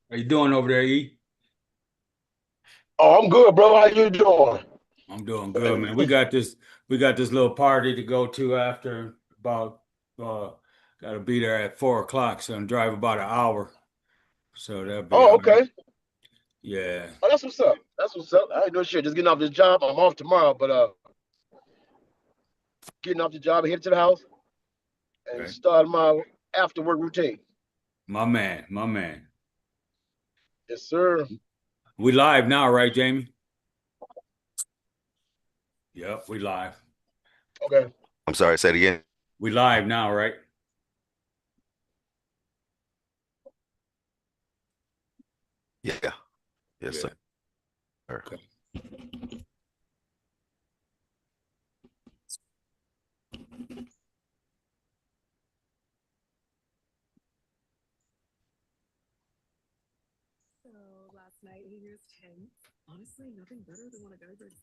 How you doing over there, E? Oh, I'm good, bro. How you doing? I'm doing good, man. We got this little party to go to after about uh gotta be there at 4 o'clock, so I'm drive about an hour. So that'll be all Oh, right. okay. Yeah. Oh, that's what's up. That's what's up. I ain't doing shit. Just getting off this job. I'm off tomorrow, but getting off the job, headed to the house, and Okay. start my after work routine. My man, my man. Yes, sir. We live now, right, Jamie? Yep, we live. Okay. I'm sorry, say it again. We live now, right? Yeah. Yes, Yeah. sir. Okay. So last night he was tense. Honestly, nothing better than when a guy breaks.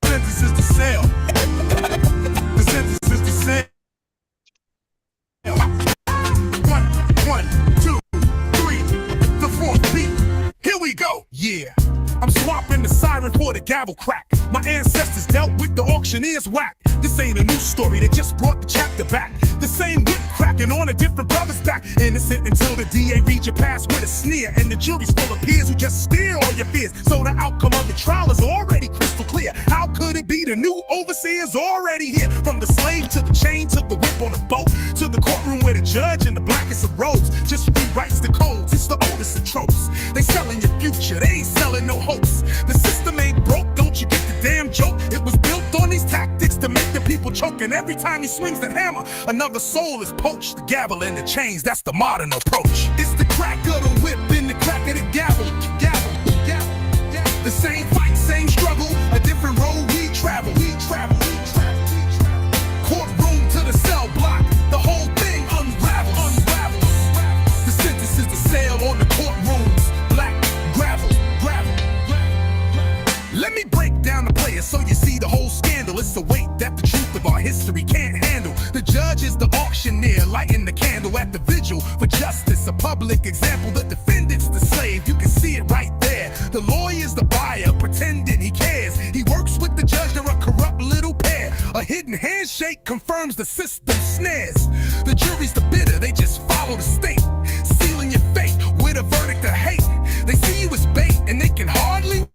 Sentence is the sale. The sentence is the sale. One, one, two, three, the fourth beat. Here we go. Yeah. I'm swapping the siren for the gavel crack. My ancestors dealt with the auctioneer's whack. This ain't a new story, they just brought the chapter back. The same whip cracking on a different brother's back. Innocent until the DA reads your past with a sneer. And the jury's full of peers who just steer all your fears. So the outcome of the trial is already crystal clear. How could it be the new overseer's already here? From the slave to the chain to the whip on the boat, to the courtroom where the judge in the blackest of robes just rewrites the codes. It's the oldest of tropes. They selling your future, they ain't selling no hopes. The system ain't broke, don't you get the damn joke? It was built on these tactics to make the people choke. And every time he swings that hammer, another soul is poached. The gavel and the chains, that's the modern approach. It's the crack of the whip and the crack of the gavel. The same fight, same struggle, a different road we travel. Courtroom to the cell block, the whole thing unravels. The sentence is the sale on the courtrooms. Black gravel. Let me break down the players so you see the whole scandal. It's the weight that the truth of our history can't handle. The judge is the auctioneer, lighting the candle at the vigil for justice. A public example, the defendant's the slave. You can see it right there. The lawyer's the buyer, pretending he cares. He works with the judge, they're a corrupt little pair. A hidden handshake confirms the system snares. The jury's the bidder, they just follow the state, sealing your fate with a verdict of hate. They see you as bait and they can hardly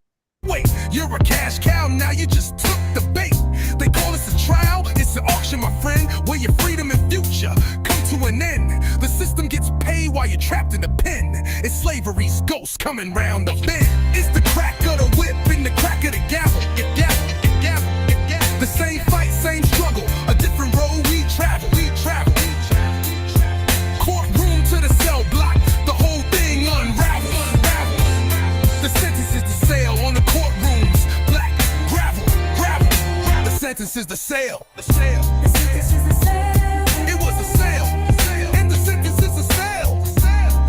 wait. You're a cash cow, now you just took the bait. They call this a trial, it's an auction, my friend, where your freedom and future come to an end. The system gets paid while you're trapped in a pen. It's slavery's ghost coming round the bend. It's the crack of the whip and the crack of the gavel. The same fight, same struggle, a different road we travel. Courtroom to the cell block, the whole thing unravels. The sentence is the sale on the courtrooms. Black gravel. The sentence is the sale. The sentence is the sale. It was a sale. And the sentence is the sale.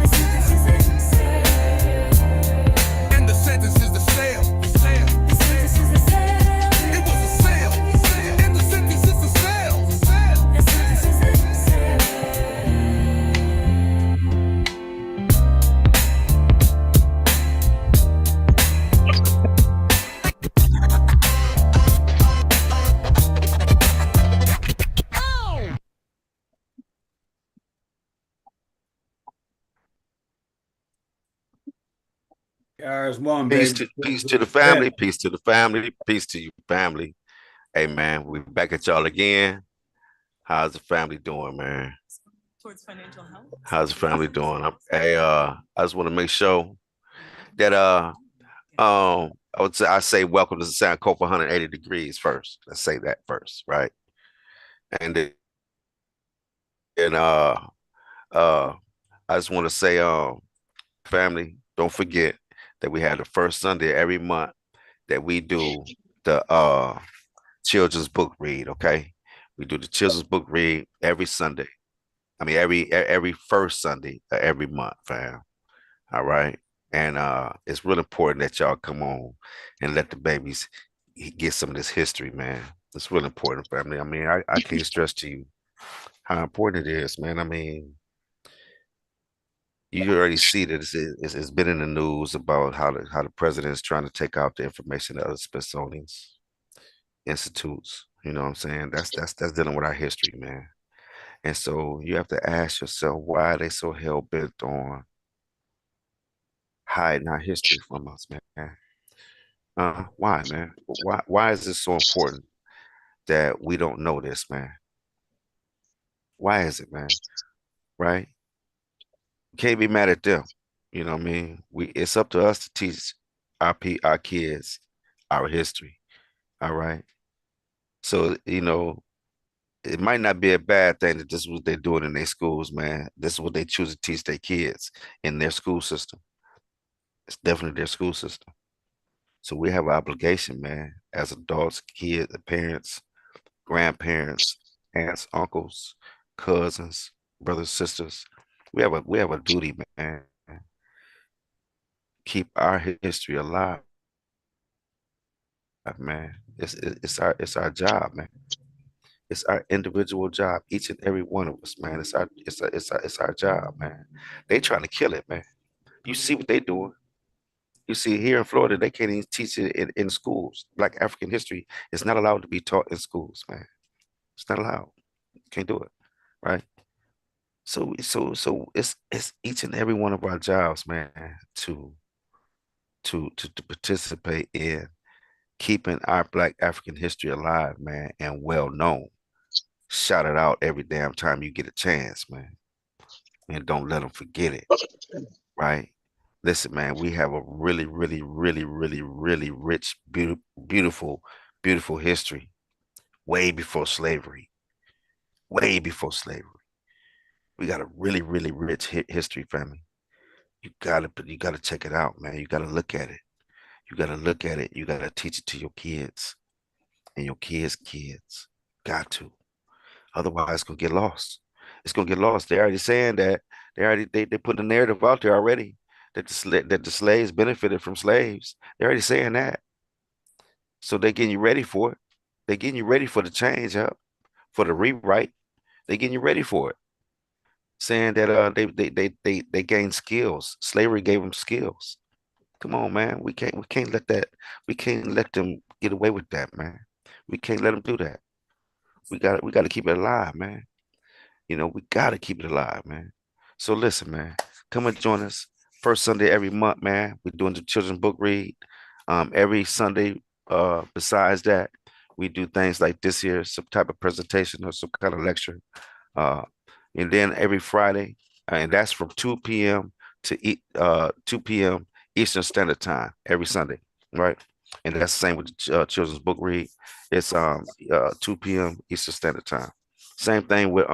The sentence is the sale. And the sentence is the sale. The sentence is the sale. It was a sale. And the sentence is the sale. The sentence is the sale. There's one, Peace baby. to peace to the family, peace to the family, peace to you, family. Hey man, we back at y'all again. How's the family doing, man? Towards financial health. How's the family doing? I just want to make sure that I say welcome to Sankofa 180 degrees first. Let's say that first, right? And And uh I just want to say, family, don't forget that we have the first Sunday every month that we do the children's book read, okay? We do the children's book read every Sunday. I mean every first Sunday of every month, fam. All right. And it's real important that y'all come on and let the babies get some of this history, man. It's real important, family. I mean, I can't stress to you how important it is, man. I mean, you already see that it's been in the news about how the president is trying to take out the information out of the Smithsonian's institutes. You know what I'm saying? That's dealing with our history, man. And so you have to ask yourself, why are they so hell bent on hiding our history from us, man? Why, man? Why is this so important that we don't know this, man? Why is it, man? Right? Can't be mad at them. You know what I mean? It's up to us to teach our kids our history. All right. So, it might not be a bad thing that this is what they're doing in their schools, man. This is what they choose to teach their kids in their school system. It's definitely their school system. So we have an obligation, man, as adults, kids, parents, grandparents, aunts, uncles, cousins, brothers, sisters. We have a duty, man. Keep our history alive, man. It's our job, man. It's our individual job, each and every one of us, man. It's our job, man. They trying to kill it, man. You see what they doing. You see here in Florida, they can't even teach it in schools. Black African history is not allowed to be taught in schools, man. It's not allowed. Can't do it, right? So it's each and every one of our jobs, man, to participate in keeping our Black African history alive, man, and well known. Shout it out every damn time you get a chance, man, and don't let them forget it, right? Listen, man, we have a really, really, really, really, really rich, beautiful, beautiful history. Way before slavery. Way before slavery. We got a really, really rich history, family. You gotta check it out, man. You gotta look at it. You gotta look at it. You gotta teach it to your kids and your kids' kids. Got to. Otherwise, it's gonna get lost. It's gonna get lost. They're already saying that. They put the narrative out there already that the slaves benefited from slaves. They're already saying that. So they're getting you ready for it. They're getting you ready for the change up, for the rewrite. They're getting you ready for it. Saying that they gained skills. Slavery gave them skills. Come on, man. We can't let them get away with that, man. We can't let them do that. We gotta keep it alive, man. We gotta keep it alive, man. So listen, man, come and join us first Sunday every month, man. We're doing the children's book read. Every Sunday, besides that, we do things like this here, some type of presentation or some kind of lecture. Uh, and then every Friday, and that's from 2 p.m. to 2 p.m. Eastern Standard Time every Sunday, right? And that's the same with the children's book read. It's 2 p.m. Eastern Standard Time. Same thing with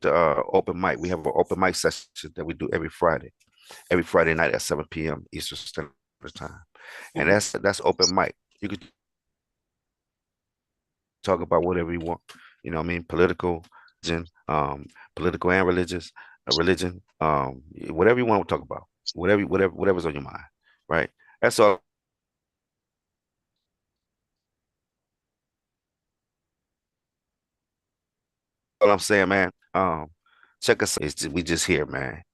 the open mic. We have an open mic session that we do every Friday night at 7 p.m. Eastern Standard Time, and that's open mic. You could talk about whatever you want. You know what I mean? Religion, political and religion, whatever you want to talk about, whatever's on your mind, right? That's all I'm saying, man. Check us. We just here, man.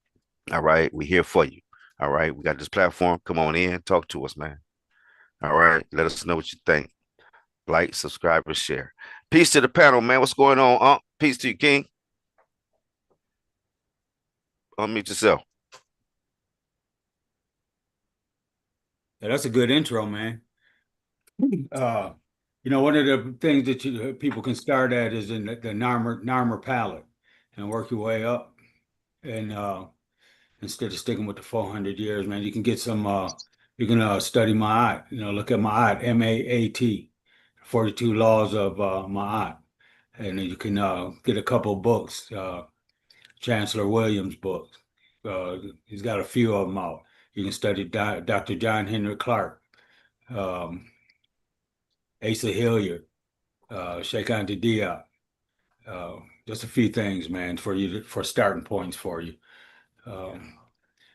All right, we here for you. All right, we got this platform. Come on in, talk to us, man. All right, let us know what you think. Like, subscribe, and share. Peace to the panel, man. What's going on? Peace to you, King. Unmute yourself. Yeah, that's a good intro, man. One of the things that people can start at is in the Narmer palette and work your way up. And instead of sticking with the 400 years, man, you can get some, you can study Ma'at, look at Ma'at, M-A-A-T, 42 laws of Ma'at. and you can get a couple books, Chancellor Williams books. He's got a few of them out. You can study Dr. John Henry Clark, um, Asa Hilliard, Sheikh Anta Diop. Just a few things, man, for starting points for you. Um,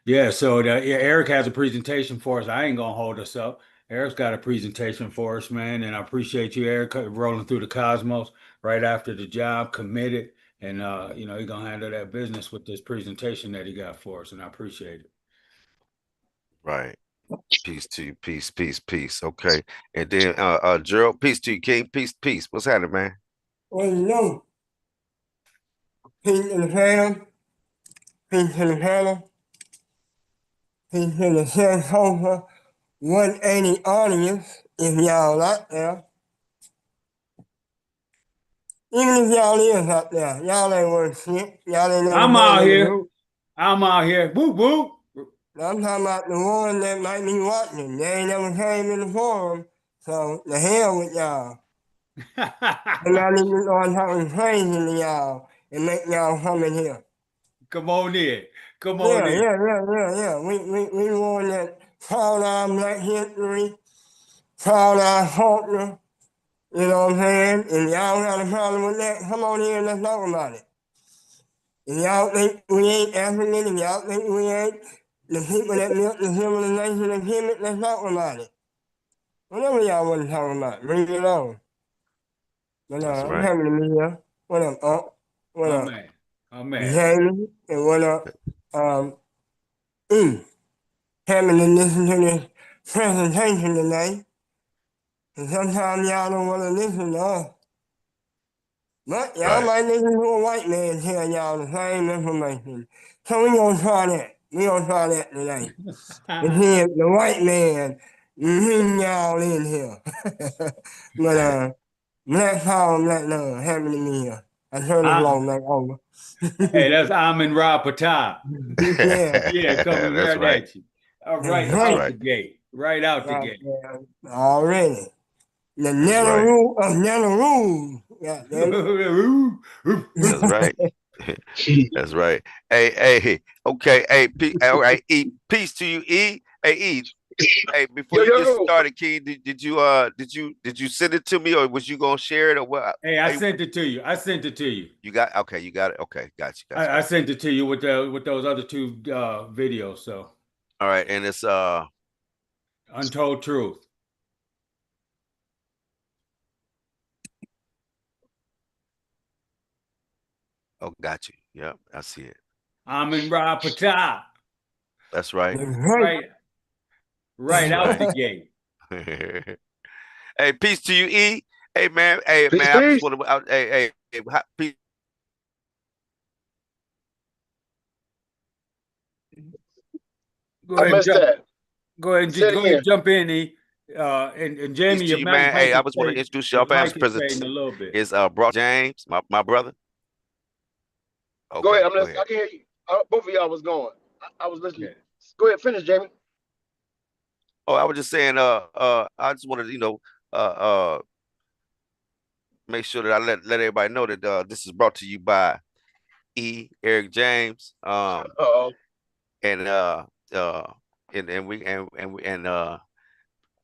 yeah, so yeah, Eric has a presentation for us. I ain't gonna hold us up. Eric's got a presentation for us, man, and I appreciate you, Eric, rolling through the cosmos right after the job, committed, and he's gonna handle that business with this presentation that he got for us, and I appreciate it. Right. Peace to you. Peace, peace, peace. Okay. And then Gerald, peace to you, King. Peace, peace. What's happening, man? Well, you know, peace to the fam, peace to the panel, peace to the Sankofa 180 audience, if y'all out there. Even if y'all is out there, y'all ain't worth shit. Y'all ain't never I'm been out in the here. group. I'm out here. Whoop whoop. I'm talking about the one that might be watching. They ain't never came in the forum, so the hell with y'all. And I need to start talking crazy to y'all and make y'all come in here. Come on in. Come on Yeah, in. yeah. We want that proud our Black history, proud our culture, you know what I'm saying? And y'all got a problem with that, come on here and let's talk about it. If y'all think we ain't African, if y'all think we ain't the people that built the civilization of Kemet, let's talk about it. Whatever y'all want to talk about, bring it on. But That's I'm right. happy to be here. What up, Unc? What My up? man. My man. Jamie, and what up? E. Happy to listen to this presentation tonight. And sometimes y'all don't want to listen to us. But y'all Right. might listen to a white man tell y'all the same information. So we gonna try that. We gonna try that tonight. And see if the white man bring y'all in here. But Black Power, Black Love, happy to be here. I turn this Ah, long back over. hey, that's Amin Ra Patah. Yeah, Yeah, coming That's right right. at you. that's That's right. Out the right. gate. Right out the Right gate. there. Already. The That's right. rule of rule. Yeah, damn That's it. right. That's right. Hey. Okay. Hey, all right. E. Peace to you, E. Hey, E. Hey, before Yo, you get yo. started, King, did you send it to me, or was you gonna share it, or what? Hey, I sent it to you. I sent it to you. You got okay. You got it. Okay, got I you. sent it to you with those other two videos. So All right, and it's Untold Truth. oh, got you. Yep, I see it. Amin Ra Patah. That's right. That's right. Right, right That's out right. the gate. Hey, peace to you, E. Hey, man. Hey, Peace, man. I just peace. want to. Peace. Go I ahead and missed jump. that. Go ahead Say and it go ahead and again. jump in, E. And Peace Jamie, to your you, mic, man. Hey, mic I is just want to fading. introduce Your y'all, man. mic is fading a little bit. Is bro James, my brother. Go Okay, ahead. go I ahead. can hear you. Both of y'all was going. I was listening. Yeah. Go ahead, finish, Jamie. Oh, I was just saying, I just wanted to, make sure that I let everybody know that this is brought to you by E. Eric James, Uh-oh. and uh, and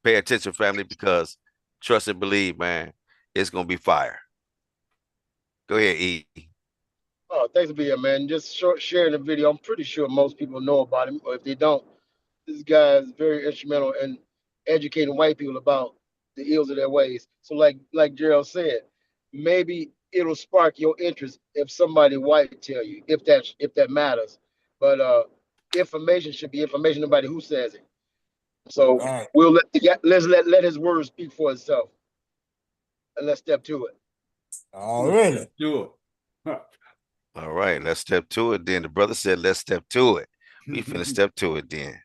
pay attention, family, because trust and believe, man, it's gonna be fire. Go ahead, E. Oh, thanks for being here, man. Just sharing the video. I'm pretty sure most people know about him, or if they don't, this guy is very instrumental in educating white people about the ills of their ways. So, like Gerald said, maybe it'll spark your interest if somebody white tell you, if that matters. But information should be information, no matter who says it. So Right. we'll let his words speak for itself, and let's step to it. Already. Let's do it. All right, let's step to it. Then the brother said, "Let's step to it." We finna step to it then.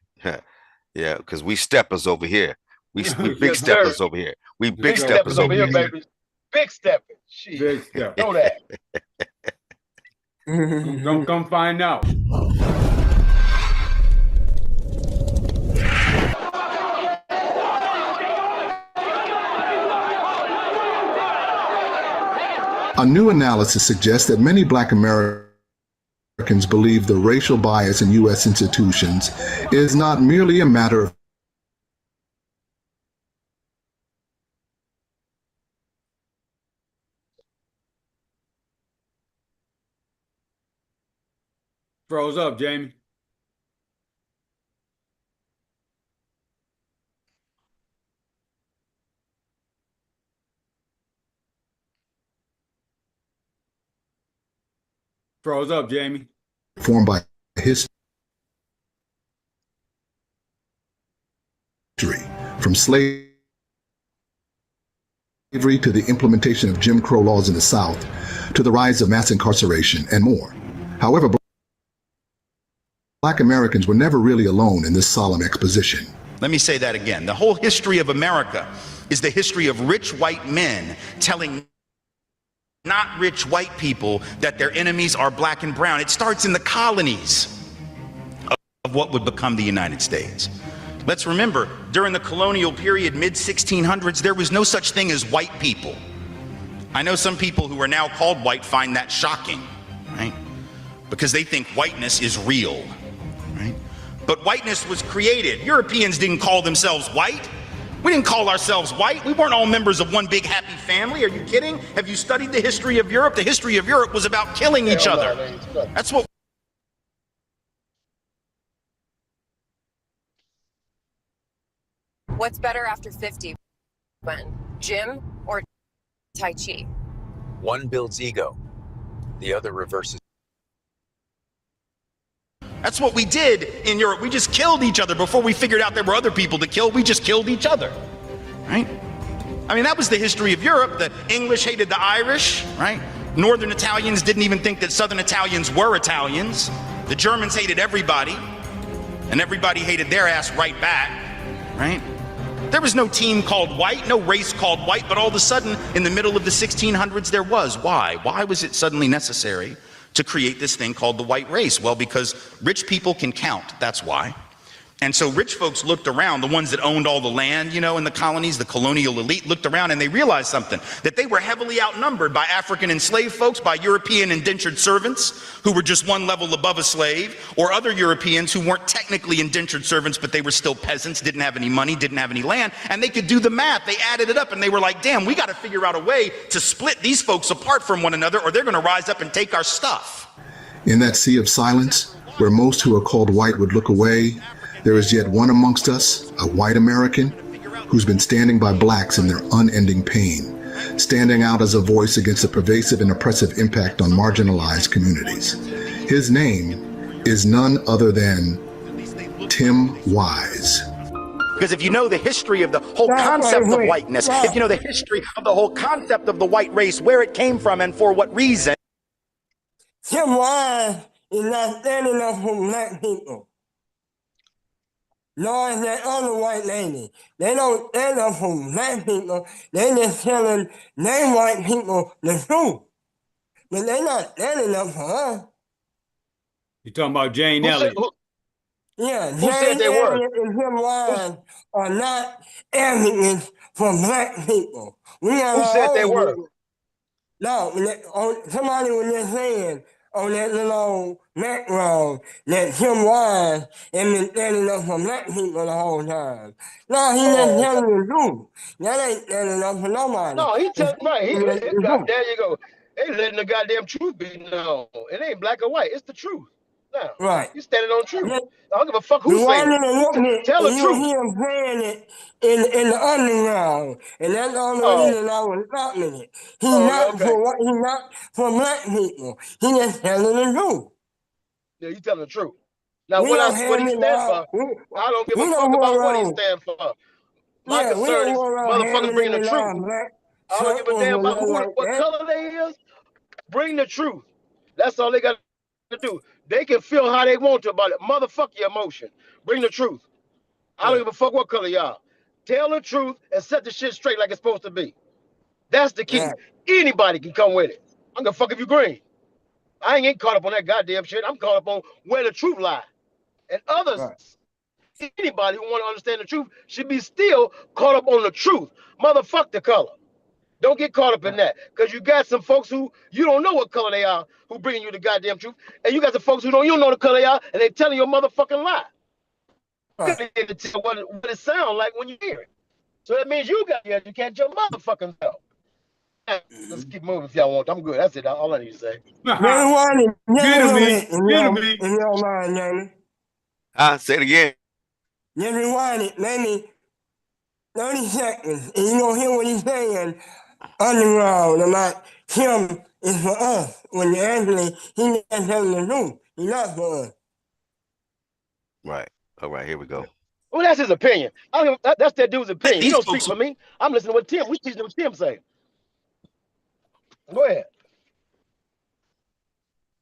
Yeah, because we steppers over here. We big Yes, sir. steppers over here. We big Big So steppers steppers over over here, here. baby. Big stepping. Shit. big stuff. Know that. Don't come find out. A new analysis suggests that many Black Americans believe the racial bias in U.S. institutions is not merely a matter of Froze up, Jamie. Froze up, Jamie. formed by history, from slavery to the implementation of Jim Crow laws in the South, to the rise of mass incarceration and more. However, Black Americans were never really alone in this solemn exposition. Let me say that again. The whole history of America is the history of rich white men telling not rich white people that their enemies are black and brown. It starts in the colonies of what would become the United States. Let's remember, during the colonial period, mid-1600s, there was no such thing as white people. I know some people who are now called white find that shocking, right? Because they think whiteness is real, right? But whiteness was created. Europeans didn't call themselves white. We didn't call ourselves white. We weren't all members of one big happy family. Are you kidding? Have you studied the history of Europe? The history of Europe was about killing each other. That's what. What's better after 50? When? Gym or Tai Chi? One builds ego, the other reverses. That's what we did in Europe. We just killed each other before we figured out there were other people to kill. We just killed each other, right? I mean, that was the history of Europe. The English hated the Irish, right? Northern Italians didn't even think that Southern Italians were Italians. The Germans hated everybody, and everybody hated their ass right back, right? There was no team called white, no race called white, but all of a sudden, in the middle of the 1600s, there was. Why? Why was it suddenly necessary to create this thing called the white race? Well, because rich people can count, that's why. And so rich folks looked around, the ones that owned all the land, you know, in the colonies, the colonial elite looked around and they realized something, that they were heavily outnumbered by African enslaved folks, by European indentured servants who were just one level above a slave, or other Europeans who weren't technically indentured servants, but they were still peasants, didn't have any money, didn't have any land, and they could do the math. They added it up and they were like, damn, we got to figure out a way to split these folks apart from one another or they're going to rise up and take our stuff. In that sea of silence, where most who are called white would look away, there is yet one amongst us, a white American, who's been standing by blacks in their unending pain, standing out as a voice against the pervasive and oppressive impact on marginalized communities. His name is none other than Tim Wise. Because if you know the history of the whole concept of whiteness, if you know the history of the whole concept of the white race, where it came from and for what reason. Tim Wise is not standing up for black people. Nor is that other white lady. They don't stand up for black people. They just telling they white people the truth. But they're not standing up for us. You talking about Jane Elliott? Yeah, Who said they were? Elliott and Tim Wise are not advocates for black people. We are Who said they were? No, somebody was just saying on that little background that Tim Wise has been standing up for black people the whole time. No, he just telling the truth. That ain't standing up for nobody. No, he telling right. There you go. They letting the goddamn truth be known. It ain't black or white. It's the truth. Now, right. You standing on truth. Yeah. I don't give a fuck who saying it. Tell the you truth. hear him saying it in the underground, and that's the only reason I was stopping it. He's not for black people. He just telling the truth. Yeah, you telling the truth. Now, We what don't he have stand for, I don't give a fuck about what he stand for. My concern is motherfuckers bringing the truth. I don't give a damn about what color they is. Bring the truth. That's all they got to do. They can feel how they want to about it. Motherfuck your emotion. Bring the truth. I don't give a fuck what color y'all. Tell the truth and set the shit straight like it's supposed to be. That's the key. Right. Anybody can come with it. I don't give a fuck if you green. I ain't getting caught up on that goddamn shit. I'm caught up on where the truth lies. And others, anybody who want to understand the truth should be still caught up on the truth. Motherfuck the color. Don't get caught up in that, because you got some folks who you don't know what color they are who bringing you the goddamn truth, and you got some folks who you don't know the color they are, and they telling you a motherfucking lie. Right. You gotta tell what it sounds like when you hear it. So that means you got to educate your motherfucking self. Let's keep moving if y'all want. I'm good. That's it. All I need to say. Let me want it. Get him, me. Get him, In me. your mind, Danny. Say it again. Let me want it. Maybe 30 seconds, and you don't hear what he's saying underground about him is for us, when actually he not telling the truth. He's not for us. Right. All right, here we go. Well, that's his opinion. That's that dude's opinion. He These don't speak folks- for me. I'm listening to what Tim. We listening to what Tim say. Go ahead.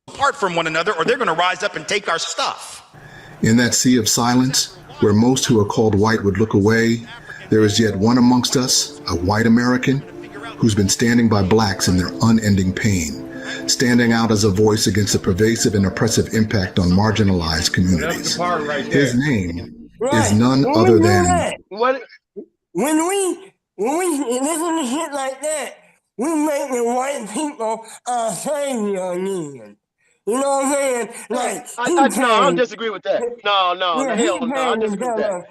Apart from one another, or they're going to rise up and take our stuff. In that sea of silence, where most who are called white would look away, there is yet one amongst us, a white American, who's been standing by blacks in their unending pain, standing out as a voice against the pervasive and oppressive impact on marginalized That's communities. the part right there. His name Right. is none When other we do than that, What? when we listen to shit like that, we make the white people our savior again. You know what I'm saying? Like, No, I disagree with that. No, yeah, hell no. I disagree with that.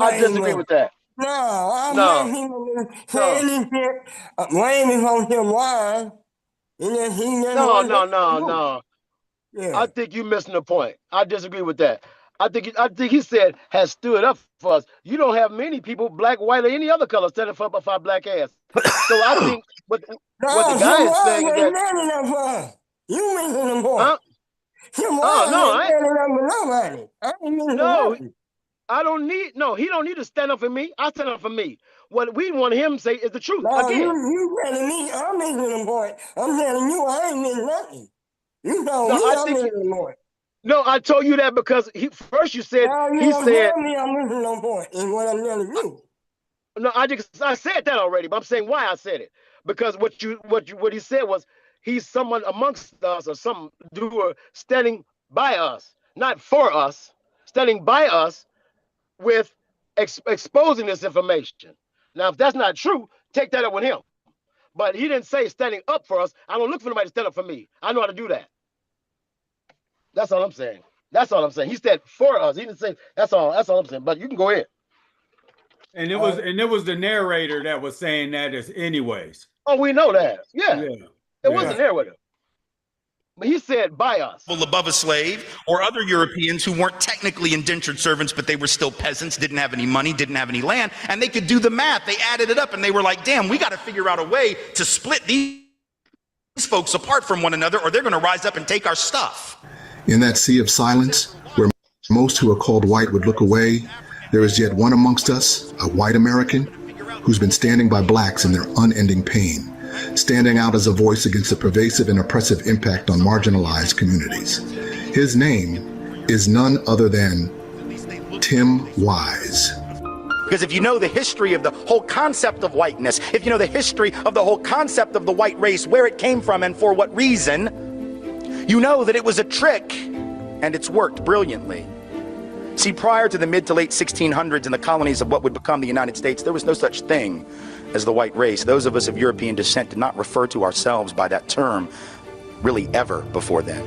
I disagree with that. that. No, our No, black people been no, saying this shit way before him wise. And then he just no, wasn't no, able to no, do it. no. Yeah. I think you're missing the point. I disagree with that. I think he said has stood up for us. You don't have many people, black, white, or any other color, standing up for our black ass. So I think what the No, guy Tim is Wise saying is ain't that, standing up for us. You missing the point. huh? Tim Oh Wise no, ain't standing up for nobody. I ain't missing no, nothing. I don't need no. He don't need to stand up for me. I stand up for me. What we want him to say is the truth. No, Again, you telling me I'm missing the point. I'm telling you I ain't missing nothing. You told no, me I I'm think missing the point. no. I told you that because first you said Now you he don't said tell me I'm missing no point in what I'm telling you. no. I said that already, but I'm saying why I said it because what he said was he's someone amongst us or some who are standing by us, not for us, standing by us with exposing this information. Now, if that's not true, take that up with him. But he didn't say standing up for us. I don't look for nobody to stand up for me. I know how to do that. That's all I'm saying. That's all I'm saying. He said for us. He didn't say that's all. That's all I'm saying. But you can go ahead. And it was the narrator that was saying that as anyways. Oh, we know that. Yeah. Yeah. It wasn't there with him. But he said by us. Above a slave, or other Europeans who weren't technically indentured servants, but they were still peasants, didn't have any money, didn't have any land, and they could do the math. They added it up and they were like, damn, we got to figure out a way to split these folks apart from one another, or they're going to rise up and take our stuff. in that sea of silence, where most who are called white would look away, there is yet one amongst us, a white American, who's been standing by blacks in their unending pain, standing out as a voice against the pervasive and oppressive impact on marginalized communities. His name is none other than Tim Wise. Because if you know the history of the whole concept of whiteness, if you know the history of the whole concept of the white race, where it came from and for what reason, you know that it was a trick and it's worked brilliantly. See, prior to the mid to late 1600s in the colonies of what would become the United States, there was no such thing as the white race. Those of us of European descent did not refer to ourselves by that term really ever before then.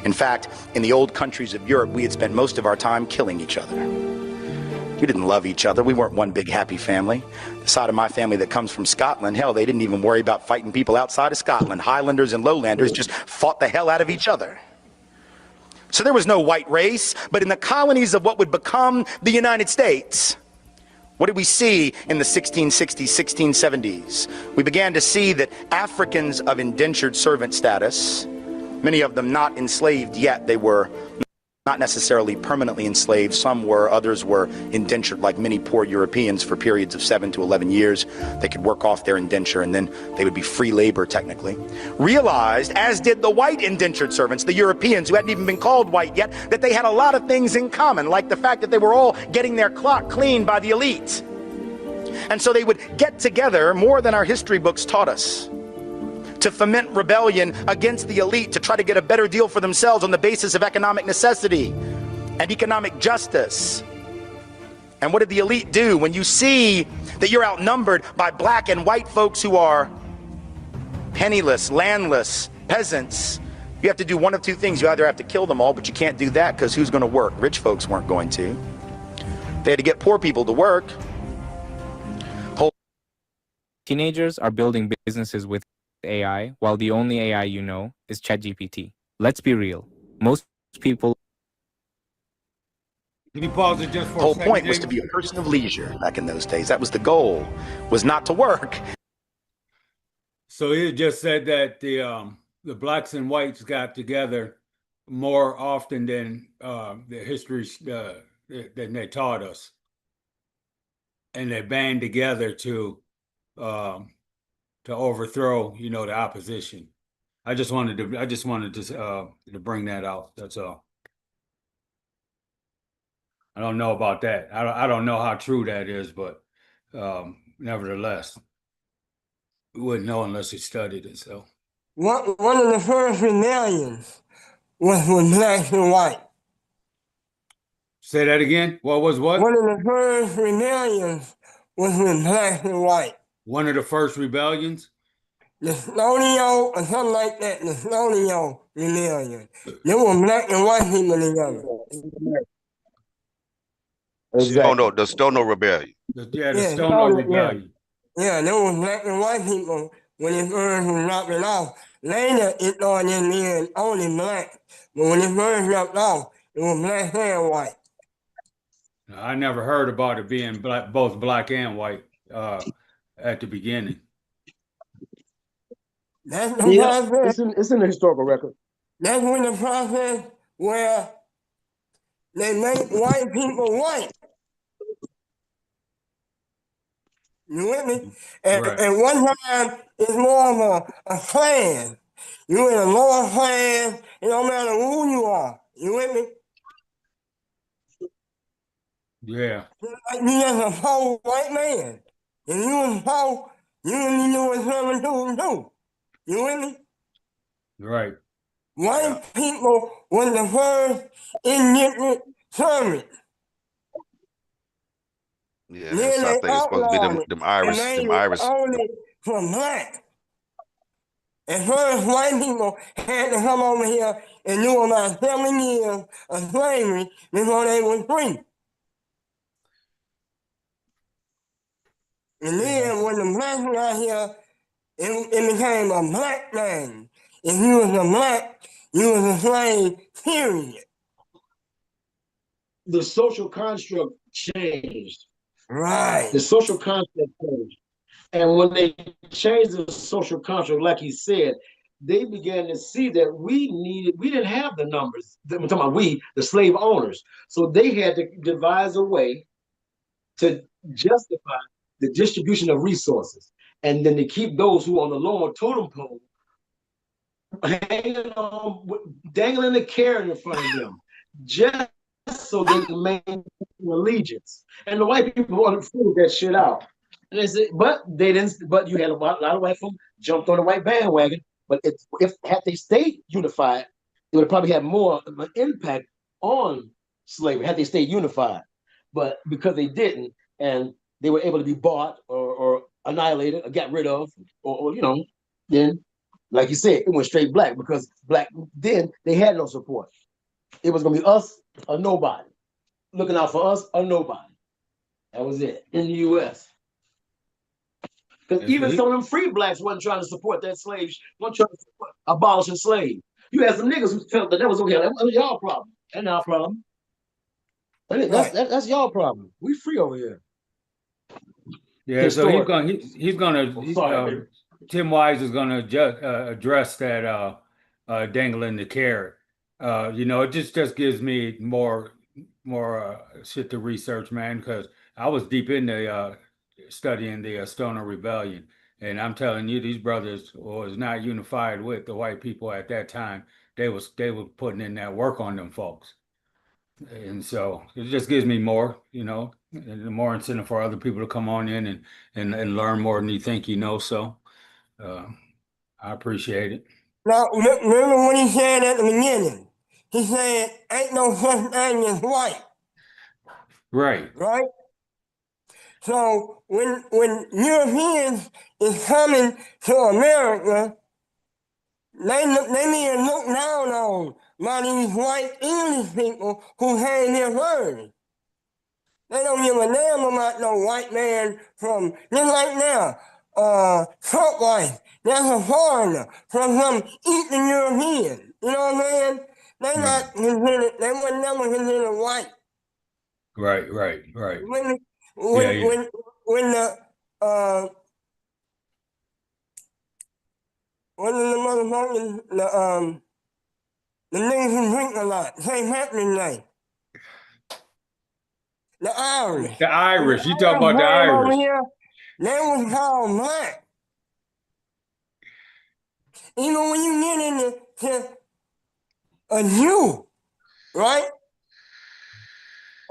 In fact, in the old countries of Europe, we had spent most of our time killing each other. We didn't love each other. We weren't one big happy family. The side of my family that comes from Scotland, hell, they didn't even worry about fighting people outside of Scotland. Highlanders and lowlanders just fought the hell out of each other. So there was no white race, but in the colonies of what would become the United States, what did we see in the 1660s, 1670s? We began to see that Africans of indentured servant status, many of them not enslaved yet, they were not necessarily permanently enslaved. Some were, others were indentured like many poor Europeans for periods of 7 to 11 years. They could work off their indenture and then they would be free labor technically. Realized, as did the white indentured servants, the Europeans who hadn't even been called white yet, that they had a lot of things in common, like the fact that they were all getting their clock cleaned by the elite. And so they would get together more than our history books taught us, to foment rebellion against the elite, to try to get a better deal for themselves on the basis of economic necessity and economic justice. And what did the elite do? When you see that you're outnumbered by black and white folks who are penniless, landless, peasants. You have to do one of two things. You either have to kill them all, but you can't do that because who's going to work? Rich folks weren't going to. They had to get poor people to work. Teenagers are building businesses with AI, while the only AI you know is ChatGPT. Let's be real. Most people. Can you pause it just for The whole a second, point was to be a person of leisure back in those days. That was the goal, was not to work. So he just said that the blacks and whites got together more often than the history than they taught us, and they band together to overthrow, you know, the opposition. I just wanted to bring that out. That's all. I don't know about that. I don't know how true that is, but nevertheless, we wouldn't know unless we studied it. So One of the first rebellions was with blacks and white. say that again. What was what? One of the first rebellions was with blacks and white. One of the first rebellions? The Snowdio or something like that, the Snowdio rebellion. There were black and white people together. Oh no, the Stono Rebellion. The Stono Rebellion. Yeah, there was black and white people when it first was dropping off. Later, it started being only black. But when it first dropped off, it was black and white. I never heard about it being both black and white at the beginning. That's the process. It's in the historical record. That's when the process where they make white people white. You with me? And one time, it's more of a clan. You in a lower clan, it don't matter who you are. You with me? Yeah. Like you just a poor white man. And you was poor, you only knew what something do. You with me? Right. White people was the first indifferent servant. Yeah, that's, I think it's supposed to be them Irish. Only for black. At first, white people had to come over here and do about 7 years of slavery before they were free. And then when the blacks got here, it became a black man. If you was a black, you was a slave, period. The social construct changed. Right. The social construct changed. And when they changed the social construct, like he said, they began to see that we didn't have the numbers. I'm talking about we, the slave owners. So they had to devise a way to justify the distribution of resources. And then to keep those who are on the lower totem pole hanging on, dangling the carrot in front of them, just so they can maintain allegiance. And the white people wanted to figure that shit out. And they said, but they didn't. But you had a lot of white folks jumped on the white bandwagon. But if had they stayed unified, it would have probably had more of an impact on slavery had they stayed unified. But because they didn't, and they were able to be bought or annihilated or got rid of, or you know, then, like you said, it went straight black because black then they had no support. It was gonna be us or nobody, looking out for us or nobody. That was it in the U.S. Because even some of them free blacks wasn't trying to support that slaves, wasn't trying to support abolishing slaves. You had some niggas who felt that was okay. That was y'all problem. That's our problem. That's y'all problem. We free over here. Yeah, so he's gonna Tim Wise is gonna address that dangling the carrot. You know, it just gives me more shit to research, man, because I was deep into studying the Stoner Rebellion, and I'm telling you, these brothers was not unified with the white people at that time. They were putting in that work on them folks, and so it just gives me more, you know, and more incentive for other people to come on in and learn more than you think you know. So I appreciate it. Now, remember what he said at the beginning? He said, ain't no such thing as white. Right. Right? So when Europeans is coming to America, they need to look down on by these white English people who came here first. They don't give a damn about no white man from, just like now, Trump wife, that's a foreigner from some Eastern European. You know what I'm saying? They not considered, they were never considered white. Right, right, right. When Yeah, when yeah. when the when the motherfuckers the niggas who drink a lot, St. Patrick's Day, the Irish. The When the Irish. You talk Irish about the came over Irish. here, they was called black. Even when you get into a Jew, right?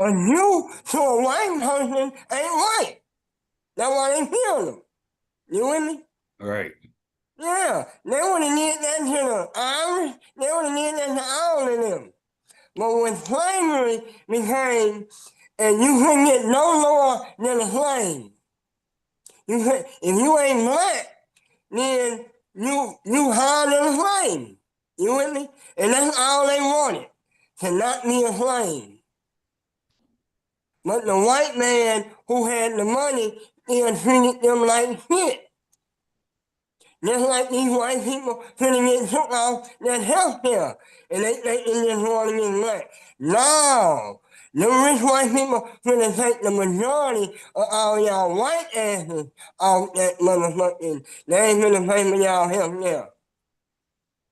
A Jew to a white person ain't white. That's why they killed them. You with me? Right. Yeah, they would have did that to the Irish. They would have did that to all of them. But when slavery became, and you couldn't get no lower than a slave. If you ain't black, then you hard than a slave. You with me? And that's all they wanted, to not be a slave. But the white man who had the money, still treated them like shit. Just like these white people finna get took off that health care. And they just want to get black. No. The rich white people finna take the majority of all y'all white asses off that motherfucking. They ain't finna pay for y'all health care.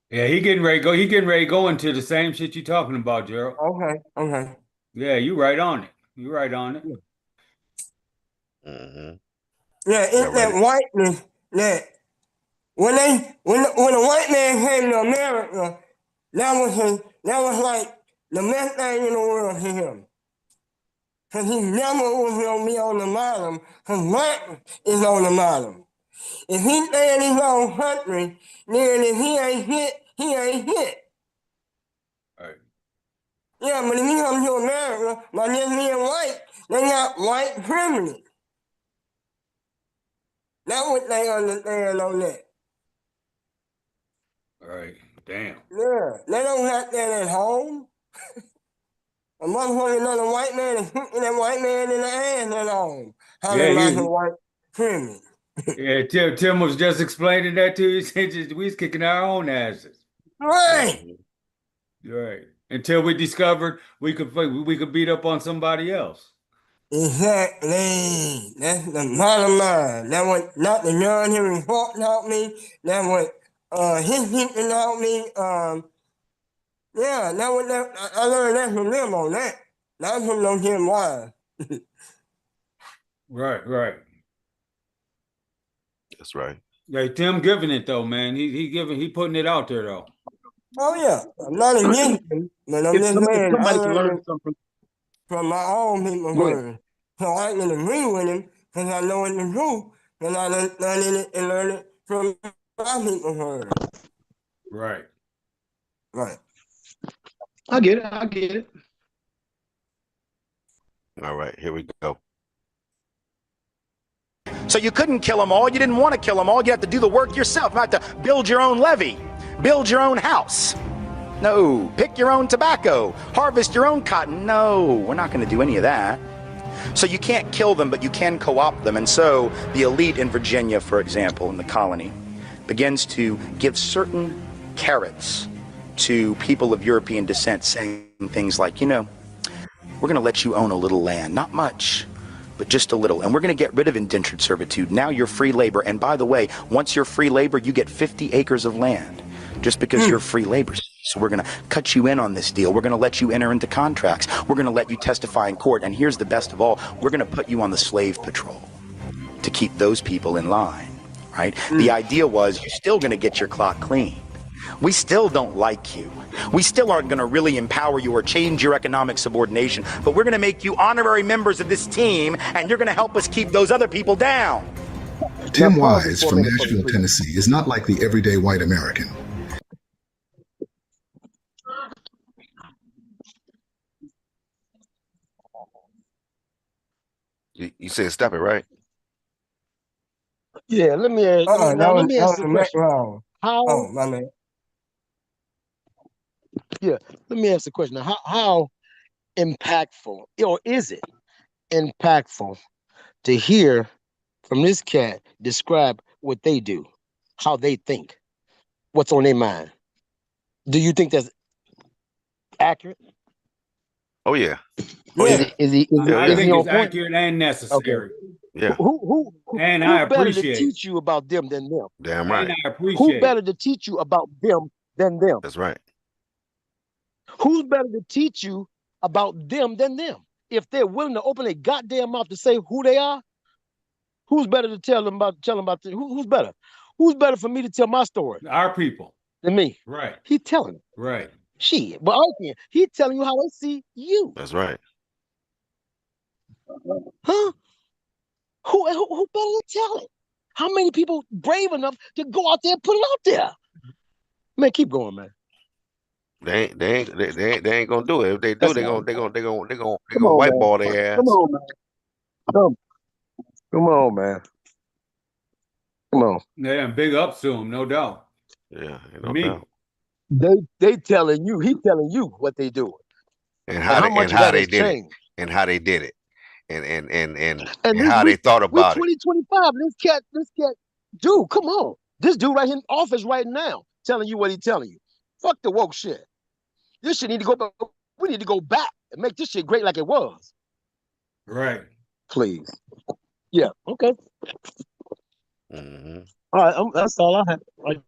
Yeah, he getting ready to go. He getting ready to go into the same shit you talking about, Gerald. Okay. Yeah, you right on it. You right on it. Yeah, it's Yeah, that right. whiteness that when a white man came to America, that was like the best thing in the world to him. Cause he never was gonna be on the bottom, cause black is on the bottom. If he stay in his own country, then if he ain't hit, he ain't hit. Right. Yeah, but if he comes to America, by just being white, they got white privilege. That's what they understand on that. Right. Damn. Yeah, they don't have that at home. A motherfucker, another white man is kicking that white man in the ass at home. How Yeah, they about he some white privilege. yeah, Tim was just explaining that to you. He said we was kicking our own asses. Right. Right. Until we discovered we could beat up on somebody else. Exactly. That's the bottom line. That what Dr. John Henry Ford taught me. That what his people taught me. Yeah, I learned that from them on that. Not from those damn wise. Right, right. That's right. Yeah, Tim giving it though, man. He putting it out there though. Oh yeah, I'm not against him, but I'm just saying I learned it from my own people first. So I can agree with him because I know it's the truth, and I learned it and learned it from my people first. Right. Right. I get it. I get it. All right, here we go. So you couldn't kill them all. You didn't want to kill them all. You have to do the work yourself. You have to build your own levee, build your own house. No, pick your own tobacco, harvest your own cotton. No, we're not going to do any of that. So you can't kill them, but you can co-opt them. And so the elite in Virginia, for example, in the colony, begins to give certain carrots to people of European descent, saying things like, you know, we're going to let you own a little land, not much, but just a little. And we're going to get rid of indentured servitude. Now you're free labor. And by the way, once you're free labor, you get 50 acres of land just because you're free labor. So we're going to cut you in on this deal. We're going to let you enter into contracts. We're going to let you testify in court. And here's the best of all, we're going to put you on the slave patrol to keep those people in line, right? The idea was you're still going to get your clock clean. We still don't like you. We still aren't going to really empower you or change your economic subordination, but we're going to make you honorary members of this team, and you're going to help us keep those other people down. Tim Wise from Nashville, Tennessee is not like the everyday white American. You said stop it, right? Yeah, let me ask, let me ask that the was question. wrong. How? Oh, my man. Yeah, let me ask the question. How impactful, or is it impactful to hear from this cat describe what they do, how they think, what's on their mind? Do you think that's accurate? Oh yeah. Oh Is Yeah. yeah. it is he is, Yeah, it, I is yeah. he think on it's point? accurate and Okay. necessary, Yeah. and I Who better to appreciate it. teach you about them than them? Damn And right. I Who appreciate it. better to teach you about them than them? That's right. Who's better to teach you about them than them? If they're willing to open their goddamn mouth to say who they are, who's better to tell them about who's better? Who's better for me to tell my story Our people. than me? Right. He telling it. Right. Shit. But okay, he telling you how they see you. That's right. Huh? Who better to tell it? How many people brave enough to go out there and put it out there? Man, keep going, man. They ain't gonna do it. If they do, That's they all. gonna they gonna they gonna they gonna they Come gonna on, man. whiteball their Come ass. on, man. Come, come on, man. Come on. Yeah, big ups to them, no doubt. Yeah, ain't To no me. doubt. They telling you, he telling you what they doing. And And how how they much of that has did it, changed. and how they did it, and And how they thought we about it. 2025. This cat, dude, come on. This dude right here in office right now telling you what he telling you. Fuck the woke shit. This shit need to go back. We need to go back and make this shit great like it was. Right. Please. Yeah. Okay. Hmm. All right. That's all I have.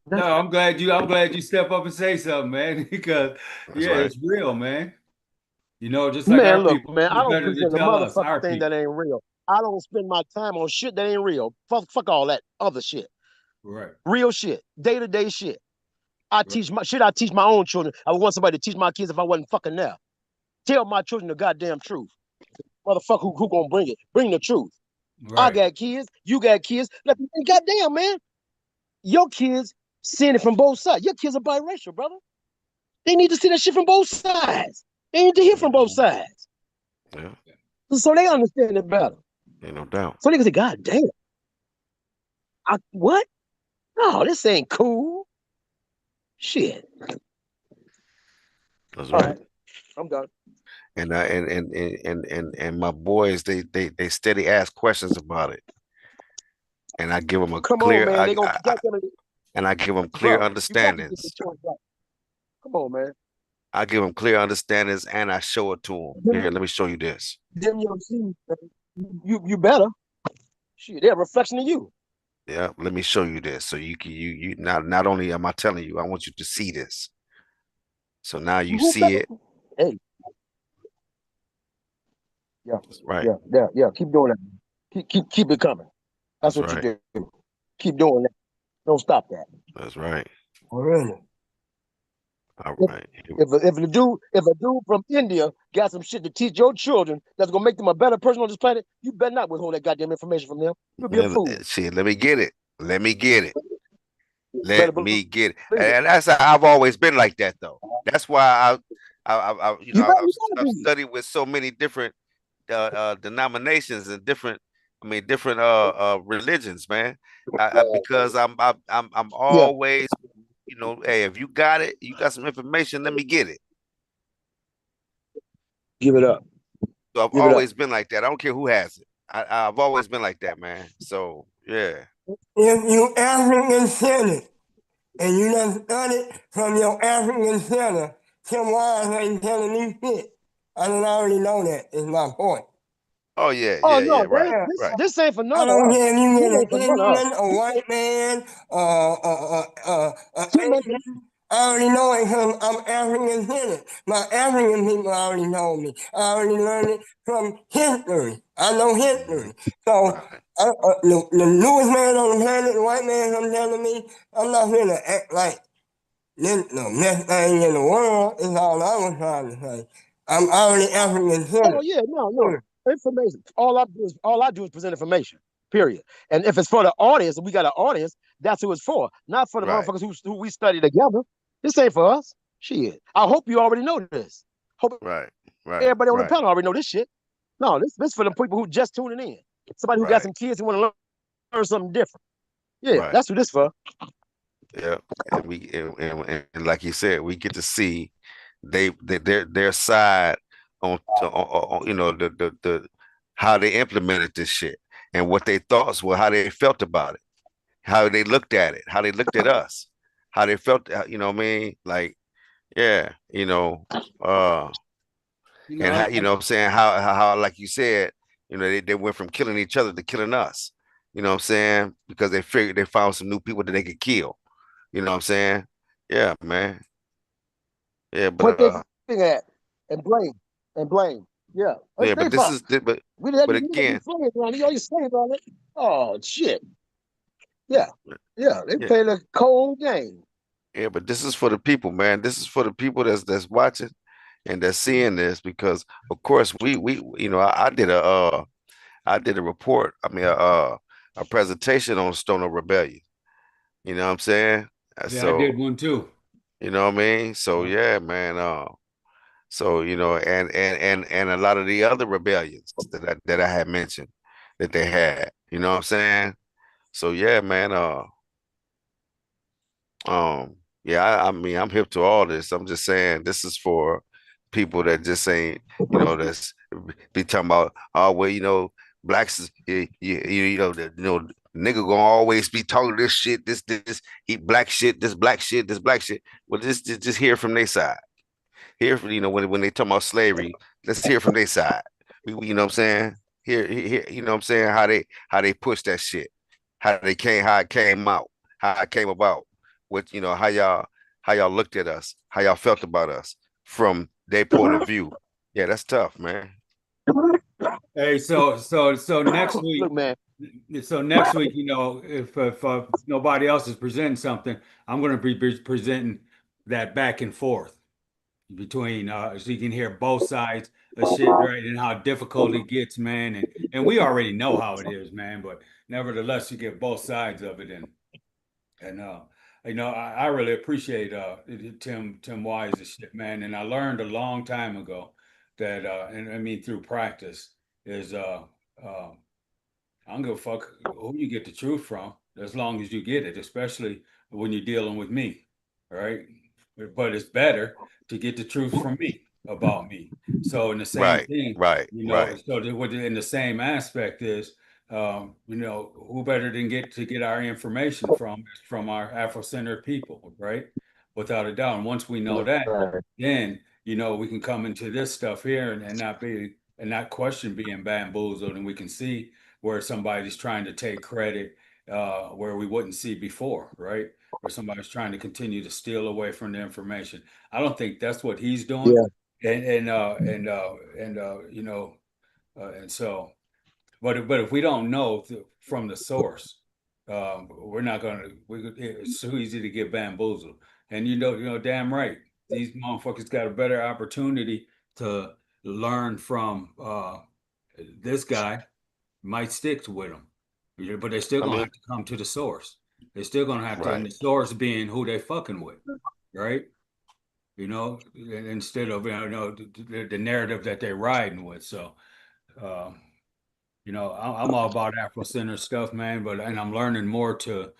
No, I'm glad you step up and say something, man, because That's yeah, right. it's real, man. You know, just like Man, our look, people. man, I Who's don't better to present a tell us? motherfucking Our thing that people. ain't real. I don't spend my time on shit that ain't real. Fuck all that other shit. Right. Real shit. Day-to-day shit. I Right. teach my own children. I would want somebody to teach my kids if I wasn't fucking there. Tell my children the goddamn truth. Motherfucker, who gonna bring it? Bring the truth. I Right. got kids. You got kids. And goddamn, man, your kids seeing it from both sides. Your kids are biracial, brother. They need to see that shit from both sides. They need to hear from both Hmm. sides, Yeah, so they understand it better. ain't no doubt. So they can say, "God damn, what? No, this ain't cool." Shit. That's All right. right, I'm done. And my boys, they steady ask questions about it, and I give them a Come on, clear, man. They gonna goddamn it, and I give them clear bro. You got to get the understandings. choice right. Come on, man. I give them clear understandings, and I show it to them. Here, let me show you this. Them your seeds, you better. Shit, they're a reflection of you. Yeah, let me show you this. So you not only am I telling you, I want you to see this. So now you Who see better? it. Hey, yeah, That's right. yeah. Keep doing that. Keep it coming. That's That's what you right. do. Keep doing that. Don't stop that. That's right. Really? All If right. if a dude from India got some shit to teach your children that's gonna make them a better person on this planet, you better not withhold that goddamn information from them. You'll be a Man, fool. shit, let me get it. Let me get it. Better Let believe me get it. it. And that's how I've always been like that, though. That's why You better I've be. studied with so many different denominations and different religions, man. Because I'm Yeah, always, hey, if you got it, you got some information, let me get it. give it up. So I've Give it up. always been like that. I don't care who has it. I've always been like that, man. So yeah, If you African descendant and you done studied from your African descendant, Tim Wise ain't telling me shit. I don't already know that, is my point. oh yeah, Oh yeah, no, right, Yeah. right. this ain't for I none of don't us. care if you This get ain't for an none of us. Indian, a white man, Tim ain't Asian. I already know it because I'm African descendant. My African people already know me. I already learned it from history. I know Mhm. history. So Right, the newest man on the planet, the white man, I'm telling me, I'm not going to act like the next thing in the world is all I was trying to say. I'm already African Oh descendant. yeah, no. Information. All I do is present information. Period. And if it's for the audience, and we got an audience, that's who it's for. Not for the right, motherfuckers who we study together. This ain't for us. Shit. I hope you already know this. Hope right, right, everybody on the right. panel already know this shit. No, this for the people who just tuning in. Somebody who got Right. some kids who want to learn something different. Yeah, Right. that's who this for. Yeah. And like you said, we get to see their side on the how they implemented this shit and what their thoughts were, how they felt about it, how they looked at it, how they looked at us, how they felt, you know what I mean? Like, yeah, uh, You know, and how, you know what I'm saying, how like you said, they went from killing each other to killing us. You know what I'm saying? Because they figured they found some new people that they could kill. You know what I'm saying? Yeah, man. Yeah, but Point their finger at and blame. Yeah, it's yeah, their but this fault. is but We didn't but we didn't be again, slaves around here. All you slaves on it. Oh shit. Yeah, yeah. They yeah, played a cold game. yeah, but this is for the people, man. This is for the people that's watching and that's seeing this because of course we I did a report, I mean a presentation on Stoner Rebellion. You know what I'm saying? yeah, I did So, one too. you know what I mean? So Yeah. yeah, man. So and a lot of the other rebellions that I had mentioned that they had. You know what I'm saying? So yeah, man. Yeah, I mean, I'm hip to all this. I'm just saying this is for people that just ain't, that's be talking about, oh, well, blacks is, nigga gonna always be talking this shit, this, he black shit, this black shit, this black shit. Well, just hear from their side. Hear from, when they talk about slavery, let's hear from their side. You know what I'm saying? Here, you know what I'm saying? How they push that shit, how it came out, how it came about, what how y'all looked at us, how y'all felt about us from their point of view. Yeah, that's tough, man. Hey, so next Look, week, man. if nobody else is presenting something, I'm going to be presenting that back and forth between so you can hear both sides of shit, right, and how difficult it gets, man, and we already know how it is, man, but nevertheless, you get both sides of it, and I really appreciate Tim Wise's shit, man. And I learned a long time ago that and I mean through practice is uh I don't give a fuck who you get the truth from, as long as you get it, especially when you're dealing with me, right? But it's better to get the truth from me about me. So in the same Right, thing, right, right. so in the same aspect is, who better than get our information from our Afro-centered people, right? Without a doubt. And once we know that, Right. then we can come into this stuff here and not question being bamboozled, and we can see where somebody's trying to take credit where we wouldn't see before, right? Where somebody's trying to continue to steal away from the information. I don't think that's what he's doing. Yeah. And so, but if we don't know from the source, we're not gonna. It's so easy to get bamboozled, and damn right, these motherfuckers got a better opportunity to learn from this guy might stick with them, but they're still I gonna mean, have to come to the source. They're still gonna have to, and right. the source being who they fucking with, right? Instead of the narrative that they're riding with. So, uh, I'm all about Afro Center stuff, man. And I'm learning more to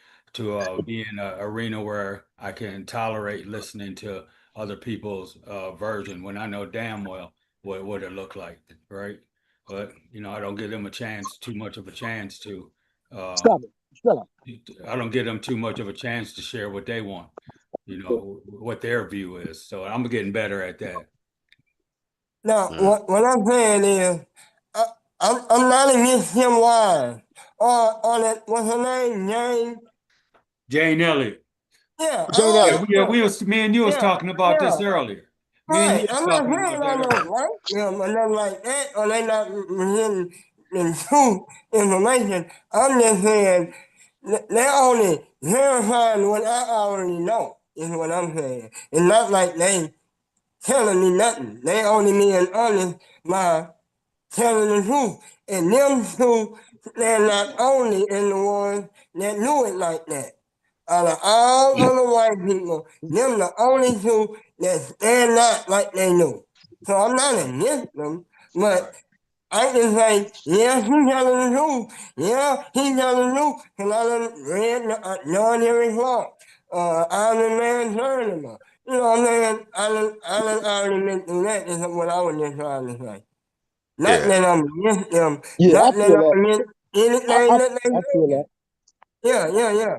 be in an arena where I can tolerate listening to other people's version when I know damn well what it looked like, right? But I don't give them too much of a chance to. Uh, Stop it. Shut up. I don't give them too much of a chance to share what they want, what their view is. So I'm getting better at that. Now, Mm. what I'm saying is, I, I'm not against him lying. Or that, what's her name? Jane? Jane Elliott. Yeah, Jane Yeah, Elliott. we was me and you was yeah, talking about yeah. this earlier. Me and Right. you was I'm not talking saying about I that know, earlier. right? But nothing like that, or they not getting the true information. I'm just saying they're only verifying what I already know, is what I'm saying. It's not like they telling me nothing. They only being honest by telling the truth. And them two, they're not only in the ones that knew it like that. Out of all other white people, them the only two that stand out like they knew. So I'm not against them, but Right. I can say, yes, he's telling the truth. Yeah, he's telling the truth. Because I done read non-hearing fault. I'm a man journeyman. You know what I'm saying? I done already been through that. Is what I was just trying to say. Not Yeah, that I'm against them. Yeah, I Not that feel that. I'm against anything that they I feel say. that. Yeah.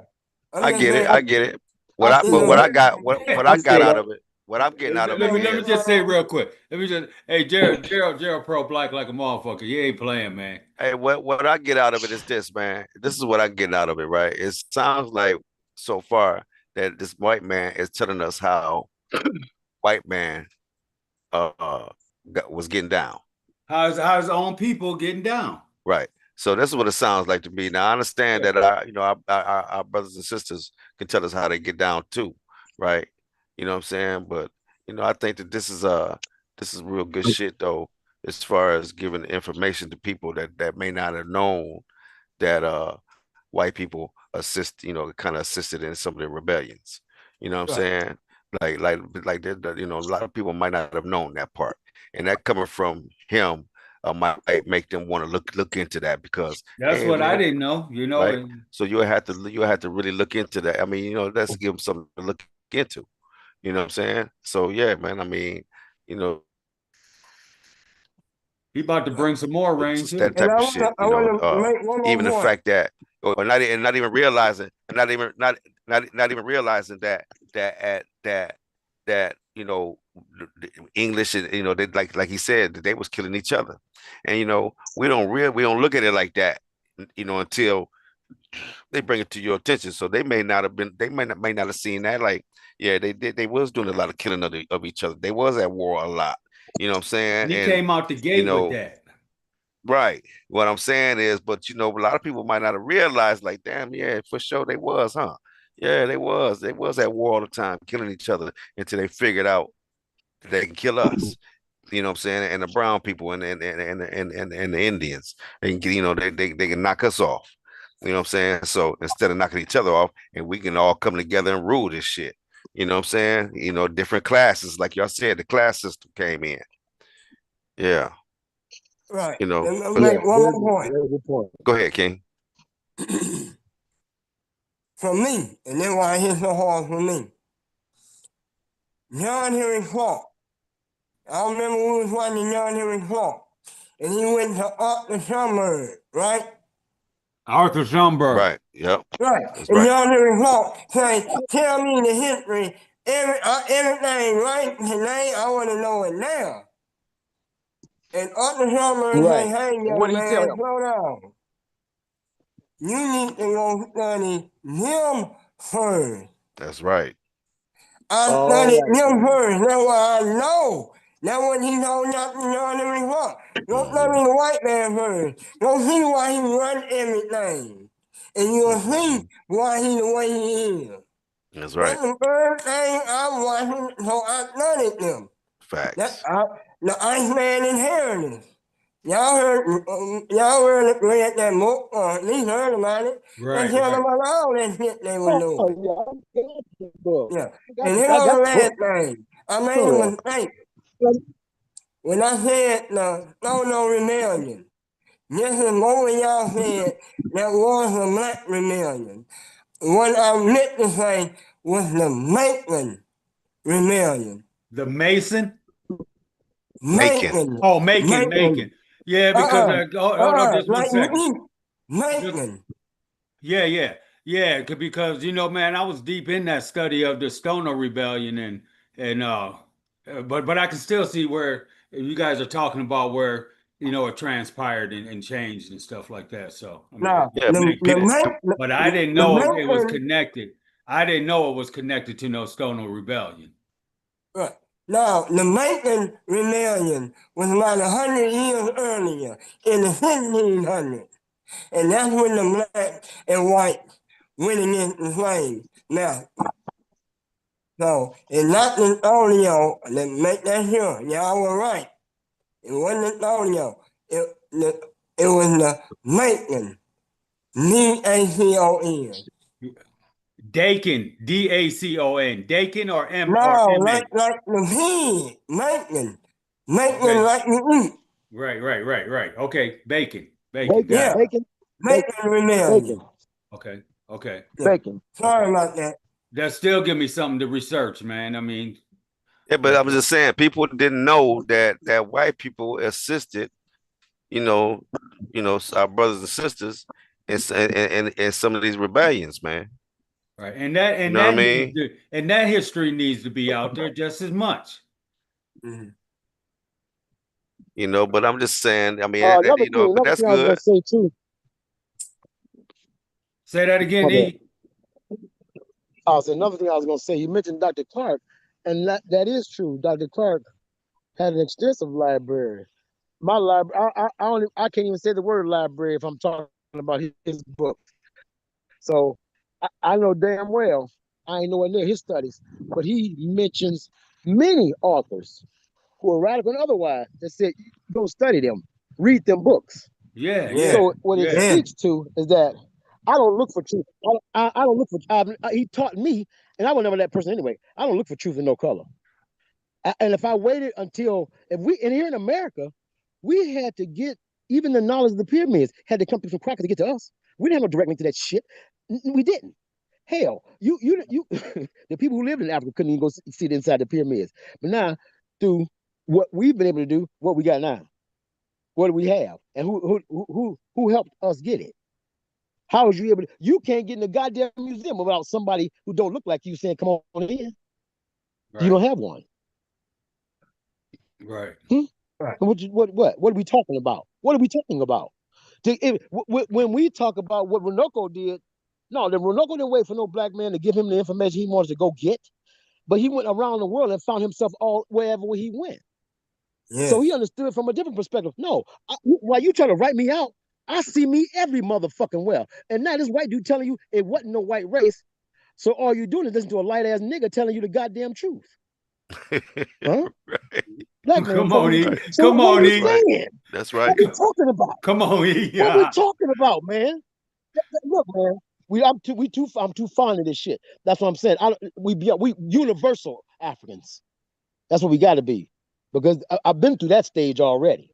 I'm I just get it. saying, I get it. I But feel what that. I got, what I I feel got out that. of it, what I'm getting out of it Let me is, just say real quick. Let me just, hey, Gerald pro black like a motherfucker. He ain't playing, man. hey, what I get out of it is this, man. This is what I get out of it, right? It sounds like so far that this white man is telling us how white man was getting down. How's his own people getting down? Right. So this is what it sounds like to me. Now I understand Yeah. that our brothers and sisters can tell us how they get down too, right? You know what I'm saying? But I think that this is real good shit though, as far as giving information to people that may not have known that white people kind of assisted in some of the rebellions. You know what I'm right. saying? A lot of people might not have known that part, and that coming from him might make them want to look into that because, That's hey what I man, didn't know, right? and So you'll have to really look into that. I mean, let's give them something to look into. You know what I'm saying? So yeah, man. I mean, you know, he about to bring some more rain just that too. And type of shit. I wanna make one Even the more point. fact that, or not even realizing, not even realizing that English and they like he said that they was killing each other, and we don't look at it like that, until they bring it to your attention. So they may not have seen that. Like, yeah, they was doing a lot of killing of each other. They was at war a lot. You know what I'm saying? And he And came out the you gate with know, that. right. What I'm saying is, but a lot of people might not have realized, like, damn, yeah, for sure they was, huh? Yeah, they was. They was at war all the time, killing each other until they figured out that they can kill us. You know what I'm saying? And the brown people and the Indians. They can get, they can knock us off. You know what I'm saying? So instead of knocking each other off, and we can all come together and rule this shit. You know what I'm saying? Different classes, like y'all said, the class system came in. Yeah. Right. You know, Let me but make one more point. Very good point. go ahead, King. For me, and then why it's so hard for me. John Henry Clark. I remember we was watching John Henry Clark. And he went to Arthur Schomburg, right? Arthur Schomburg. Right. Yep. Right. That's And right. John Henry Clark say, tell me the history, everything right today, I want to know it now. And Arthur Schomburg say, Right. hey, And what young did he tell man, him? slow down. You need to go study him first. That's right. I All studied right. him first. That's why I know. That's what he told not to John Henry Clark. Go study the white man first. Go see why he run everything. And you'll see why he the way he is. That's right. That's the first thing I'm watching, so I studied them. Facts. The Iceman Inheritance. Y'all read that book, or at least heard about it. They Right, tell right. about all that shit they were Oh doing. yeah, I got the book. Yeah. And here's I got the the book. last thing. I made a Sure. mistake. When I said no rebellion, this is what y'all said that was a black rebellion. What I meant to say was the Maitland rebellion. The Mason. Macon. Maitland. Oh, Macon. Maitland. Yeah, because just one Like second. me. Maitland. Yeah. Because man, I was deep in that study of the Stoner Rebellion, but I can still see where you guys are talking about where it transpired and changed and stuff like that. So I mean, Now, Yeah, but I didn't the know it was Maitland, connected. I didn't know it was connected to no Stoner Rebellion. right. Now, the Maitland rebellion was about 100 years earlier, in the 1500s. And that's when the black and white went against the slaves. Now, so it's not the Antonio, let me make that sure. Y'all were right. It wasn't Antonio. It was the Maitland. Macon. Dakin, Dacon, Dakin or No, M A. like the pig. Maitland. Okay. Maitland like you eat. Right. Okay, bacon. Bacon, Yeah, Got it. bacon, Macon rebellion. bacon, Okay. Yeah. bacon. Sorry about that. That still give me something to research, man. I mean, Yeah, but I was just saying, people didn't know that white people assisted, you know, our brothers and sisters in some of these rebellions, man. right. You know what I mean? And that history needs to be out there just as much. Mhm. But I'm just saying, I mean, but Another that's thing I was gonna good. say too. Say that again, My bad. E. So another thing I was gonna say. You mentioned Dr. Clark, and that is true. Dr. Clark had an extensive library. My library, I can't even say the word library if I'm talking about his book. So I know damn well I ain't nowhere near his studies, but he mentions many authors who are radical and otherwise that said, go study them, read them books. Yeah. So what it Yeah. speaks to is that I don't look for truth. I don't look for. He taught me, and I was never that person anyway. I don't look for truth in no color. And if I waited until if we and here in America, we had to get even the knowledge of the pyramids had to come through some crackers to get to us. We didn't have no direct link to that shit. We didn't. Hell, you the people who lived in Africa couldn't even go see the inside the pyramids. But now, through what we've been able to do, what we got now, what do we have, and who helped us get it? How was you able to? You can't get in the goddamn museum without somebody who don't look like you saying, "Come on in." You don't Right. have one. Right. Right. What are we talking about? What are we talking about? When we talk about what Runoko did, no, the Runoko didn't wait for no black man to give him the information he wanted to go get, but he went around the world and found himself all wherever he went. So he Yes. understood from a different perspective. No, while you trying to write me out, I see me every motherfucking well. And now this white dude telling you it wasn't no white race. So all you doing is listen to a light ass nigga telling you the goddamn truth. Huh? Right. Black man Come telling on, you the E. truth. So Come what are on, we That's E. right. saying? That's What are right. we talking about? Come on, E. What are we talking about, man? Look, man, I'm too fond of this shit. That's what I'm saying. We universal Africans. That's what we got to be, because I've been through that stage already.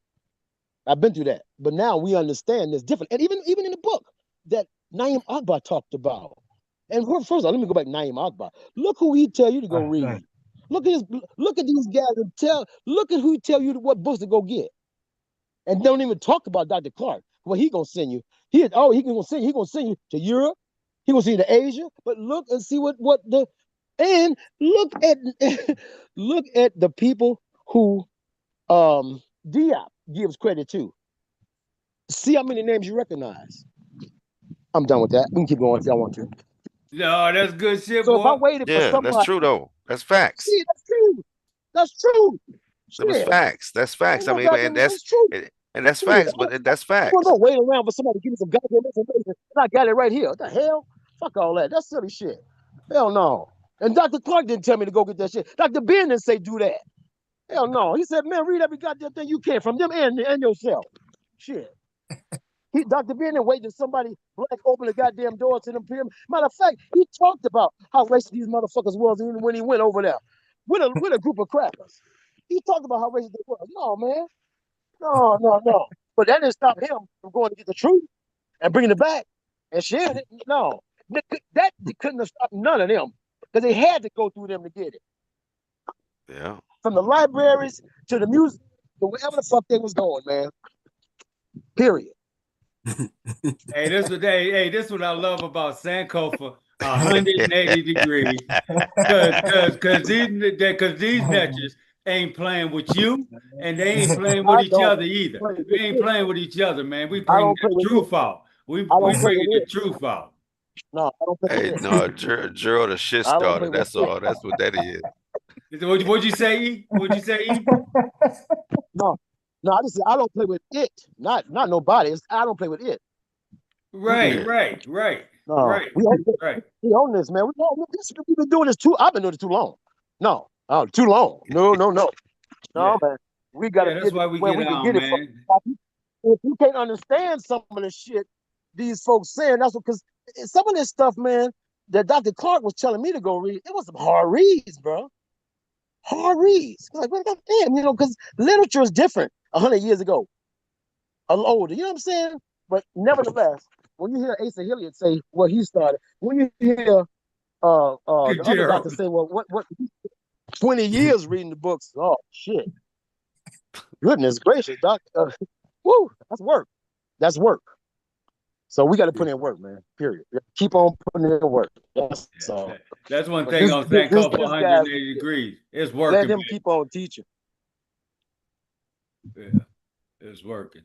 I've been through that, but now we understand this different. And even in the book that Naim Akbar talked about. And first of all, let me go back to Naim Akbar. Look who he tell you to go Right. read. Look at his. Look at these guys and tell. Look at who he tell you what books to go get. And don't even talk about Dr. Clark. What he gonna send you? He gonna send you. He gonna send you to Europe. He gonna send you to Asia. But look and see what the and look at look at the people who Diop gives credit to. See how many names you recognize. I'm done with that. We can keep going if y'all want to. No, that's good shit, So if I boy. waited for Yeah, that's somebody, true though. That's facts. see, that's true. That's true. That was Shit. facts. That's facts. Ain't I no mean, goddamn, that's true. and that's Shit. facts, but that's I'm gonna facts. go wait around for somebody to give me some goddamn information, and I got it right here. What the hell? Fuck all that. That's silly shit. Hell no. And Dr. Clark didn't tell me to go get that shit. Dr. Ben didn't say do that. Hell no. He said, man, read every goddamn thing you can from them and yourself. Shit. Dr. Ben didn't wait till somebody black open the goddamn doors to them pyramid. Matter of fact, he talked about how racist these motherfuckers was when he went over there with a group of crackers. He talked about how racist they were. No, man. No. But that didn't stop him from going to get the truth and bringing it back and sharing it. No, that couldn't have stopped none of them because they had to go through them to get it. Yeah. From the libraries to the music to wherever the fuck they was going, man. Period. Hey, this what I love about Sankofa, 180 degrees. Cause these netches ain't playing with you, and they ain't playing with I each don't other either. play We with ain't it. playing with each other, man. We I bring don't the play with it. truth out. We I we don't play bringing with the it. truth out. No, I don't play with Hey, it. no, Gerald the shit I don't play starter. with That's it. all. That's what that is. What'd you say, E? What'd you say, E? No, no, I just said I don't play with it. Not nobody. I don't play with it. Right, Mm-mm. Yeah. right, right, No, right, we right. own this, man. We've been doing this too. I've been doing it too long. No, too long. Yeah, No, man. We got to yeah. That's get it why we where get we can on, get it from. man. If you can't understand some of the shit these folks saying, that's because some of this stuff, man, that Dr. Clark was telling me to go read, it was some hard reads, bro. Hard reads. Like, well, damn, because literature is different. 100 years ago, a little older. You know what I'm saying? But nevertheless, when you hear Asa Hilliard say what he started, when you hear the other doctor Gerald. say, well, what 20 years reading the books? Oh shit! Goodness gracious, doc. Woo, that's work. That's work. So we got to put in work, man. Period. Keep on putting in work. That's all. That's one But thing on this Sankofa guy, 180 degrees. It's let working, him keep on teaching. man. Yeah, it's working.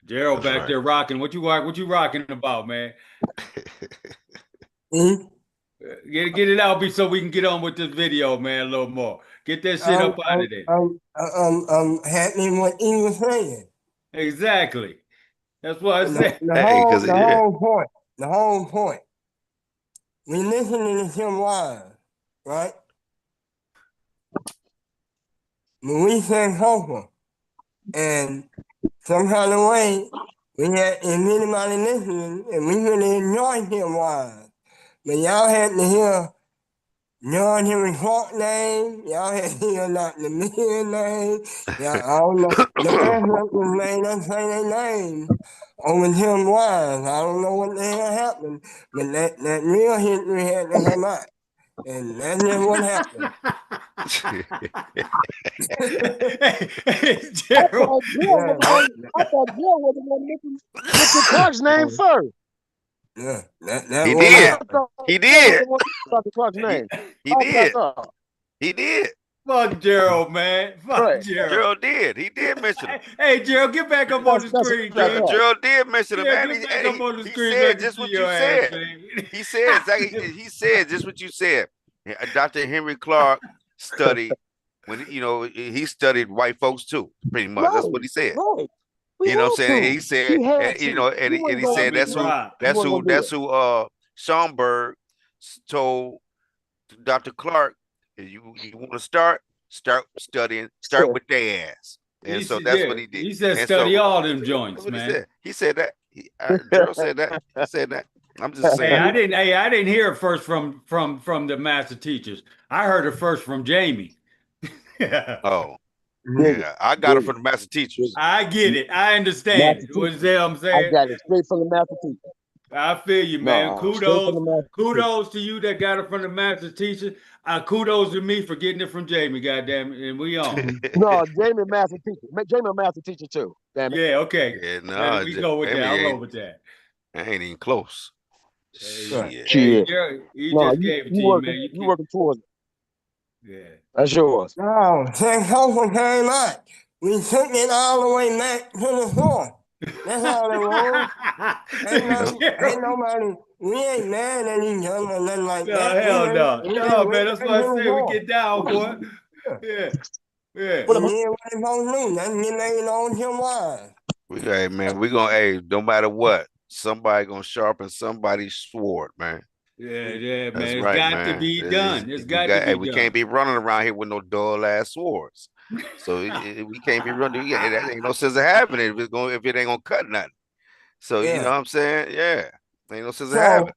Gerald That's back right. there rocking. What you rocking about, man? Hmm? Get it out so we can get on with this video, man, a little more. Get that shit up out of there. I'm happy what he was saying. Exactly. That's what I The, said. the Hey, whole because the yeah, whole point. The whole point. We listening to him live, right? When we said Sankofa, and some kind of way we had if anybody listening, and we really enjoyed him live. But y'all had to hear John Henry Clark name, y'all had to hear Dr. Miller name, y'all I don't know. The ancestors made us say their name over him live. I don't know what the hell happened, but that real history had to come out. And that's just what happened. Hey, I Gerald. thought Bill was the one. I thought Bill was the one mentioned Clark's name first. Yeah, that he what did. I happened. thought He Bill was did. the one Dr. Clark's He, name. he That's what I did. thought. He did. Fuck Gerald, man. Fuck Right. Gerald. Gerald did. He did mention him. Hey, Gerald, get back up on the That's screen, what I King. thought. Gerald did mention him, Yeah, man. get back up on the He screen so I said can just see what you your ass, said. man. He said exactly. He said just what you said. Yeah, Dr. Henry Clark studied when he studied white folks too. Pretty much, that's what Right. he said. Right. We You know what I'm had saying? to. He said, He had and, to. and, He he- and wasn't he gonna. said Big Rob. He wasn't gonna do it. that's who Schomburg told Dr. Clark, you want to start studying, start with their ass. And so that's what he did. He said And study so all them that's joints, what he man. said. He said that. Gerald said that. He said that. I'm just Hey, saying. I didn't hear it first from the master teachers. I heard it first from Jamie. Oh, Dig it. yeah. I got it Dig from the master it. teachers. I get it. I understand Master it. What teacher. I'm I saying? got it straight from the master teacher. I feel you, man. No, straight from the master teacher. Kudos to you that got it from the master teacher. Kudos to me for getting it from Jamie, goddamn it. And we on. No, Jamie master teacher. Jamie master teacher too. Damn it. Yeah, okay. Yeah, Let no, we go with that. Jamie I'll roll ain't, with that. ain't even close. Hey, Shit. hey, Shit. Jerry, he No, just gave it to you you, man. working. You You keep, working towards it. yeah. That's yours. No, Sankofa came out. We took it all the way back to the source. That's all it was. Yep. Ain't nobody, we ain't mad at each other or nothing like No, that. hell no. We just No, man, went that's back to what I the say. We source. get down, boy. Yeah, yeah. What And about then what they supposed to do? Nothing get laid on him wise. Hey man, no matter what, somebody gonna sharpen somebody's sword, man. Yeah, That's man. It's right, got to man. be done. It's We got to got, hey, be we can't done. be running around here with no dull ass swords. So we can't be running. Yeah, that ain't no sense of having it if it ain't gonna cut nothing. So you know Yeah. what I'm saying? Yeah, ain't no sense of having So it.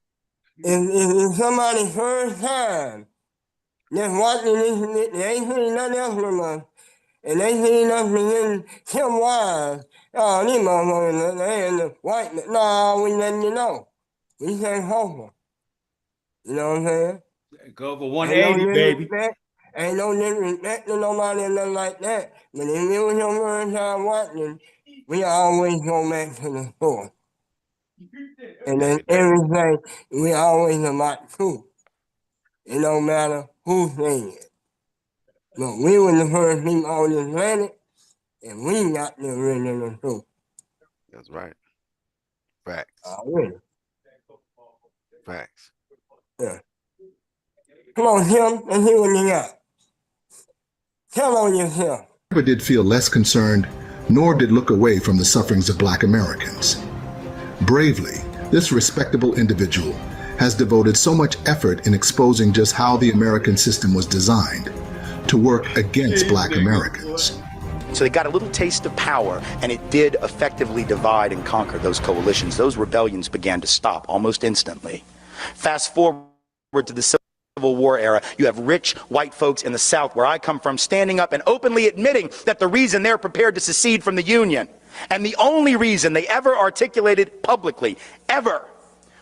if somebody first time just watching this, they ain't seen nothing else from us, and they seen us begin him wise. Oh, these motherfuckers, they in the white man. No, we letting you know. We say hopeful. You know what I'm saying? Go for Ain't no 180, baby. disrespect. Ain't no disrespect to nobody or nothing like that. But if it was your first time watching, we always go back to the source. And then everything, we always about truth. It don't matter who saying it. But we were the first people on this planet, and we got the original truth. That's right. Facts. Already. Facts. Yeah. Come on, Tim, let's see what you got. Tell on yourself. Never did feel less concerned, nor did look away from the sufferings of Black Americans. Bravely, this respectable individual has devoted so much effort in exposing just how the American system was designed to work against Black Americans. So they got a little taste of power, and it did effectively divide and conquer those coalitions. Those rebellions began to stop almost instantly. Fast forward to the Civil Civil War era, you have rich white folks in the South, where I come from, standing up and openly admitting that the reason they're prepared to secede from the Union, and the only reason they ever articulated publicly, ever,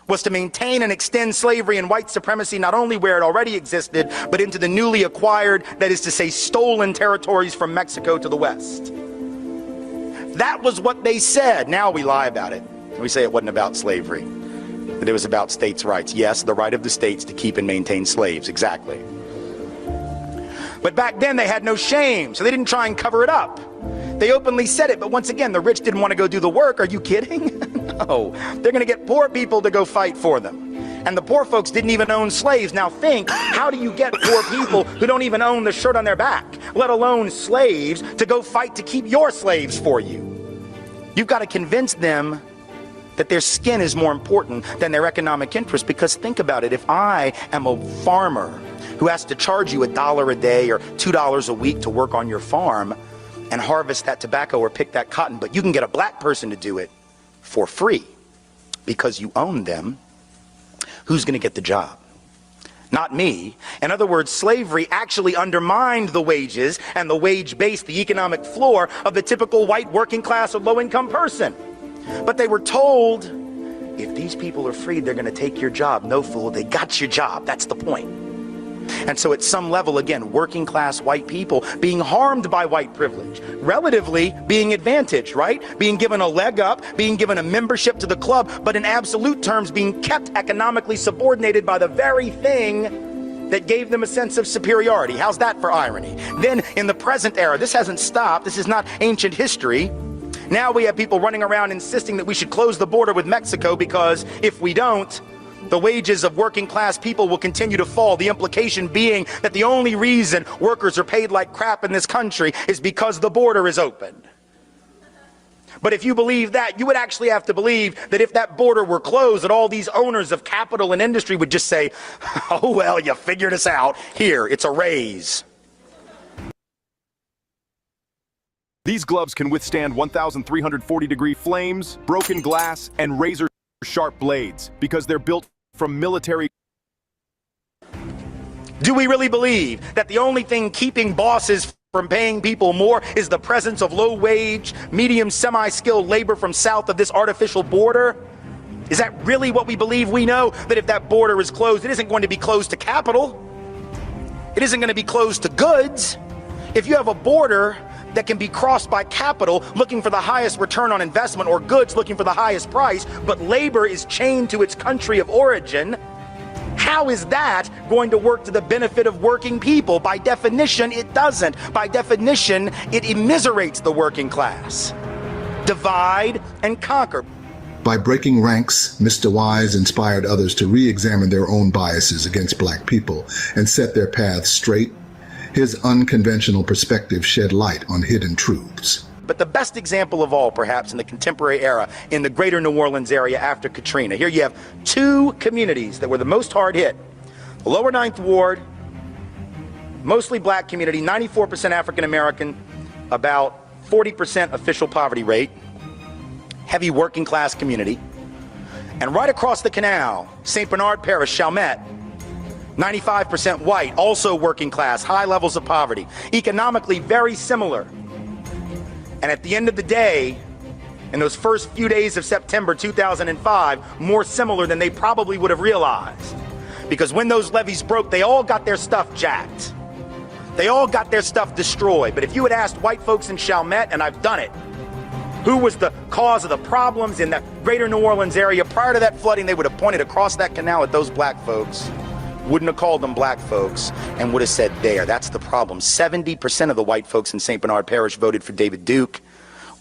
was to maintain and extend slavery and white supremacy not only where it already existed, but into the newly acquired, that is to say, stolen territories from Mexico to the West. That was what they said. Now we lie about it. We say it wasn't about slavery, that it was about states' rights. Yes, the right of the states to keep and maintain slaves, exactly. But back then they had no shame, so they didn't try and cover it up. They openly said it, but once again, the rich didn't want to go do the work. Are you kidding? No. They're going to get poor people to go fight for them. And the poor folks didn't even own slaves. Now think, how do you get poor people who don't even own the shirt on their back, let alone slaves, to go fight to keep your slaves for you? You've got to convince them that their skin is more important than their economic interest. Because think about it, if I am a farmer who has to charge you $1 a day or $2 a week to work on your farm and harvest that tobacco or pick that cotton, but you can get a black person to do it for free because you own them, who's going to get the job? Not me. In other words, slavery actually undermined the wages and the wage base, the economic floor of the typical white working class or low-income person. But they were told, if these people are freed, they're going to take your job. No, fool, they got your job. That's the point. And so at some level, again, working class white people being harmed by white privilege, relatively being advantaged, right? Being given a leg up, being given a membership to the club, but in absolute terms being kept economically subordinated by the very thing that gave them a sense of superiority. How's that for irony? Then in the present era, this hasn't stopped. This is not ancient history. Now we have people running around insisting that we should close the border with Mexico because if we don't, the wages of working class people will continue to fall. The implication being that the only reason workers are paid like crap in this country is because the border is open. But if you believe that, you would actually have to believe that if that border were closed, that all these owners of capital and industry would just say, oh, well, you figured us out. Here, it's a raise. These gloves can withstand 1,340-degree flames, broken glass, and razor-sharp blades because they're built from military. Do we really believe that the only thing keeping bosses from paying people more is the presence of low-wage, medium, semi-skilled labor from south of this artificial border? Is that really what we believe? We know that if that border is closed, it isn't going to be closed to capital. It isn't going to be closed to goods. If you have a border that can be crossed by capital looking for the highest return on investment or goods looking for the highest price, but labor is chained to its country of origin, how is that going to work to the benefit of working people? By definition, it doesn't. By definition, it immiserates the working class. Divide and conquer. By breaking ranks, Mr. Wise inspired others to re-examine their own biases against black people and set their paths straight. His unconventional perspective shed light on hidden truths. But the best example of all, perhaps, in the contemporary era, in the greater New Orleans area after Katrina. Here you have two communities that were the most hard hit. The lower Ninth Ward, mostly black community, 94% African American, about 40% official poverty rate, heavy working class community. And right across the canal, St. Bernard Parish, Chalmette, 95% white, also working class, high levels of poverty, economically very similar. And at the end of the day, in those first few days of September 2005, more similar than they probably would have realized. Because when those levees broke, they all got their stuff jacked. They all got their stuff destroyed. But if you had asked white folks in Chalmette, and I've done it, who was the cause of the problems in the greater New Orleans area prior to that flooding, they would have pointed across that canal at those black folks. Wouldn't have called them black folks and would have said there. That's the problem. 70% of the white folks in St. Bernard Parish voted for David Duke,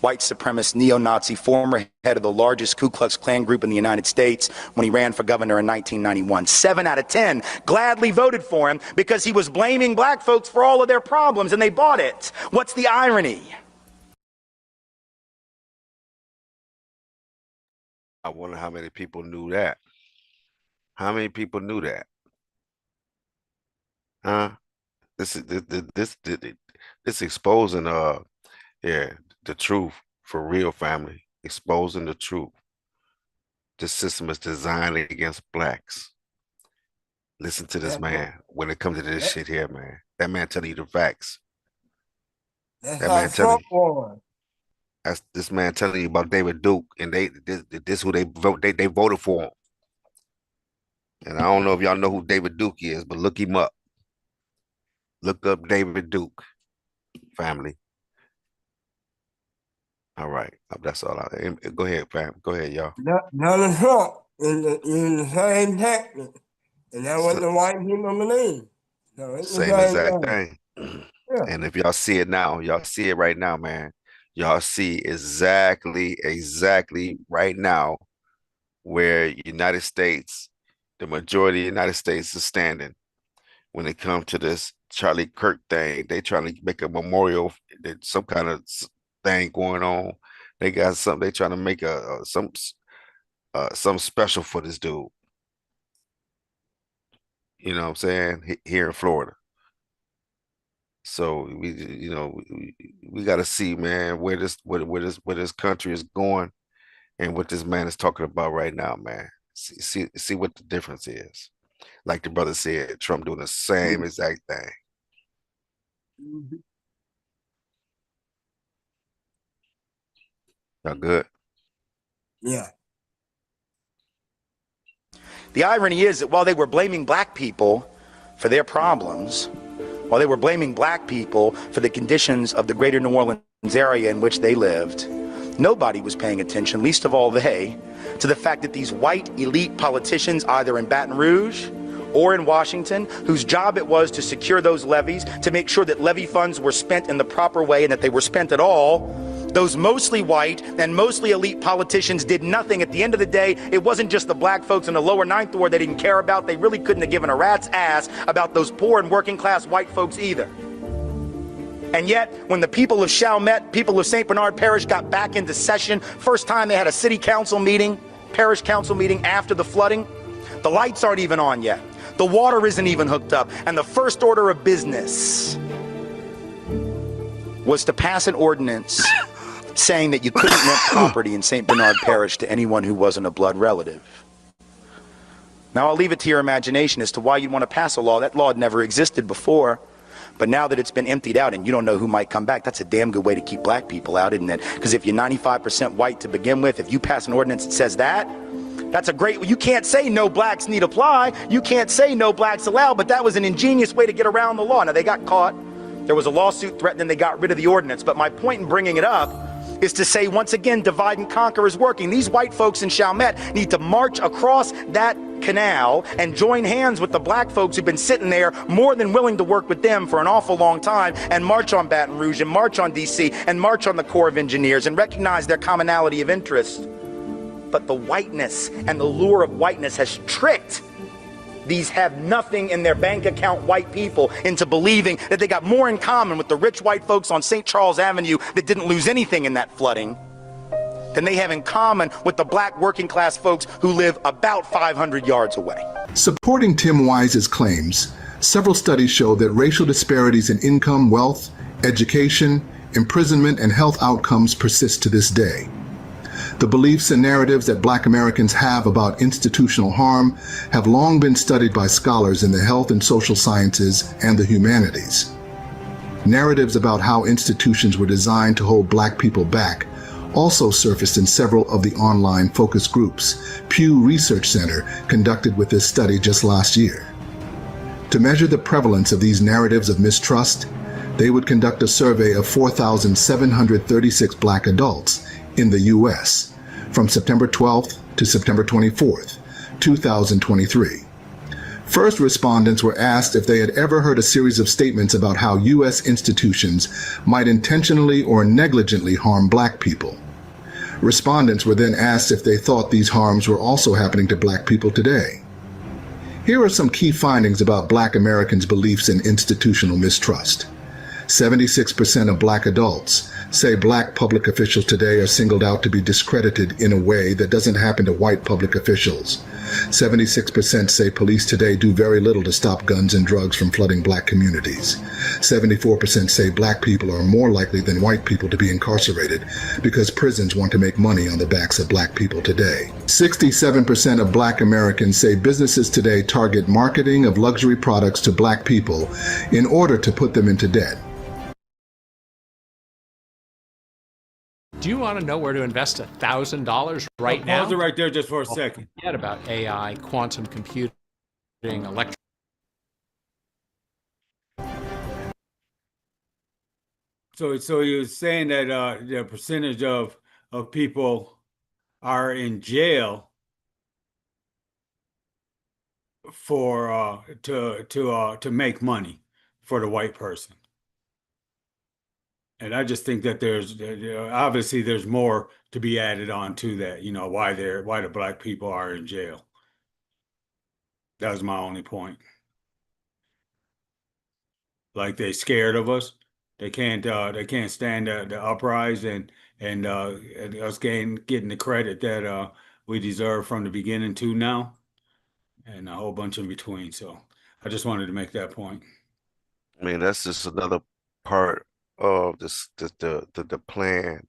white supremacist, neo-Nazi, former head of the largest Ku Klux Klan group in the United States when he ran for governor in 1991. 7 out of 10 gladly voted for him because he was blaming black folks for all of their problems, and they bought it. What's the irony? I wonder how many people knew that. How many people knew that? Huh? This exposing the truth for real, family. Exposing the truth. This system is designed against blacks. Listen to this That's man when it comes to this that, shit here, man. That man telling you the facts. that's That how man telling Trump was. that's this man telling you about David Duke, and this who they vote they voted for him. And I don't know if y'all know who David Duke is, but look him up. Look up David Duke, family. All right, that's all. Go ahead, fam. Go ahead, y'all. Donald Trump in the same tactic. And that's what S- the white people believe. So it's the Same same exact thing. thing. Yeah. And if y'all see it now, y'all see it right now, man. Y'all see exactly right now where United States, the majority of the United States is standing when it comes to this Charlie Kirk thing. They trying to make a memorial, some kind of thing going on. They got something. They trying to make some special for this dude. You know what I'm saying? Here in Florida. So we got to see, man, where this country is going and what this man is talking about right now, man. See what the difference is. Like the brother said, Trump doing the same exact thing. Mhm. Y'all good? Yeah. The irony is that while they were blaming black people for their problems, while they were blaming black people for the conditions of the greater New Orleans area in which they lived, nobody was paying attention, least of all they, to the fact that these white elite politicians, either in Baton Rouge or in Washington, whose job it was to secure those levees, to make sure that levy funds were spent in the proper way and that they were spent at all, those mostly white and mostly elite politicians did nothing. At the end of the day, it wasn't just the black folks in the lower ninth ward they didn't care about. They really couldn't have given a rat's ass about those poor and working class white folks either. And yet, when the people of Chalmette, people of St. Bernard Parish got back into session, first time they had a city council meeting, parish council meeting after the flooding, the lights aren't even on yet. The water isn't even hooked up. And the first order of business was to pass an ordinance saying that you couldn't rent property in St. Bernard Parish to anyone who wasn't a blood relative. Now, I'll leave it to your imagination as to why you'd want to pass a law. That law had never existed before. But now that it's been emptied out and you don't know who might come back, that's a damn good way to keep black people out, isn't it? Because if you're 95% white to begin with, if you pass an ordinance that says that, that's a great, you can't say no blacks need apply. You can't say no blacks allowed, but that was an ingenious way to get around the law. Now, they got caught. There was a lawsuit threatening, they got rid of the ordinance. But my point in bringing it up is to say, once again, divide and conquer is working. These white folks in Chalmette need to march across that canal and join hands with the black folks who've been sitting there more than willing to work with them for an awful long time, and march on Baton Rouge and march on DC and march on the Corps of Engineers and recognize their commonality of interest. But the whiteness and the lure of whiteness has tricked these have nothing in their bank account white people into believing that they got more in common with the rich white folks on St. Charles Avenue that didn't lose anything in that flooding than they have in common with the black working class folks who live about 500 yards away. Supporting Tim Wise's claims, several studies show that racial disparities in income, wealth, education, imprisonment, and health outcomes persist to this day. The beliefs and narratives that Black Americans have about institutional harm have long been studied by scholars in the health and social sciences and the humanities. Narratives about how institutions were designed to hold Black people back also surfaced in several of the online focus groups Pew Research Center conducted with this study just last year. To measure the prevalence of these narratives of mistrust, they would conduct a survey of 4,736 Black adults in the U.S. from September 12th to September 24th, 2023. First respondents were asked if they had ever heard a series of statements about how U.S. institutions might intentionally or negligently harm Black people. Respondents were then asked if they thought these harms were also happening to Black people today. Here are some key findings about Black Americans' beliefs in institutional mistrust. 76% of Black adults say black public officials today are singled out to be discredited in a way that doesn't happen to white public officials. 76% say police today do very little to stop guns and drugs from flooding black communities. 74% say black people are more likely than white people to be incarcerated because prisons want to make money on the backs of black people today. 67% of black Americans say businesses today target marketing of luxury products to black people in order to put them into debt. Do you want to know where to invest $1,000 right now? Pause it right there just for a second. Forget about AI, quantum computing, electric. So you're saying that the percentage of people are in jail for to make money for the white person. And I just think that there's obviously there's more to be added on to that, you know, why the black people are in jail. That was my only point. Like they scared of us. They can't stand the uprising and us getting the credit that we deserve from the beginning to now, and a whole bunch in between. So I just wanted to make that point. I mean, that's just another part of this the plan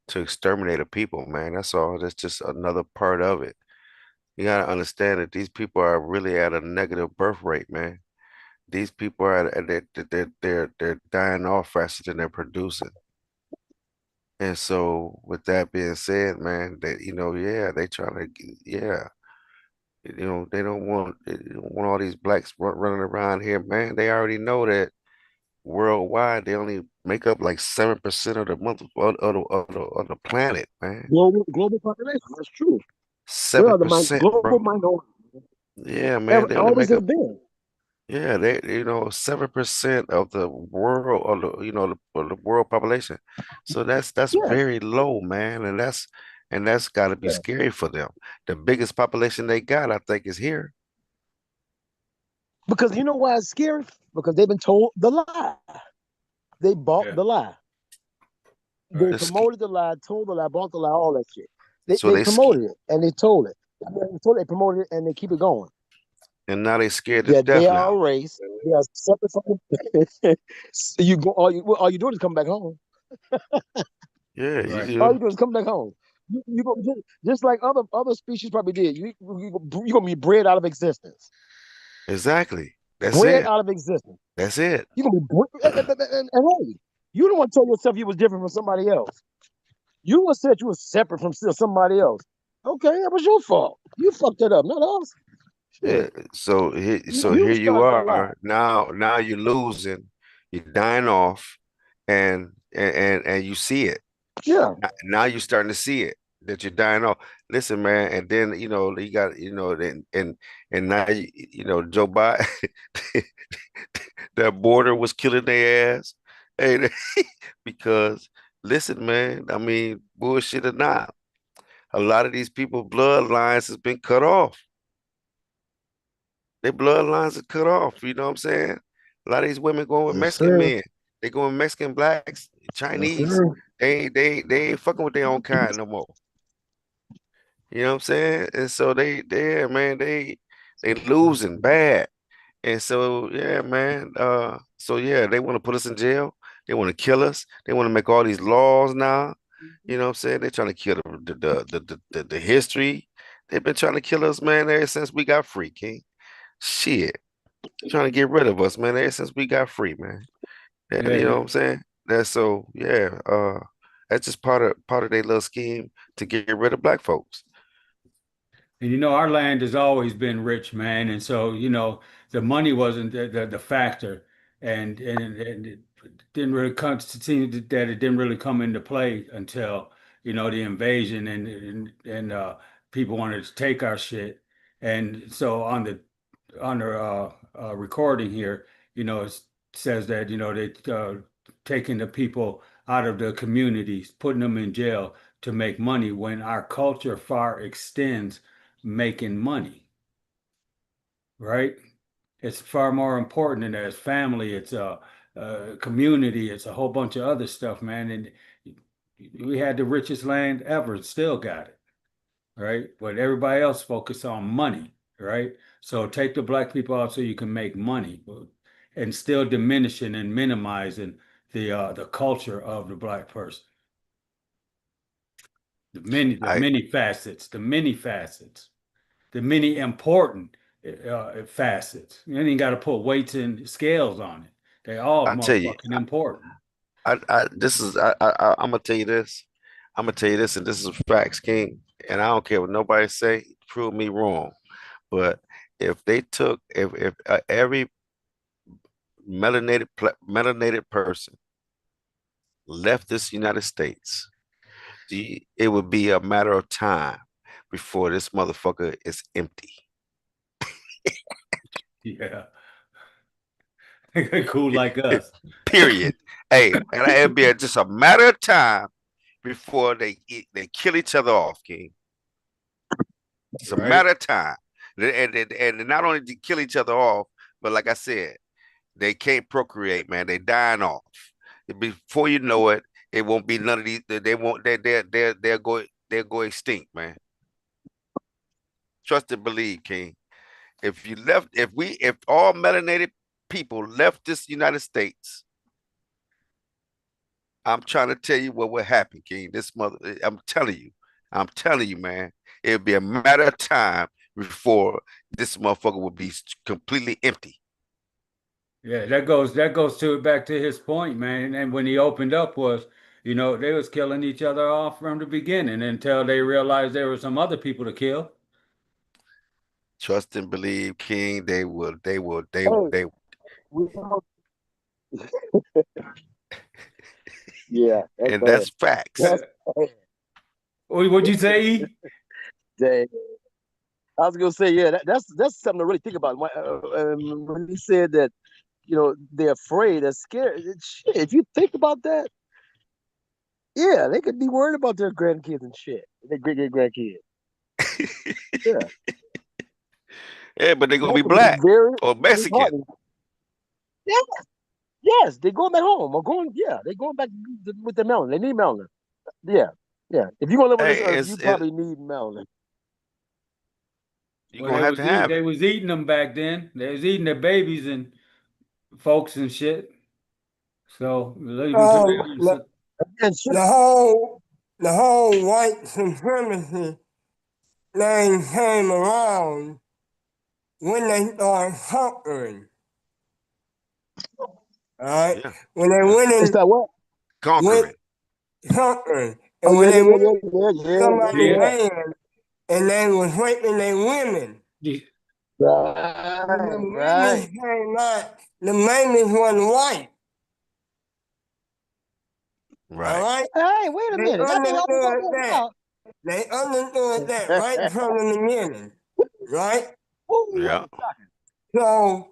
to exterminate a people, man. That's all. That's just another part of it. You gotta understand that these people are really at a negative birth rate, man. These people are they're dying off faster than they're producing. And so, with that being said, man, that yeah, they trying to, yeah, they don't want all these blacks running around here, man. They already know that worldwide they only make up like 7% of the month of the planet, man. Global population. That's true. They Seven are the percent, global bro. minority. Yeah, man. They only Always make up. have been. Yeah, 7% of the world, or the world population. So that's Yes. very low, man, and that's got to be Yeah. scary for them. The biggest population they got, I think, is here. Because you know why it's scary? Because they've been told the lie. They bought Yeah. the lie. Right. They promoted the lie, told the lie, bought the lie, all that shit. So They they promoted it and they told it. They promoted it and they keep it going. and now they scared to That they death are a now. race. They are separate from you go all you doing is come back home. Yeah, Right. All you do is come back home. You go just like other species probably did. You gonna be bred out of existence. exactly. That's Bred it. out of existence. That's it. You gonna be and hey, you don't want to tell yourself you was different from somebody else. You would said you was separate from still somebody else. Okay, that was your fault. You fucked it up, not us. Yeah. Shit. So You here you started that lie. are. Now you're losing. You're dying off, and you see it. Yeah. Now you're starting to see it that you're dying off. Listen, man, and then you got and now Joe Biden, that border was killing their ass, hey, because listen, man, I mean, bullshit or not, a lot of these people bloodlines has been cut off. Their bloodlines are cut off. You know what I'm saying? A lot of these women going with Yes, Mexican sir. men. They going with Mexican blacks, Yes, Chinese. sir. They ain't fucking with their own kind no more. You know what I'm saying? And so they man, they losing bad. And so yeah, man. So yeah, they want to put us in jail. They want to kill us. They want to make all these laws now. You know what I'm saying? They're trying to kill the history. They've been trying to kill us, man, ever since we got free, King. Shit. Trying to get rid of us, man, ever since we got free, man. And Yeah. you know what I'm saying? That's so yeah, that's just part of their little scheme to get rid of black folks. And our land has always been rich, man. And so, the money wasn't the factor. And it didn't really come to seem that it didn't really come into play until, the invasion and people wanted to take our shit. And so on the recording here, it says that, they taking the people out of the communities, putting them in jail to make money when our culture far extends making money, right? It's far more important than that. It's family. It's community. It's a whole bunch of other stuff, man. And we had the richest land ever, still got it, right? But everybody else focus on money, right? So take the black people out so you can make money, and still diminishing and minimizing the culture of the black person. The many facets, the many important facets. You ain't got to put weights and scales on it. They all I tell you, motherfucking important. I'm gonna tell you this. I'm gonna tell you this, and this is facts, King. And I don't care what nobody say. Prove me wrong. But if they took, if every melanated person left this United States, it would be a matter of time before this motherfucker is empty. Yeah. Cool like us. Period. Hey, and it'd be just a matter of time before they kill each other off, King. It's a matter of time. And not only to kill each other off, but like I said, they can't procreate, man. They dying off. Before you know it, it won't be none of these. They won't. They'll go extinct, man. Trust and believe, King. If all melanated people left this United States, I'm trying to tell you what would happen, King. I'm telling you, man. It'll be a matter of time before this motherfucker will be completely empty. Yeah, that goes back to his point, man. And when he opened up was, they was killing each other off from the beginning until they realized there were some other people to kill. Trust and believe, King. They will. Yeah, and that's facts. What'd you say, E? Dang. I was gonna say, yeah, that's something to really think about. When he said that, they're afraid, they're scared. Shit, if you think about that, yeah, they could be worried about their grandkids and shit, their great grandkids. Yeah. Yeah, but they're gonna be black or Mexican. Yeah. Yes, they're going back home or going. Yeah, they're going back with the melanin. They need melanin. Yeah, yeah. If you're gonna live on this earth, you probably need melanin. You're gonna have to have They was eating them back then. They was eating their babies and folks and shit. So leave them to the whole white supremacy thing came around when they started conquering. All right, Yeah. when they went in, what? Conquering, and when they went to somebody's land and they was raping their women. Right. Women came out, the babies wasn't white. Right. All right. Hey, wait a minute. They understood that right from the beginning. Right? Yeah. So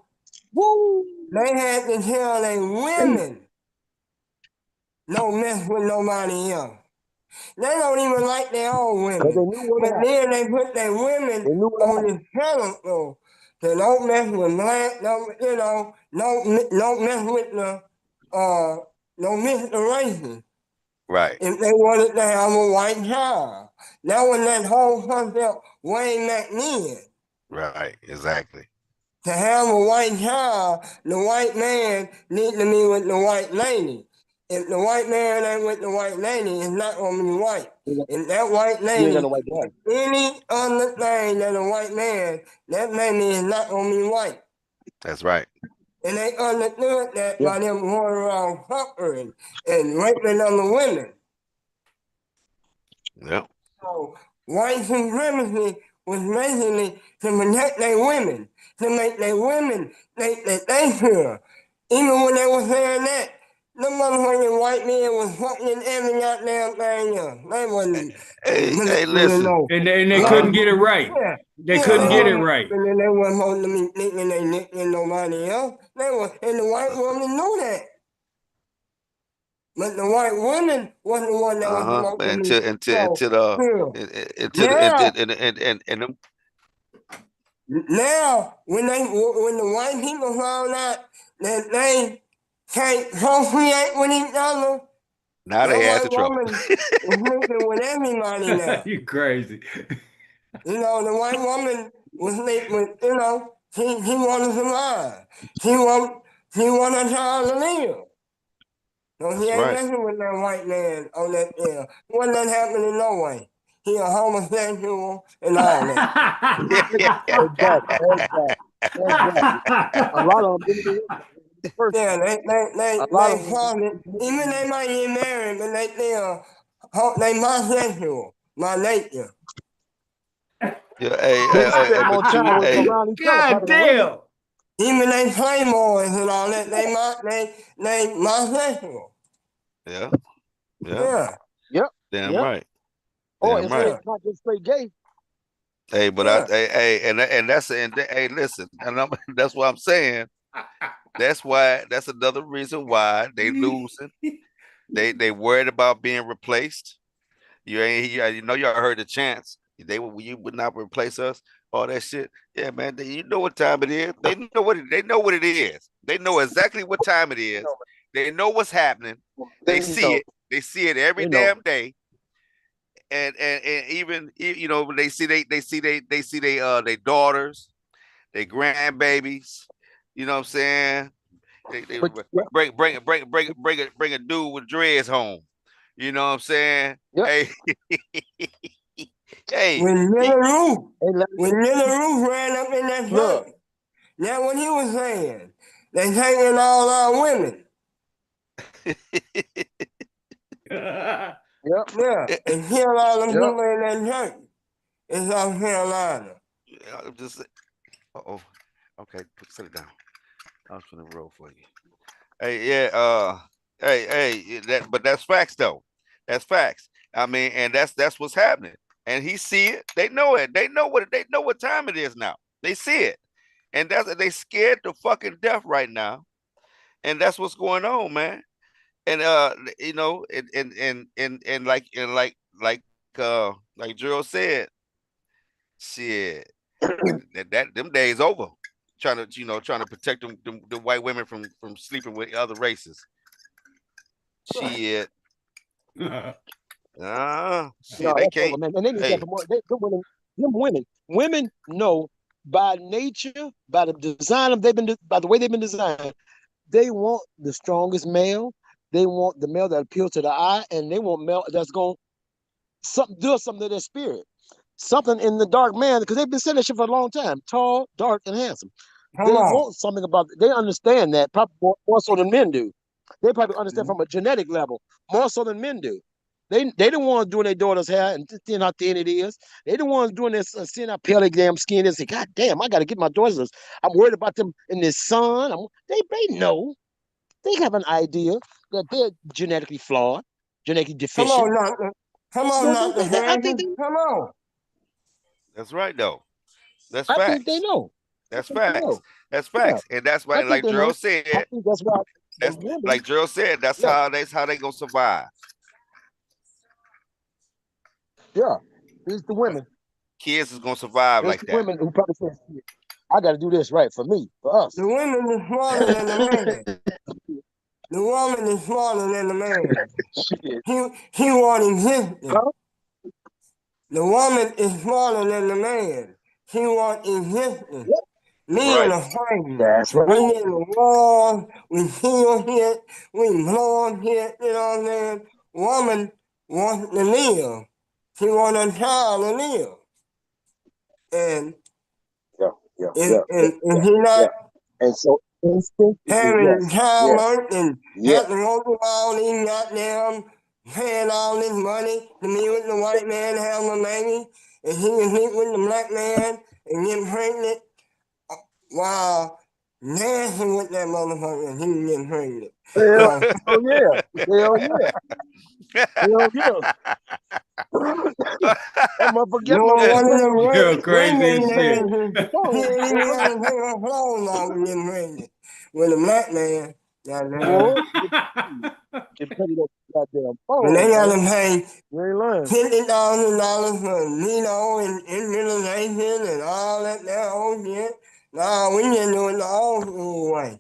they had to tell their women, no mess with nobody else. They don't even like their own women. But then they put their women on this pedestal. So don't mess with black, don't mess with don't mix the races. Right. If they wanted to have a white child. That was that whole concept way back then. Right, exactly. To have a white child, the white man needs to be with the white lady. If the white man ain't with the white lady, it's not gonna be white. And that white lady, any other thing than a white man, that lady is not gonna be white. That's right. And they understood that by them going around conquering and raping other women. Yeah. So white supremacy was basically to protect their women, to make their women think that they should. Even when they were saying that, the motherfucking white men was fucking every goddamn thing else. They wasn't. Hey, listen. And they couldn't get it right. Yeah. They couldn't get it right. And then they wasn't supposed to be thinking they nicking nobody else. And the white woman knew that. But the white woman wasn't the one that was supposed to be. Now, when the white people found out that they can't procreate with each other. Now The they had white the trouble. woman is sleeping with everybody now. You crazy. You know, the white woman was sleeping with, you know, she wanted to survive. She want a child to live. So he That's ain't right. messing with that white man on that there. Wasn't that happening no way. He a homosexual and all that. Exactly. Exactly. A lot of them didn't do it. The first Yeah, time. A lot of they plotted. Even they might get married, but they bisexual by nature. Yeah, They spent more but time you, with hey, around each other, God probably than women. damn. Even they playboys and all that, they bisexual. yeah, yeah, Yeah, Yep. damn Yep. right, Oh, damn it's right. yeah, not just straight gay. Hey, but yeah. hey, listen, and that's what I'm saying. That's another reason why they losing. They worried about being replaced. You know y'all heard the chants. You would not replace us. All that shit. Yeah, man. You know what time it is. They know what it is. They know exactly what time it is. They know what's happening. They They see know. it. They see it every They know. damn day. And even you know when they see they daughters, their grandbabies. You know what I'm saying? They But yep. bring a dude with dreads home. You know what I'm saying? Yep. Hey, hey, When he, Little Roof ran up in that Look. church, that's what he was saying. They taking all our women. Yeah. Yep. Yeah, and kill all them Yep. people in that church in South Carolina. I'm just. Oh, okay. Sit it down. I was gonna roll for you. Hey, yeah. But that's facts though. That's facts. I mean, and that's what's happening. And he see it. They know it. They know what time it is now. They see it, and they scared to fucking death right now. And that's what's going on, man. And you know, like Drill said, shit, that them days over. Trying to protect the white women from sleeping with other races. Shit. No, Shit, they that's over, can't. man. And they need that Hey, for more. Women know by nature, by the design of by the way they've been designed, they want the strongest male. They want the male that appeals to the eye, and they want male that's going do something to their spirit. Something in the dark man, because they've been saying that shit for a long time. Tall, dark, and handsome. Come They on. want something about it. They understand that probably more so than men do. They probably understand from a genetic level more so than men do. They the ones doing their daughter's hair and seeing how thin it is. They the ones doing this, seeing how pale their damn skin is. Say, God damn, I got to get my daughters this. I'm worried about them in this sun. They know. They have an idea that they're genetically flawed, genetically Come deficient. on, Doctor. Come on, Doctor I think Harrington. Come on. that's right though. That's I think they facts. know. I That's think they facts. know. That's Yeah, facts. And that's I why, think like they know. Gerald said, I think that's why the that's women, like Gerald said, yeah, that's how they gonna survive. yeah. It's the women. Kids is gonna survive It's like the that. women who probably say, "Shit, I got to do this right for me, for us." The women is smarter than the man. The woman is smarter than the man. Shit. He want existence. Huh? The woman is smarter than the man. He want existence. Yep. That's Men right. are fighting. That's We right. in the war, we kill hit, we blow hit, you know what I'm saying? Woman wants to live. She want a child to live. And Yeah, yeah, if, yeah, yeah, and if yeah, he yeah. not And so instinctively, having yes, yes, childbirth and yes. have to go through all these goddamn paying all this money to me with the white man to have my baby, and he can sleep with the black man and get pregnant while dancing with that motherfucker and he can get pregnant. So Hell yeah. Hell yeah. Hell yeah. That motherfucker you got know motherfucker one of them pregnant. You're ring crazy as shit. dances, he ain't even gotta take her clothes off and get pregnant. With a black man, goddamn. Boy, get paid that goddamn When they phone, gotta man. pay You ain't lying. $50,000 for Nino and immunization and all that old shit. Nah, we didn't do it the old school way.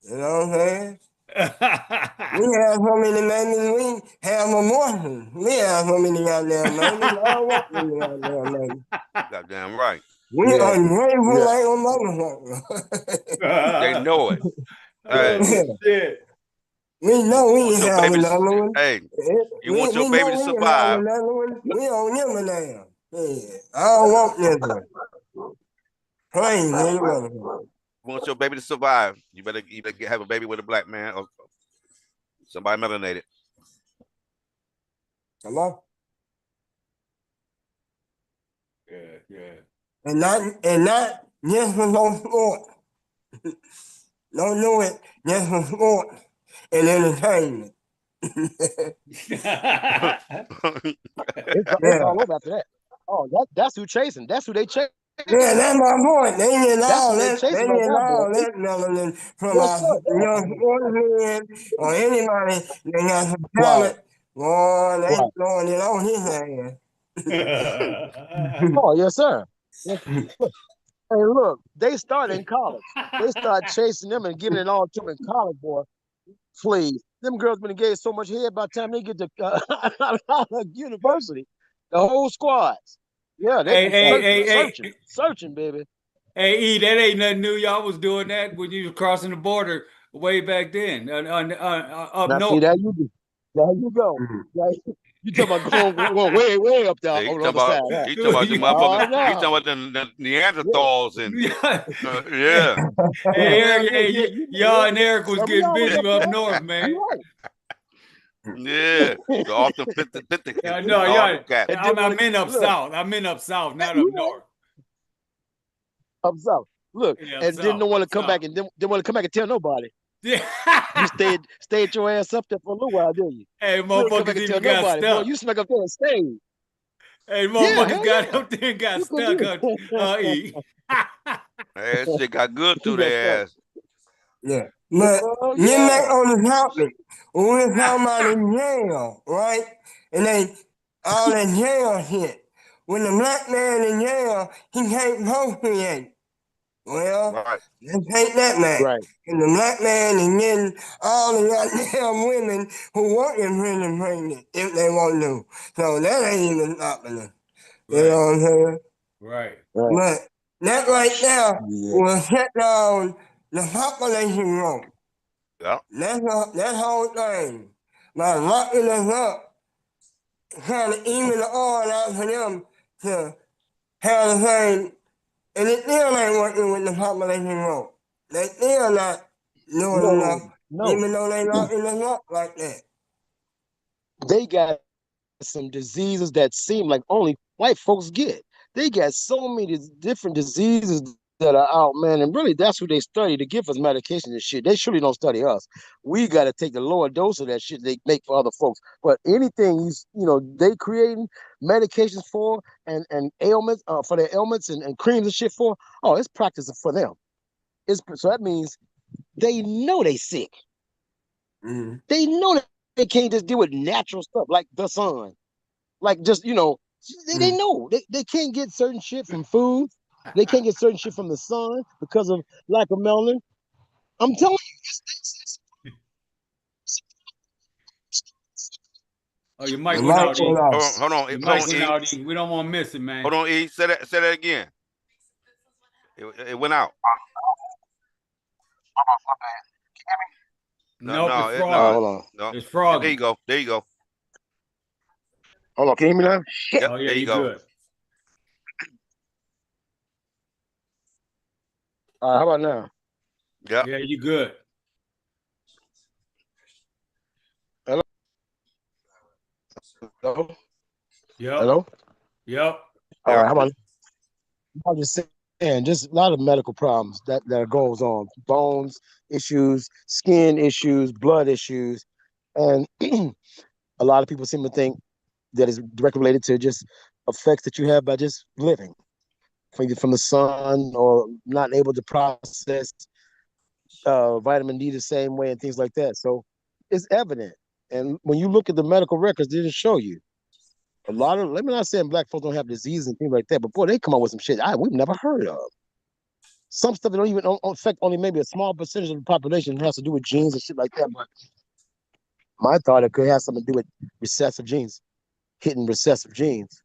You know what I'm saying? We have so many babies, we have abortions. We have so many goddamn babies. I don't want many goddamn babies. Goddamn right. We Yeah. ungrateful Yeah. like a motherfucker. They know it. Oh, Hey, shit. We know you we want can your have baby another to, one. hey, you want We your know baby to we can have survive. another one. We don't give a damn. Yeah. I don't want this one. Plain nigga motherfucker. You want your baby to survive. You better have a baby with a black man or somebody melanated. Hello? Yeah, yeah. And not just for no sport. Don't do it just for sport and entertainment. It's Yeah. all over after that. Oh, that's who chasing. That's who they chasing. Yeah, that's my point. They get That's all who they that, chasing right now, boy. melanin from Yes, our sir. young sportsmen or anybody that got some Quiet, talent. Boy, they quiet. throwing it on his ass. Oh, yes, sir. Yes, sir. Hey, look, they started in college. They started chasing them and giving it all to them in college, boy. Please. Them girls been engaged so much head by the time they get to university. The whole squads. Yeah, they've Hey, been hey, searching, hey, hey, searching, baby. hey, E, that ain't nothing new. Y'all was doing that when you was crossing the border way back then, up Now, see, north. there you go. There you go. Right? You talking about going way, way up there Hey, on the other side, huh? he talking about the Oh, motherfuckers. He no. talking about the Yeah. Neanderthals and Yeah. yeah. Hey, Eric, Yeah, hey, yeah, y'all and Eric was some of getting y'all was busy up up there. north, man. You right. Yeah. The Austin Yeah, Pitt no, and all yeah. them cats. And didn't want I'm to in up look. south. I'm in up south, not up You right. north. Up south. Look, Yeah, up and didn't south, want to up come south. back and didn't want to come back and tell nobody. Yeah. You stayed your ass up there for a little while, didn't you? Hey, You ain't come back motherfuckers and tell even got nobody, boy. stuck. You snuck up there and stayed. Hey, Yeah, motherfuckers hell got yeah. up there and got You could stuck, do it. E. That shit got good You through got their stuck. ass. Yeah. But Oh get back yeah. on the topic. We were talking about in jail, right? And they all that jail shit. When the black man in jail, he can't procreate. Well, Right. let's take that back. Right. And the black man is getting all the goddamn women who work in prison pregnant if they want to. So that ain't even stopping us. You know Right, what I'm saying? right. Right. But that right there Yeah. will shut down the population growth. Yeah. That whole thing. By locking us up, trying to even the oil out for them to have the same, and it still ain't working with the population growth. They still not doing No, enough, no. even though they locking us up like that. They got some diseases that seem like only white folks get. They got so many different diseases that are out, man. And really, that's who they study to give us medication and shit. They surely don't study us. We got to take the lower dose of that shit they make for other folks. But anything they creating medications for and ailments for their ailments and creams and shit for, oh, it's practicing for them. So that means they know they sick. Mm-hmm. They know that they can't just deal with natural stuff like the sun. Like just they know they can't get certain shit from food. They can't get certain shit from the sun because of lack of melanin. I'm telling you, Oh, your The mic went light out, went E. off. Your Hold mic on, went E. out, E. We don't want to miss it, man. Hold on, E. Say that again. It went out. No, Nope, it's no, froggy. hold on. no. It's Yeah, there you froggy. go. There you go. Hold on. Can you hear me now? Shit. Yep, Oh, yeah, there you you go. good. All right. How about now? Yep. Yeah, you good. Hello. Hello. Yep, Hello. yep. All right. Yep. How about? I'm just saying, just a lot of medical problems that goes on: bones issues, skin issues, blood issues, and a lot of people seem to think that is directly related to just effects that you have by just living from the sun or not able to process vitamin D the same way and things like that. So it's evident. And when you look at the medical records, they just show you a lot let me not saying black folks don't have diseases and things like that, but boy, they come up with some shit we've never heard of. Some stuff that don't even affect only maybe a small percentage of the population. It has to do with genes and shit like that. But my thought it could have something to do with recessive genes, hitting recessive genes.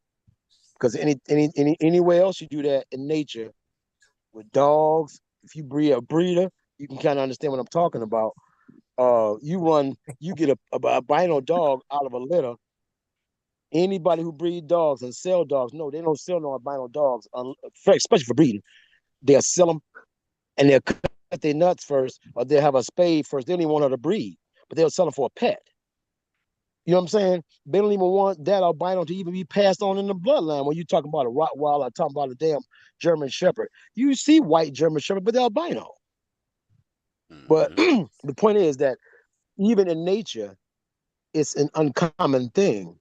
Because anywhere else you do that in nature with dogs, if you breed a breeder, you can kind of understand what I'm talking about. You get a albino dog out of a litter. Anybody who breed dogs and sell dogs, no, they don't sell no albino dogs, especially for breeding. They'll sell them and they'll cut their nuts first, or they'll have a spade first. They don't even want her to breed, but they'll sell them for a pet. You know what I'm saying? They don't even want that albino to even be passed on in the bloodline. When you talk about a Rottweiler, talking about a damn German Shepherd, you see white German Shepherd, but they're albino. But the point is that even in nature, it's an uncommon thing.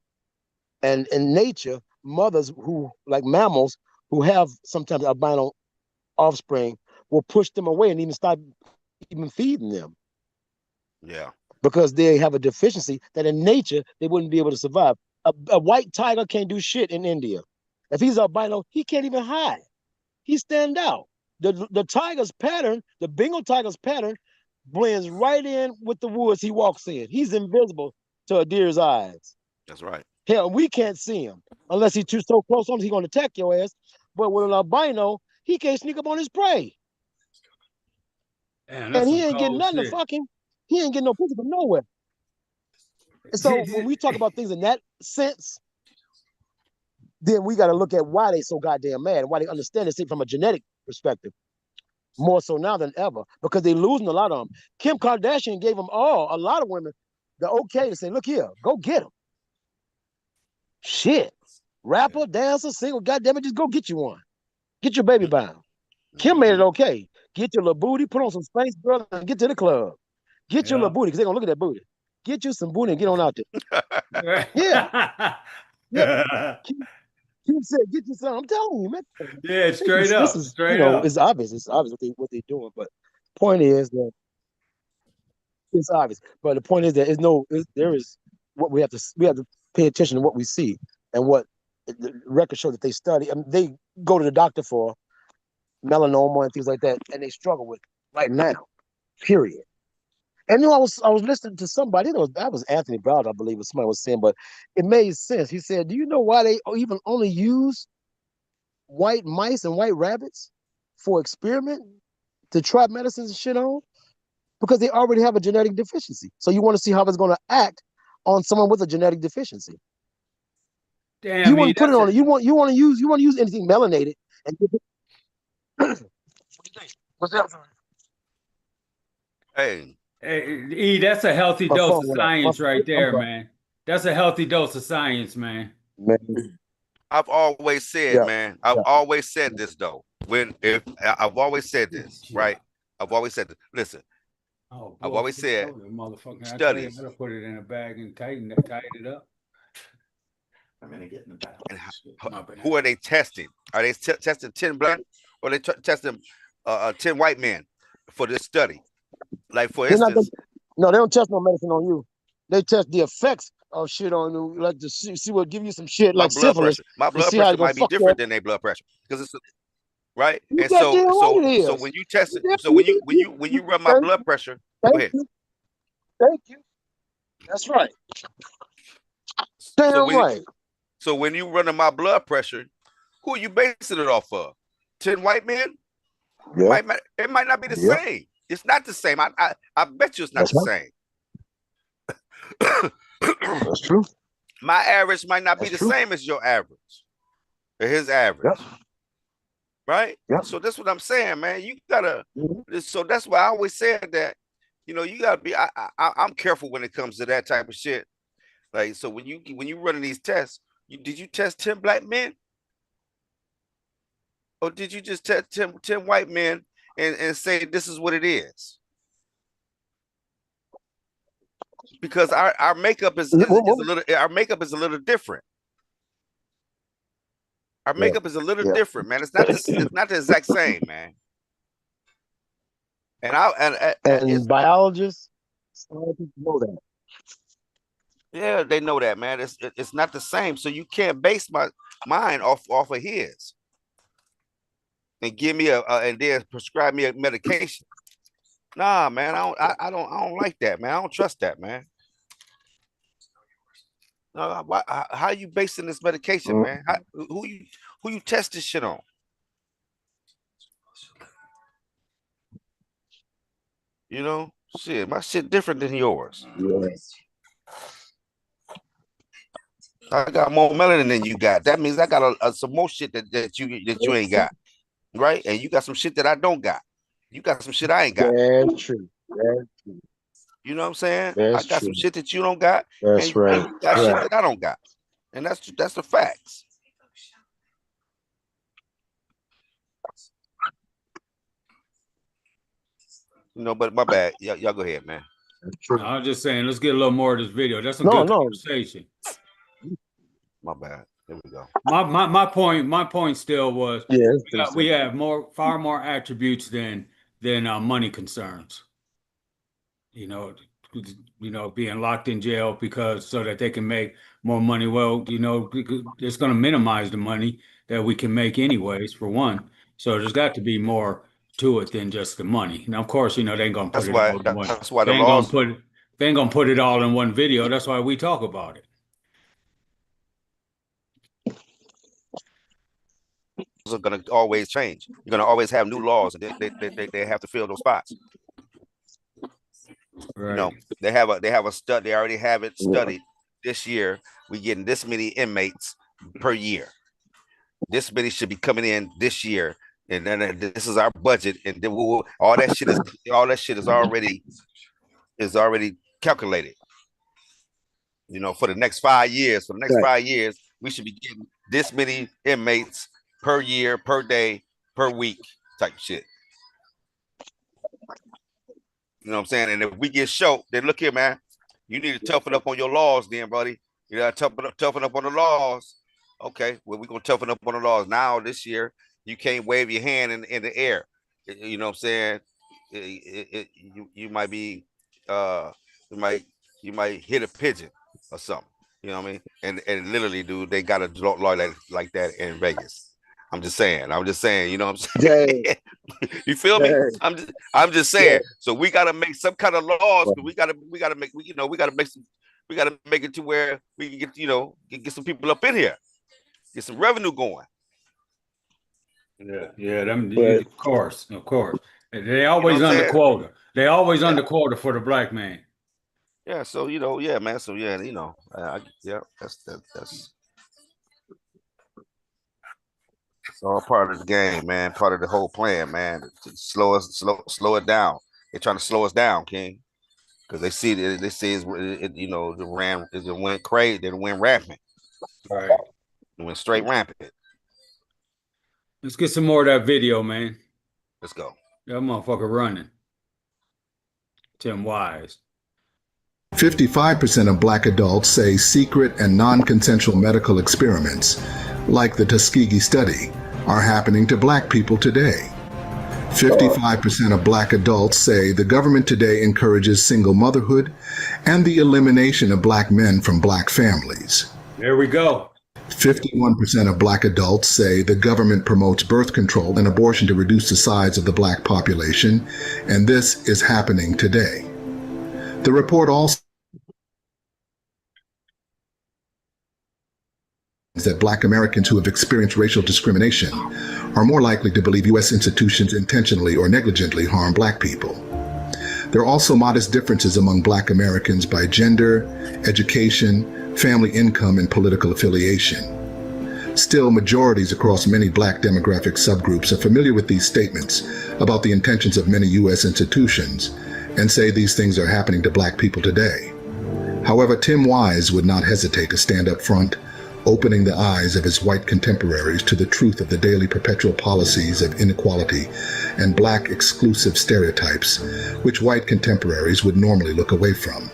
And in nature, mothers who, like mammals, who have sometimes albino offspring, will push them away and even stop even feeding them. Yeah. Because they have a deficiency that in nature they wouldn't be able to survive. A white tiger can't do shit in India. If he's albino, he can't even hide. He stand out. The tiger's pattern, the Bengal tiger's pattern, blends right in with the woods he walks in. He's invisible to a deer's eyes. That's right. Hell, we can't see him unless he's too so close on. He's gonna attack your ass. But with an albino, he can't sneak up on his prey. Damn, and he ain't getting nothing to fuck him. He ain't getting no pussy from nowhere. And so when we talk about things in that sense, then we got to look at why they so goddamn mad and why they understand this from a genetic perspective. More so now than ever, because they losing a lot of them. Kim Kardashian gave them a lot of women, the okay to say, look here, go get them. Shit. Rapper, dancer, single, goddamn it, just go get you one. Get your baby bound. Kim made it okay. Get your little booty, put on some Spanx, brother, and get to the club. Get your little booty, because they're going to look at that booty. Get you some booty and get on out there. Yeah. Kim said, get you some. I'm telling you, man. Yeah, straight up. Straight up. It's obvious. It's obvious what they're doing. But the point is that it's obvious. But the point is that there is what we have to pay attention to what we see and what the records show that they study. I mean, they go to the doctor for melanoma and things like that, and they struggle with right now. Period. And I was listening to somebody. That was Anthony Brown, I believe, what somebody was saying, but it made sense. He said, "Do you know why they even only use white mice and white rabbits for experiment to try medicines and shit on? Because they already have a genetic deficiency. So you want to see how it's going to act on someone with a genetic deficiency. Damn, you want to put it on it. You want to use anything melanated and give it." What's that? Hey, E, that's a healthy dose of science right there, man. That's a healthy dose of science, man. I've always said, man, I've always said this though. I've always said this, right? I've always said this. Listen, I've always said studies. I gotta put it in a bag and tighten it up. I'm gonna get in the bag. And who are they testing? Are they testing 10 black or are they testing 10 white men for this study? Like for instance, no, they don't test no medicine on you. They test the effects of shit on you, like to see what give you some shit like syphilis. My blood pressure might be different than their blood pressure because it's right. And so when you test it, so when you run my blood pressure, go ahead. Thank you. That's right. Damn right. So when you running my blood pressure, who are you basing it off of? 10 white men? Yeah. It might not be the same. It's not the same. I bet you it's not the same. That's true. My average might not be the same as your average or his average. Right? So that's what I'm saying, man. You gotta. So that's why I always said that. You know, you gotta be. I'm careful when it comes to that type of shit. Like, so when you running these tests, did you test 10 black men, or did you just test 10 white men and say this is what it is? Because our makeup is a little different. Our makeup is a little different, man. It's not the exact same, man. And biologists know that. Yeah, they know that, man. It's not the same, so you can't base mine off of his. and give me and then prescribe me a medication. Nah, man, I don't like that, man. I don't trust that, man. No, how you basing this medication, man? Who you test this shit on? You know, shit, my shit different than yours. I got more melanin than you got. That means I got some more shit that you ain't got, right? And you got some shit that I don't got. You got some shit I ain't got. That's true. That's true. You know what I'm saying? That's I got true. some shit that you don't got, That's and right. you got shit that I don't got, and that's the facts. You know, but my bad. Y'all go ahead, man. I'm just saying, let's get a little more of this video. That's some good conversation. My bad. There we go. My point still was we have far more attributes than money concerns. You know, being locked in jail so that they can make more money. Well, you know, it's going to minimize the money that we can make anyways, for one. So there's got to be more to it than just the money. Now, of course, you know, they ain't gonna put it all in one. That's why They the ain't laws gonna put it all in one video. That's why we talk about it. are going to always change. You're going to always have new laws, and they have to fill those spots. Right. You know, they have a stud. They already have it studied. This year, we getting this many inmates per year. This many should be coming in this year, and then this is our budget, and then all that shit is already calculated. You know, for the next 5 years, we should be getting this many inmates per year, per day, per week, type shit. You know what I'm saying? And if we get short, then look here, man. You need to toughen up on your laws, then, buddy. You got to toughen up on the laws. Okay, well, we're gonna toughen up on the laws now. This year, you can't wave your hand in the air. You know what I'm saying? You might be you might hit a pigeon or something. You know what I mean? And literally, dude, they got a law like that in Vegas. I'm just saying. You know what I'm saying? You feel me? I'm just saying. Yeah. So we gotta make some kind of laws. We gotta make it to where we can get some people up in here. Get some revenue going. Yeah, of course. They always under quota. They always under quota for the black man. Yeah, so man. So that's it's all part of the game, man. Part of the whole plan, man. To slow it down. They're trying to slow us down, King, because they see it went crazy. It went rampant. Right. It went straight rampant. Let's get some more of that video, man. Let's go. That motherfucker running. Tim Wise. 55% of black adults say secret and non-consensual medical experiments, like the Tuskegee study, are happening to black people today. 55% of black adults say the government today encourages single motherhood and the elimination of black men from black families. There we go. 51% of black adults say the government promotes birth control and abortion to reduce the size of the black population, and this is happening today. The report also that black Americans who have experienced racial discrimination are more likely to believe U.S. institutions intentionally or negligently harm black people. There are also modest differences among black Americans by gender, education, family income, and political affiliation. Still, majorities across many black demographic subgroups are familiar with these statements about the intentions of many U.S. institutions and say these things are happening to black people today. However, Tim Wise would not hesitate to stand up front, opening the eyes of his white contemporaries to the truth of the daily perpetual policies of inequality and black exclusive stereotypes, which white contemporaries would normally look away from.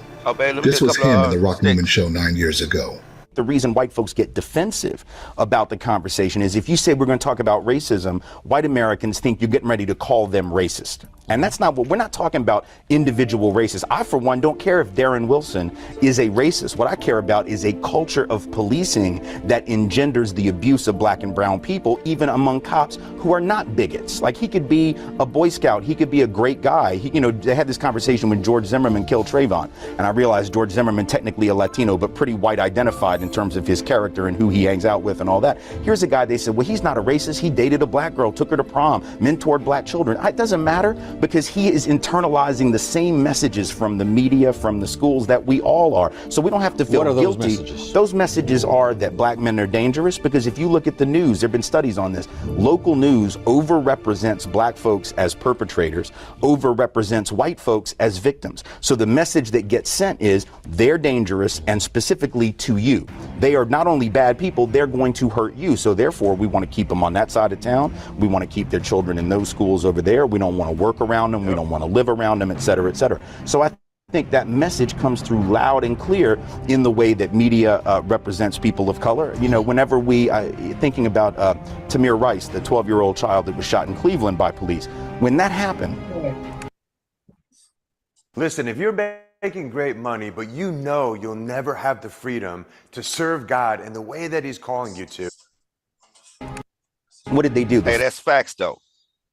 This was him in the Rock Newman Show 9 years ago. the reason white folks get defensive about the conversation is if you say we're going to talk about racism, white Americans think you're getting ready to call them racist. And that's not what we're not talking about individual racists. I, for one, don't care if Darren Wilson is a racist. What I care about is a culture of policing that engenders the abuse of black and brown people, even among cops who are not bigots. Like, he could be a Boy Scout. He could be a great guy. They had this conversation when George Zimmerman killed Trayvon. And I realized George Zimmerman, technically a Latino, but pretty white identified in terms of his character and who he hangs out with and all that. Here's a guy, they said, well, he's not a racist. He dated a black girl, took her to prom, mentored black children. It doesn't matter, because he is internalizing the same messages from the media, from the schools that we all are. So we don't have to feel What are those guilty. messages? Those messages are that black men are dangerous, because if you look at the news, there have been studies on this. Local news overrepresents black folks as perpetrators, overrepresents white folks as victims. So the message that gets sent is they're dangerous, and specifically to you. They are not only bad people, they're going to hurt you. So therefore, we want to keep them on that side of town. We want to keep their children in those schools over there. We don't want to work around them. We don't want to live around them, et cetera, et cetera. So I think that message comes through loud and clear in the way that media represents people of color. Whenever we, thinking about Tamir Rice, the 12-year-old child that was shot in Cleveland by police, when that happened. Listen, if you're making great money, but you know you'll never have the freedom to serve God in the way that he's calling you to. What did they do? Hey, that's facts though,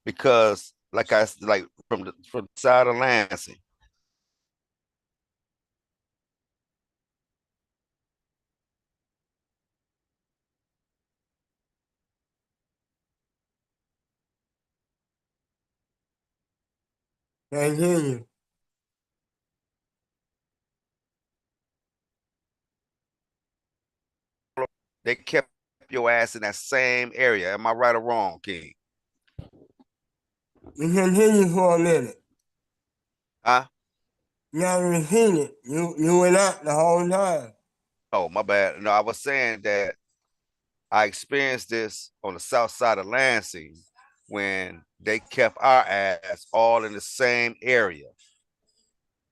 because from the side of Lansing. Can't hear you. They kept your ass in that same area. Am I right or wrong, King? We can hear you for a minute. Huh? You gotta repeat it. You went out the whole time. Oh, my bad. No, I was saying that I experienced this on the south side of Lansing when they kept our ass all in the same area.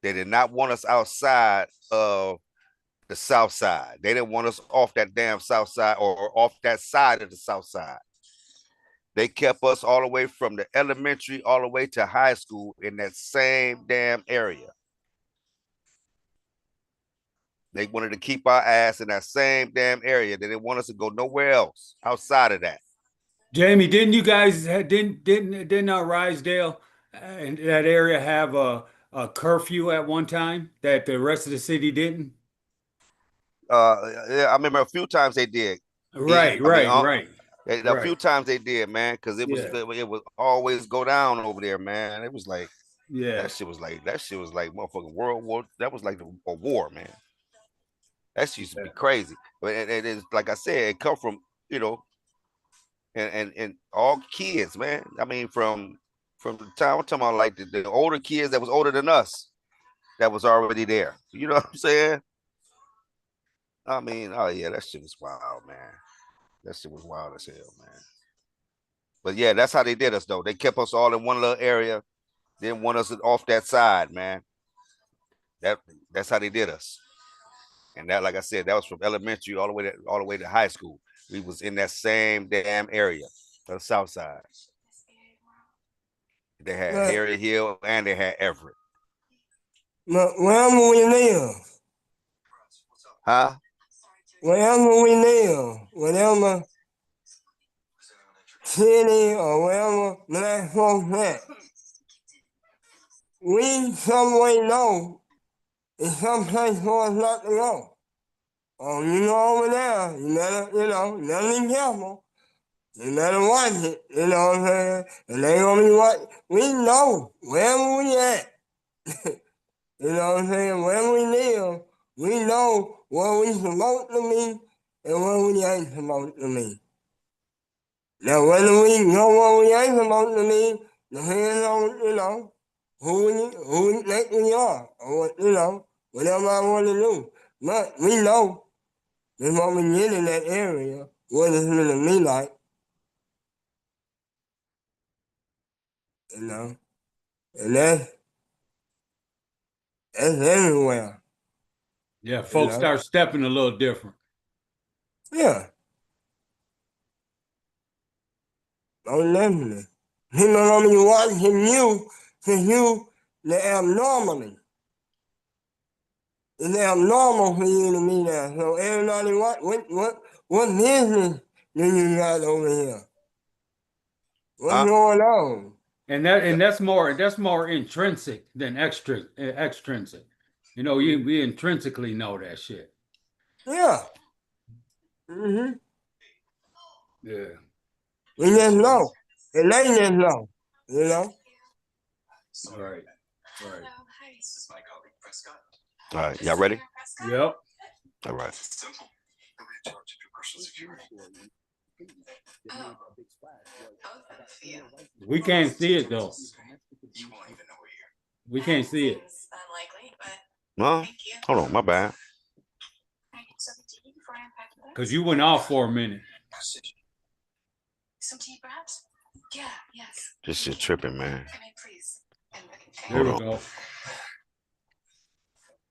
They did not want us outside of the south side. They didn't want us off that damn south side or off that side of the south side. They kept us all the way from the elementary all the way to high school in that same damn area. They wanted to keep our ass in that same damn area. They didn't want us to go nowhere else outside of that. Jamie, didn't you guys didn't Rysdale and that area have a curfew at one time that the rest of the city didn't? Yeah, I remember a few times they did. Right. A few times they did, man, because it was always go down over there, man. It was like, that shit was like motherfucking World War. That was like a war, man. That used to be crazy. But it is, like I said, it come from, and all kids, man. I mean, from the time I'm talking about, like the older kids that was older than us, that was already there. You know what I'm saying? I mean, oh yeah, that shit was wild, man. That shit was wild as hell, man. But yeah, that's how they did us, though. They kept us all in one little area. Didn't want us off that side, man. That's how they did us. And that, like I said, that was from elementary all the way to high school. We was in that same damn area, the south side. They had Harry Hill and they had Everett. Wherever we live. Huh? Wherever we live, whatever city or wherever black folks at, we some way know it's some place for us not to go. Oh, over there, you better be careful. You better watch it, you know what I'm saying? And they gonna be what we know wherever we at. You know what I'm saying? Wherever we live, we know where we supposed to be and where we ain't supposed to be. Now, whether we know where we ain't supposed to be, depends on, who we think we are, or, whatever I want to do. But we know before we get in that area what it's going to be like. And that's everywhere. Yeah, folks start stepping a little different. Yeah. Oh, definitely. People don't be watching you to you the abnormally. It's abnormal for you to be there. So everybody, what business do you got over here? What's going on? And that's more intrinsic than extrinsic. You know, we intrinsically know that shit. Yeah. Mm-hmm. Yeah. We just know. And they just know. You know? Right. Right. All right, y'all ready? Yep. All right. We can't see it though. We can't see it. Well, hold on, my bad. Because you went off for a minute. Some tea, perhaps? Yeah, yes. This shit tripping, man. There we Hold on. go.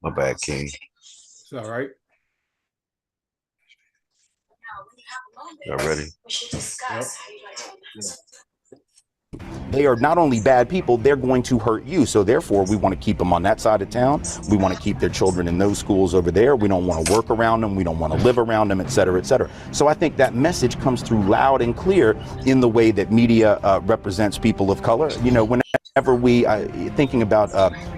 My bad, King. It's all right. Y'all ready? We should discuss how you'd like to. They are not only bad people, they're going to hurt you. So therefore, we want to keep them on that side of town. We want to keep their children in those schools over there. We don't want to work around them. We don't want to live around them, et cetera, et cetera. So I think that message comes through loud and clear in the way that media represents people of color. You know, whenever we, thinking about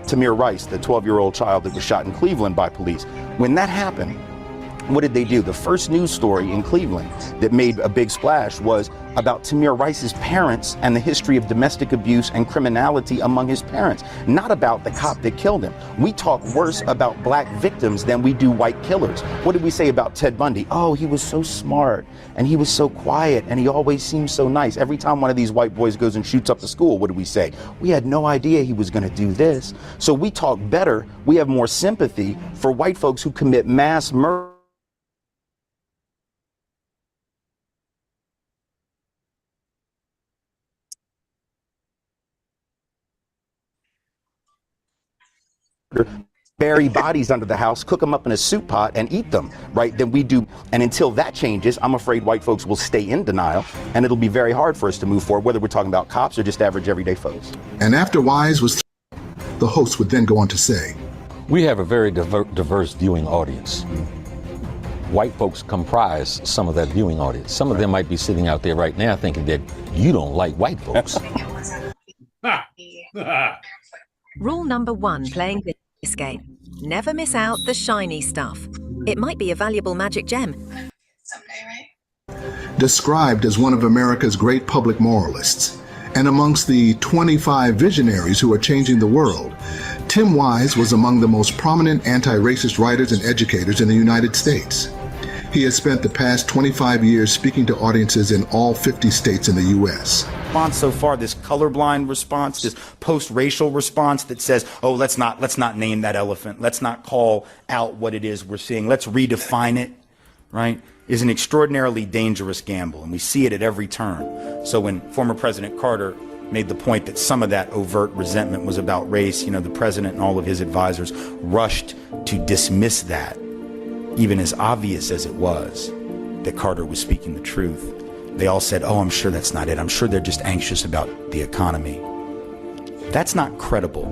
Tamir Rice, the 12-year-old child that was shot in Cleveland by police, when that happened, what did they do? The first news story in Cleveland that made a big splash was about Tamir Rice's parents and the history of domestic abuse and criminality among his parents, not about the cop that killed him. We talk worse about black victims than we do white killers. What did we say about Ted Bundy? Oh, he was so smart and he was so quiet and he always seemed so nice. Every time one of these white boys goes and shoots up the school, what do we say? We had no idea he was going to do this. So we talk better. We have more sympathy for white folks who commit mass murder. Bury bodies under the house, cook them up in a soup pot and eat them, right? Than we do. And until that changes, I'm afraid white folks will stay in denial and it'll be very hard for us to move forward, whether we're talking about cops or just average everyday folks. And after Wise was the host would then go on to say, we have a very diverse viewing audience. White folks comprise some of that viewing audience. Some of them might be sitting out there right now thinking that you don't like white folks. Rule number 1 playing this game. Never miss out the shiny stuff. It might be a valuable magic gem. described as one of America's great public moralists, and amongst the 25 visionaries who are changing the world, Tim Wise was among the most prominent anti-racist writers and educators in the United States. He has spent the past 25 years speaking to audiences in all 50 states in the U.S. Response so far, this colorblind response, this post-racial response that says, oh, let's not name that elephant. Let's not call out what it is we're seeing. Let's redefine it, right, is an extraordinarily dangerous gamble. And we see it at every turn. So when former President Carter made the point that some of that overt resentment was about race, you know, the president and all of his advisors rushed to dismiss that, even as obvious as it was that Carter was speaking the truth. They all said, oh, I'm sure that's not it. I'm sure they're just anxious about the economy. That's not credible.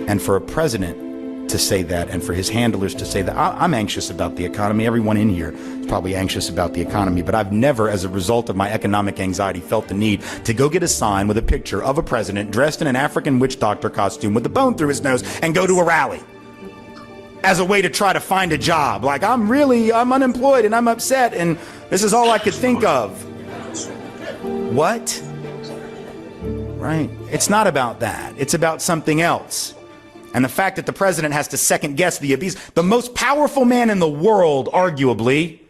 And for a president to say that, and for his handlers to say that, I'm anxious about the economy. Everyone in here is probably anxious about the economy, but I've never, as a result of my economic anxiety, felt the need to go get a sign with a picture of a president dressed in an African witch doctor costume with a bone through his nose and go to a rally as a way to try to find a job. Like, I'm unemployed and I'm upset and this is all I could think of. What? Right? It's not about that. It's about something else. And the fact that the president has to second guess he's the most powerful man in the world, arguably,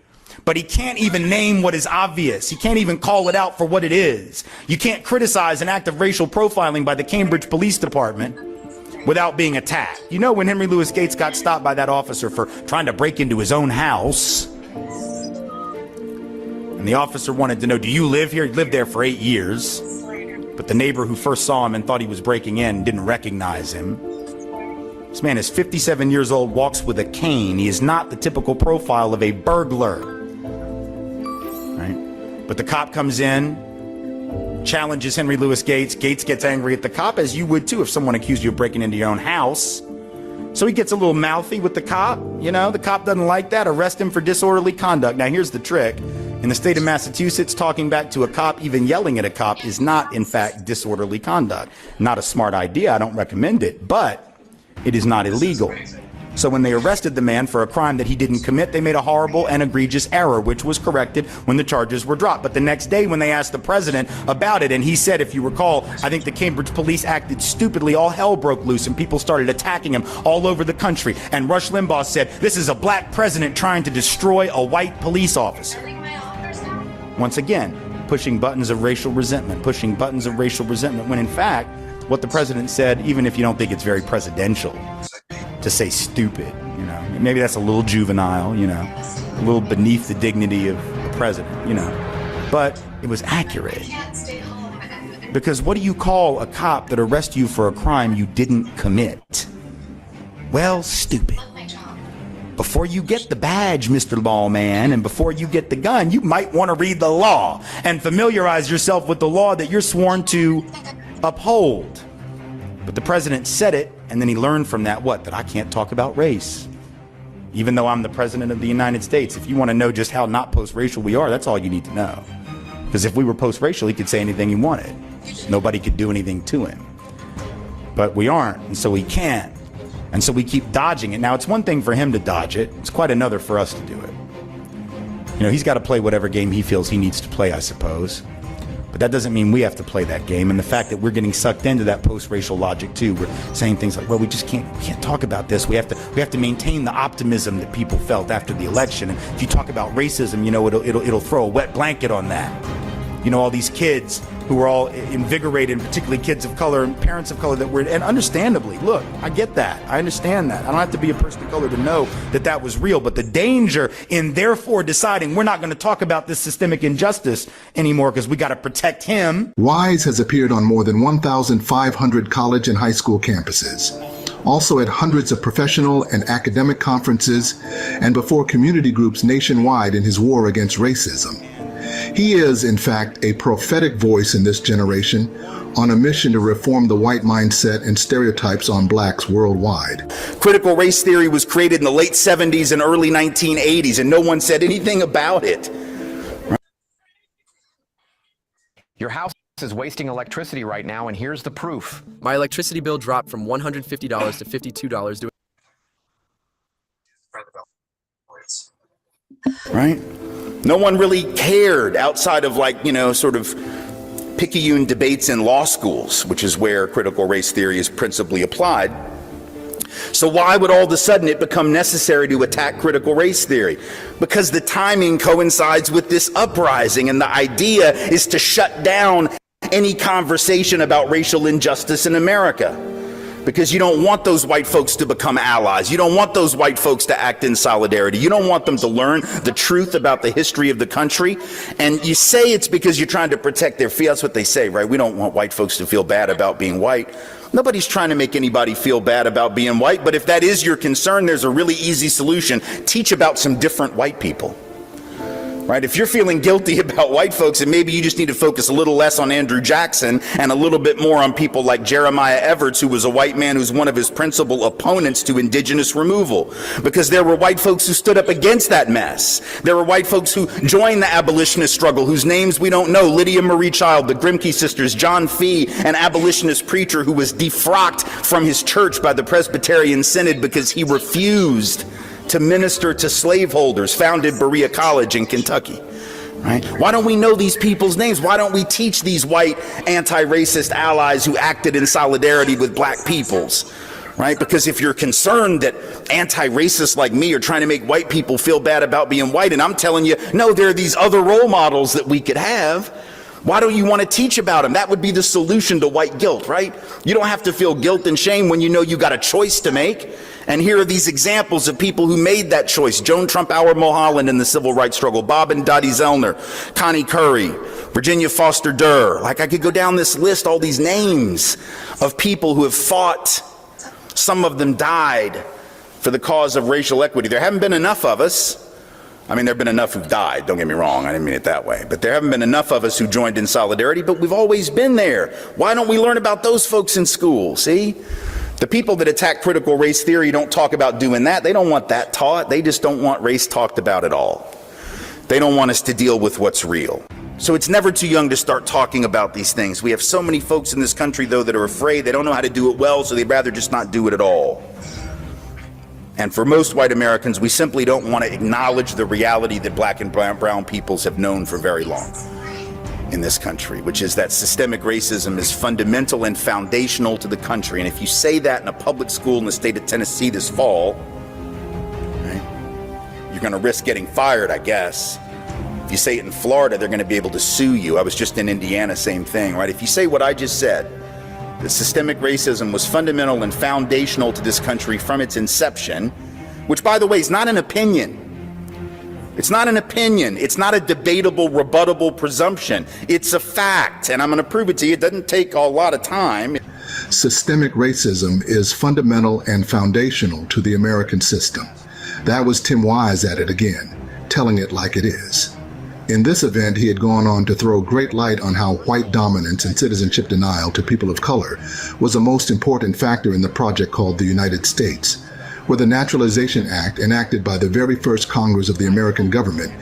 but he can't even name what is obvious. He can't even call it out for what it is. You can't criticize an act of racial profiling by the Cambridge Police Department without being attacked. You know, when Henry Louis Gates got stopped by that officer for trying to break into his own house, and the officer wanted to know, do you live here? He lived there for 8 years. But the neighbor who first saw him and thought he was breaking in didn't recognize him. This man is 57 years old, walks with a cane. He is not the typical profile of a burglar. right? But the cop comes in, challenges Henry Louis Gates. Gates gets angry at the cop, as you would too if someone accused you of breaking into your own house. So he gets a little mouthy with the cop. You know, the cop doesn't like that. Arrest him for disorderly conduct. Now, here's the trick. In the state of Massachusetts, talking back to a cop, even yelling at a cop, is not, in fact, disorderly conduct. Not a smart idea. I don't recommend it, but it is not illegal. So when they arrested the man for a crime that he didn't commit, they made a horrible and egregious error, which was corrected when the charges were dropped. But the next day when they asked the president about it, and he said, if you recall, I think the Cambridge police acted stupidly, all hell broke loose and people started attacking him all over the country. And Rush Limbaugh said, this is a black president trying to destroy a white police officer. Once again, pushing buttons of racial resentment, when in fact, what the president said, even if you don't think it's very presidential, to say stupid, you know, maybe that's a little juvenile, you know, a little beneath the dignity of the president, you know, but it was accurate. Because what do you call a cop that arrests you for a crime you didn't commit? Well, stupid. Before you get the badge, Mr. Lawman, and before you get the gun, you might want to read the law and familiarize yourself with the law that you're sworn to uphold. But the president said it, and then he learned from that what? That I can't talk about race. Even though I'm the president of the United States, if you want to know just how not post-racial we are, that's all you need to know. Because if we were post-racial, he could say anything he wanted. Nobody could do anything to him. But we aren't, and so he can't. And so we keep dodging it. Now, it's one thing for him to dodge it. It's quite another for us to do it. You know, he's got to play whatever game he feels he needs to play, I suppose. But that doesn't mean we have to play that game. And the fact that we're getting sucked into that post-racial logic too, we're saying things like, well, we can't talk about this. We have to maintain the optimism that people felt after the election. And if you talk about racism, you know, it'll throw a wet blanket on that. You know, all these kids who were all invigorated, particularly kids of color and parents of color that were, and understandably, look, I get that. I understand that. I don't have to be a person of color to know that that was real. But the danger in therefore deciding we're not going to talk about this systemic injustice anymore because we got to protect him. WISE has appeared on more than 1,500 college and high school campuses, also at hundreds of professional and academic conferences, and before community groups nationwide in his war against racism. He is, in fact, a prophetic voice in this generation on a mission to reform the white mindset and stereotypes on blacks worldwide. Critical race theory was created in the late 70s and early 1980s, and no one said anything about it. Your house is wasting electricity right now, and here's the proof. My electricity bill dropped from $150 to $52. Right? No one really cared outside of, like, you know, sort of picayune debates in law schools, which is where critical race theory is principally applied. So why would all of a sudden it become necessary to attack critical race theory? Because the timing coincides with this uprising, and the idea is to shut down any conversation about racial injustice in America. Because you don't want those white folks to become allies. You don't want those white folks to act in solidarity. You don't want them to learn the truth about the history of the country. And you say it's because you're trying to protect their feelings. That's what they say, right? We don't want white folks to feel bad about being white. Nobody's trying to make anybody feel bad about being white. But if that is your concern, there's a really easy solution. Teach about some different white people. Right? If you're feeling guilty about white folks, and maybe you just need to focus a little less on Andrew Jackson and a little bit more on people like Jeremiah Everts, who was a white man who's one of his principal opponents to indigenous removal. Because there were white folks who stood up against that mess. There were white folks who joined the abolitionist struggle, whose names we don't know. Lydia Marie Child, the Grimke sisters, John Fee, an abolitionist preacher who was defrocked from his church by the Presbyterian Synod because he refused to minister to slaveholders, founded Berea College in Kentucky. Right? Why don't we know these people's names? Why don't we teach these white anti-racist allies who acted in solidarity with black peoples? Right? Because if you're concerned that anti-racists like me are trying to make white people feel bad about being white, and I'm telling you, no, there are these other role models that we could have. Why don't you want to teach about them? That would be the solution to white guilt, right? You don't have to feel guilt and shame when you know you got a choice to make. And here are these examples of people who made that choice. Joan Trump-Auer Mulholland in the civil rights struggle, Bob and Dottie Zellner, Connie Curry, Virginia Foster Durr. Like, I could go down this list, all these names of people who have fought. Some of them died for the cause of racial equity. There haven't been enough of us, I mean, there have been enough who've died, don't get me wrong, I didn't mean it that way. But there haven't been enough of us who joined in solidarity, but we've always been there. Why don't we learn about those folks in school, see? The people that attack critical race theory don't talk about doing that. They don't want that taught. They just don't want race talked about at all. They don't want us to deal with what's real. So it's never too young to start talking about these things. We have so many folks in this country, though, that are afraid. They don't know how to do it well, so they'd rather just not do it at all. And for most white Americans, we simply don't want to acknowledge the reality that black and brown peoples have known for very long in this country, which is that systemic racism is fundamental and foundational to the country. And if you say that in a public school in the state of Tennessee this fall, right, you're going to risk getting fired, I guess. If you say it in Florida, they're going to be able to sue you. I was just in Indiana, same thing, right? If you say what I just said, that systemic racism was fundamental and foundational to this country from its inception, which, by the way, is not an opinion. It's not an opinion. It's not a debatable, rebuttable presumption. It's a fact, and I'm going to prove it to you. It doesn't take a lot of time. Systemic racism is fundamental and foundational to the American system. That was Tim Wise at it again, telling it like it is. In this event, he had gone on to throw great light on how white dominance and citizenship denial to people of color was a most important factor in the project called the United States, where the Naturalization Act, enacted by the very first Congress of the American government,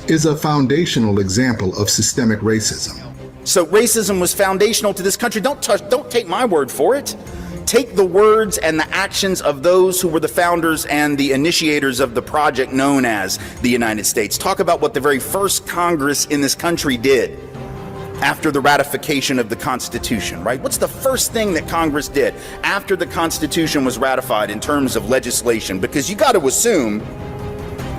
is a foundational example of systemic racism. So racism was foundational to this country. Don't take my word for it. Take the words and the actions of those who were the founders and the initiators of the project known as the United States. Talk about what the very first Congress in this country did after the ratification of the Constitution, right? What's the first thing that Congress did after the Constitution was ratified in terms of legislation? Because you got to assume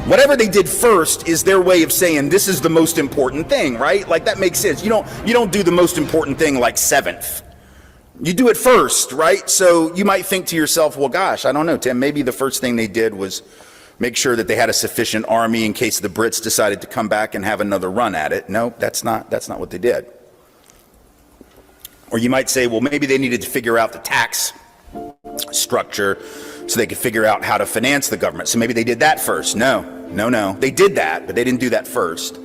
whatever they did first is their way of saying this is the most important thing, right? Like that makes sense. You don't do the most important thing like seventh. You do it first, right? So you might think to yourself, well, gosh, I don't know, Tim, maybe the first thing they did was make sure that they had a sufficient army in case the Brits decided to come back and have another run at it. No, that's not what they did. Or you might say, well, maybe they needed to figure out the tax structure so they could figure out how to finance the government. So maybe they did that first. No. They did that, but they didn't do that first.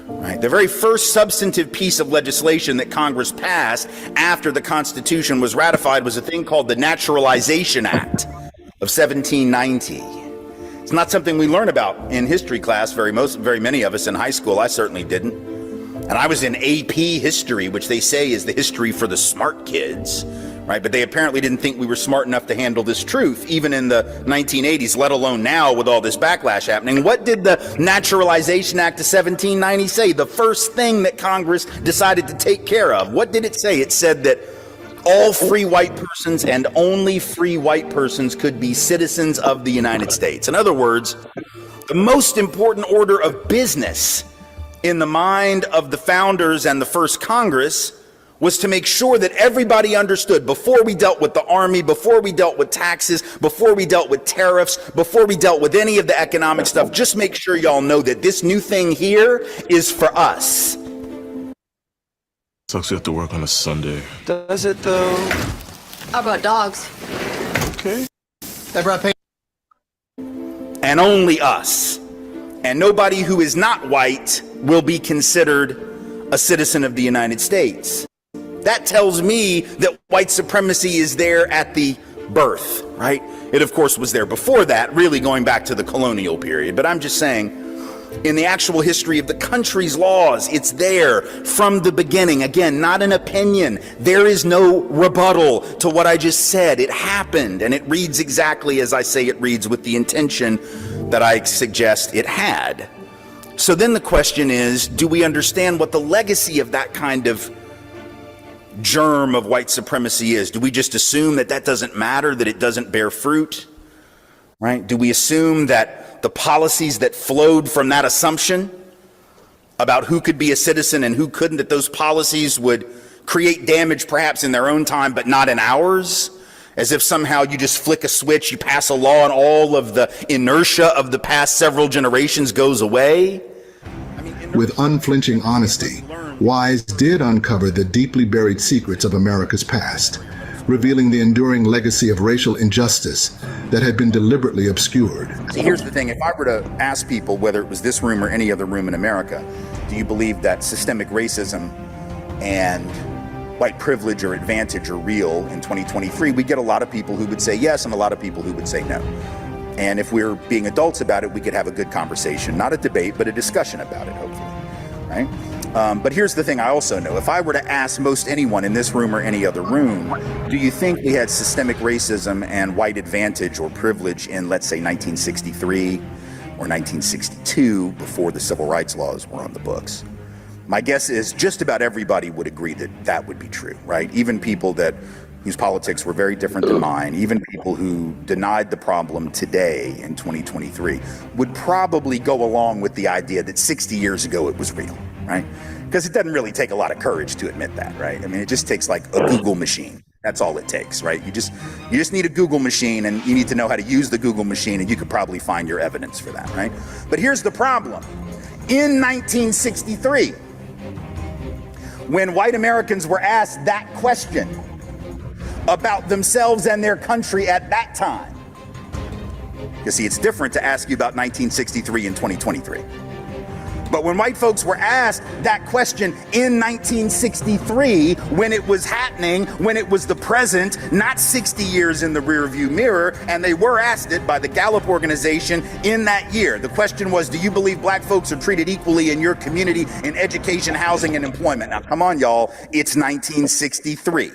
Right. The very first substantive piece of legislation that Congress passed after the Constitution was ratified was a thing called the Naturalization Act of 1790. It's not something we learn about in history class, very many of us in high school. I certainly didn't. And I was in AP history, which they say is the history for the smart kids, right? But they apparently didn't think we were smart enough to handle this truth, even in the 1980s, let alone now with all this backlash happening. What did the Naturalization Act of 1790 say? The first thing that Congress decided to take care of. What did it say? It said that all free white persons and only free white persons could be citizens of the United States. In other words, the most important order of business in the mind of the founders and the first Congress was to make sure that everybody understood before we dealt with the army, before we dealt with taxes, before we dealt with tariffs, before we dealt with any of the economic stuff, just make sure y'all know that this new thing here is for us. Sucks you have to work on a Sunday. Does it though? How about dogs? Okay. That brought pain. And only us. And nobody who is not white will be considered a citizen of the United States. That tells me that white supremacy is there at the birth, right? It, of course, was there before that, really going back to the colonial period. But I'm just saying, in the actual history of the country's laws, it's there from the beginning. Again, not an opinion. There is no rebuttal to what I just said. It happened, and it reads exactly as I say it reads, with the intention that I suggest it had. So then the question is, do we understand what the legacy of that kind of germ of white supremacy is? Do we just assume that that doesn't matter, that it doesn't bear fruit? Right? Do we assume that the policies that flowed from that assumption about who could be a citizen and who couldn't, that those policies would create damage perhaps in their own time but not in ours? As if somehow you just flick a switch, you pass a law, and all of the inertia of the past several generations goes away? With unflinching honesty, Wise did uncover the deeply buried secrets of America's past. revealing the enduring legacy of racial injustice that had been deliberately obscured. See, here's the thing. If I were to ask people, whether it was this room or any other room in America, do you believe that systemic racism and white privilege or advantage are real in 2023? We get a lot of people who would say yes and a lot of people who would say no. And if we're being adults about it, we could have a good conversation, not a debate, but a discussion about it, hopefully, right? But here's the thing I also know. If I were to ask most anyone in this room or any other room, do you think we had systemic racism and white advantage or privilege in, let's say, 1963 or 1962 before the civil rights laws were on the books? My guess is just about everybody would agree that that would be true, right? Even people whose politics were very different than mine, even people who denied the problem today in 2023 would probably go along with the idea that 60 years ago it was real, right? Because it doesn't really take a lot of courage to admit that, right? I mean, it just takes like a Google machine. That's all it takes, right? You just need a Google machine, and you need to know how to use the Google machine, and you could probably find your evidence for that, right? But here's the problem. In 1963, when white Americans were asked that question about themselves and their country at that time. You see, it's different to ask you about 1963 in 2023. But when white folks were asked that question in 1963, when it was happening, when it was the present, not 60 years in the rearview mirror, and they were asked it by the Gallup organization in that year. The question was, do you believe black folks are treated equally in your community in education, housing, and employment? Now, come on, y'all. It's 1963.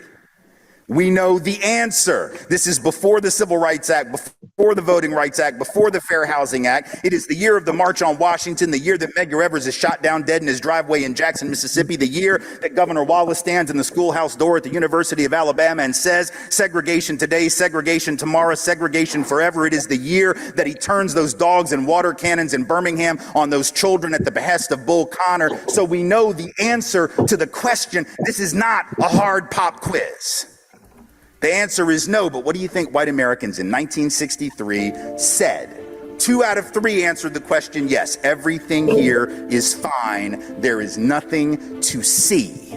We know the answer. This is before the Civil Rights Act, before the Voting Rights Act, before the Fair Housing Act. It is the year of the March on Washington, the year that Medgar Evers is shot down dead in his driveway in Jackson, Mississippi, the year that Governor Wallace stands in the schoolhouse door at the University of Alabama and says, segregation today, segregation tomorrow, segregation forever. It is the year that he turns those dogs and water cannons in Birmingham on those children at the behest of Bull Connor. So we know the answer to the question. This is not a hard pop quiz. The answer is no, but what do you think white Americans in 1963 said? 2 out of 3 answered the question, yes, everything here is fine. There is nothing to see.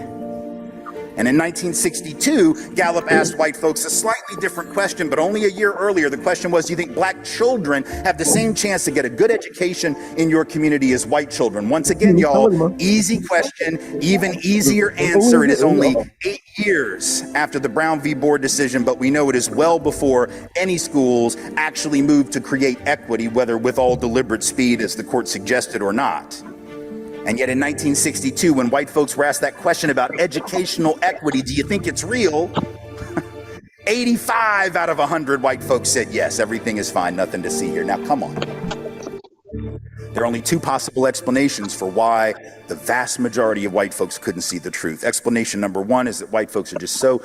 And in 1962, Gallup asked white folks a slightly different question, but only a year earlier. The question was, do you think black children have the same chance to get a good education in your community as white children? Once again, y'all, easy question, even easier answer. It is only 8 years after the Brown v. Board decision, but we know it is well before any schools actually moved to create equity, whether with all deliberate speed, as the court suggested, or not. And yet in 1962, when white folks were asked that question about educational equity, do you think it's real? 85 out of 100 white folks said yes, everything is fine, nothing to see here. Now, come on. There are only 2 possible explanations for why the vast majority of white folks couldn't see the truth. Explanation number 1 is that white folks are just so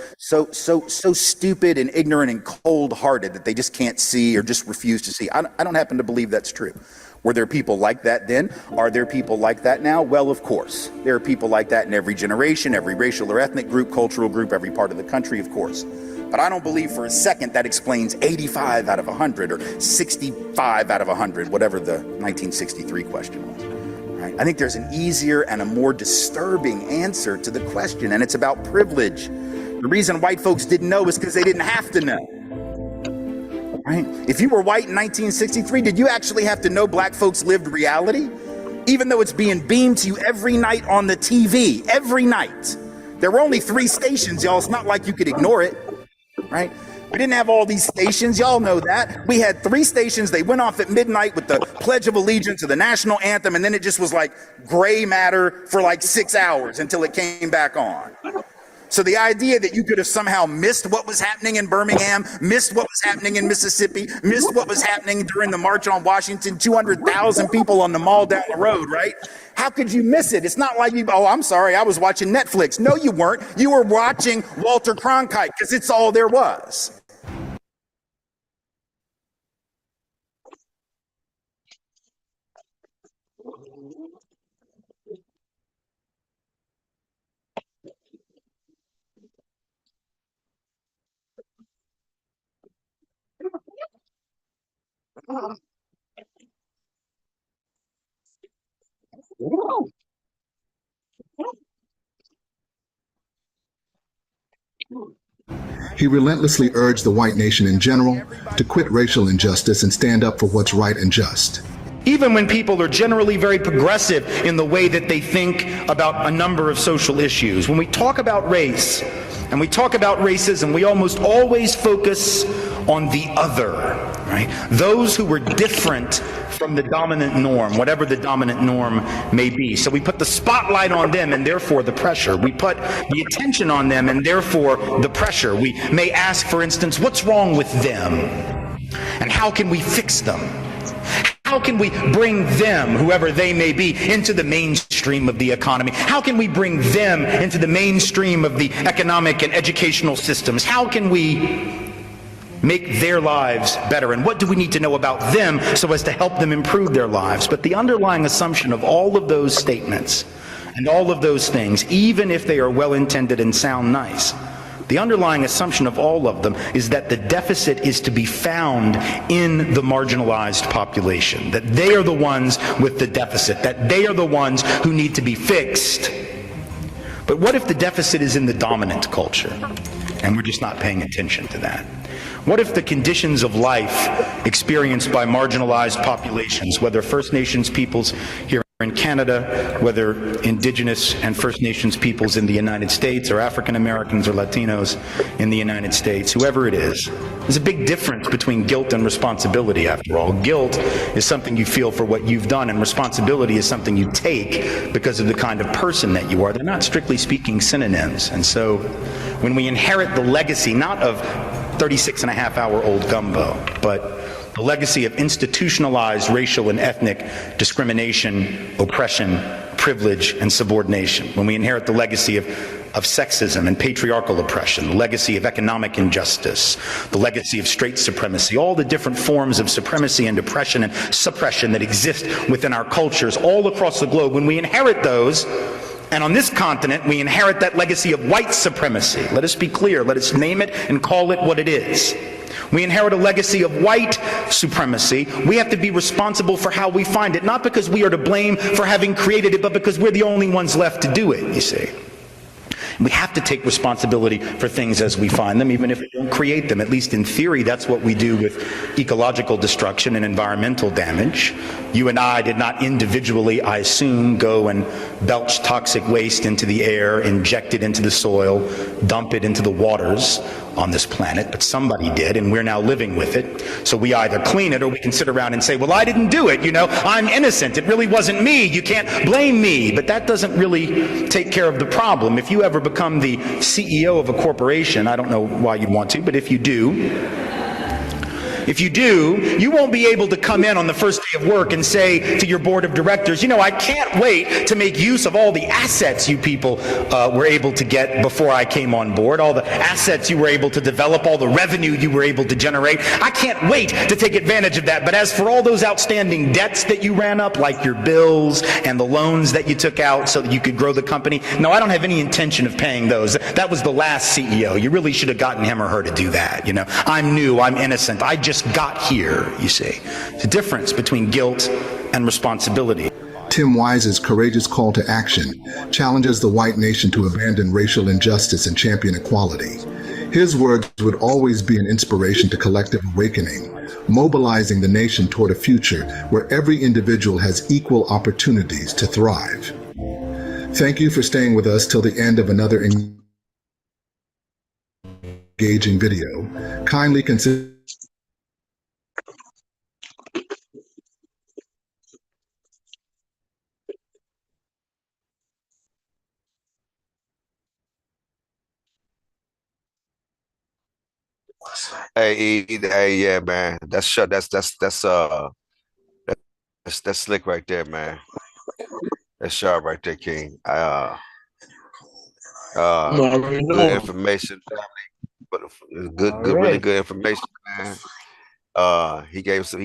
stupid and ignorant and cold-hearted that they just can't see or just refuse to see. I don't happen to believe that's true. Were there people like that then? Are there people like that now? Well, of course. There are people like that in every generation, every racial or ethnic group, cultural group, every part of the country, of course. But I don't believe for a second that explains 85 out of 100 or 65 out of 100, whatever the 1963 question was. Right? I think there's an easier and a more disturbing answer to the question, and it's about privilege. The reason white folks didn't know is because they didn't have to know. Right? If you were white in 1963, did you actually have to know black folks lived reality? Even though it's being beamed to you every night on the TV, every night. There were only 3 stations, y'all. It's not like you could ignore it, right? We didn't have all these stations. Y'all know that. We had 3 stations. They went off at midnight with the Pledge of Allegiance or the national anthem, and then it just was like gray matter for like 6 hours until it came back on. So the idea that you could have somehow missed what was happening in Birmingham, missed what was happening in Mississippi, missed what was happening during the March on Washington, 200,000 people on the mall down the road, right? How could you miss it? It's not like you, oh, I'm sorry, I was watching Netflix. No, you weren't. You were watching Walter Cronkite because it's all there was. He relentlessly urged the white nation in general to quit racial injustice and stand up for what's right and just. Even when people are generally very progressive in the way that they think about a number of social issues. When we talk about race and we talk about racism, we almost always focus on the other, right? Those who were different from the dominant norm, whatever the dominant norm may be. So we put the spotlight on them and therefore the pressure. We put the attention on them and therefore the pressure. We may ask, for instance, what's wrong with them? And how can we fix them? How can we bring them, whoever they may be, into the mainstream of the economy? How can we bring them into the mainstream of the economic and educational systems? How can we make their lives better? And what do we need to know about them so as to help them improve their lives? But the underlying assumption of all of those statements and all of those things, even if they are well-intended and sound nice, the underlying assumption of all of them is that the deficit is to be found in the marginalized population, that they are the ones with the deficit, that they are the ones who need to be fixed. But what if the deficit is in the dominant culture and we're just not paying attention to that? What if the conditions of life experienced by marginalized populations, whether First Nations peoples here in Canada, whether Indigenous and First Nations peoples in the United States, or African Americans or Latinos in the United States, whoever it is, there's a big difference between guilt and responsibility, after all. Guilt is something you feel for what you've done, and responsibility is something you take because of the kind of person that you are. They're not, strictly speaking, synonyms. And so when we inherit the legacy, not of 36-and-a-half-hour-old gumbo, but the legacy of institutionalized racial and ethnic discrimination, oppression, privilege, and subordination, when we inherit the legacy of sexism and patriarchal oppression, the legacy of economic injustice, the legacy of straight supremacy, all the different forms of supremacy and oppression and suppression that exist within our cultures all across the globe, when we inherit those, and on this continent, we inherit that legacy of white supremacy. Let us be clear. Let us name it and call it what it is. We inherit a legacy of white supremacy. We have to be responsible for how we find it, not because we are to blame for having created it, but because we're the only ones left to do it, you see. We have to take responsibility for things as we find them, even if we don't create them. At least in theory, that's what we do with ecological destruction and environmental damage. You and I did not individually, I assume, go and belch toxic waste into the air, inject it into the soil, dump it into the waters on this planet, but somebody did, and we're now living with it. So we either clean it or we can sit around and say, well, I didn't do it, you know, I'm innocent, it really wasn't me, you can't blame me. But that doesn't really take care of the problem. If you ever become the CEO of a corporation, I don't know why you'd want to, but if you do, you won't be able to come in on the first day of work and say to your board of directors, you know, I can't wait to make use of all the assets you people were able to get before I came on board, all the assets you were able to develop, all the revenue you were able to generate. I can't wait to take advantage of that. But as for all those outstanding debts that you ran up, like your bills and the loans that you took out so that you could grow the company, no, I don't have any intention of paying those. That was the last CEO. You really should have gotten him or her to do that. You know, I'm new, I'm innocent, I just got here, you see. The difference between guilt and responsibility. Tim Wise's courageous call to action challenges the white nation to abandon racial injustice and champion equality. His words would always be an inspiration to collective awakening, mobilizing the nation toward a future where every individual has equal opportunities to thrive. Thank you for staying with us till the end of another engaging video. Kindly consider Hey, yeah, man. That's slick right there, man. That's sharp right there, King. Good information, but really good information, man. He gave some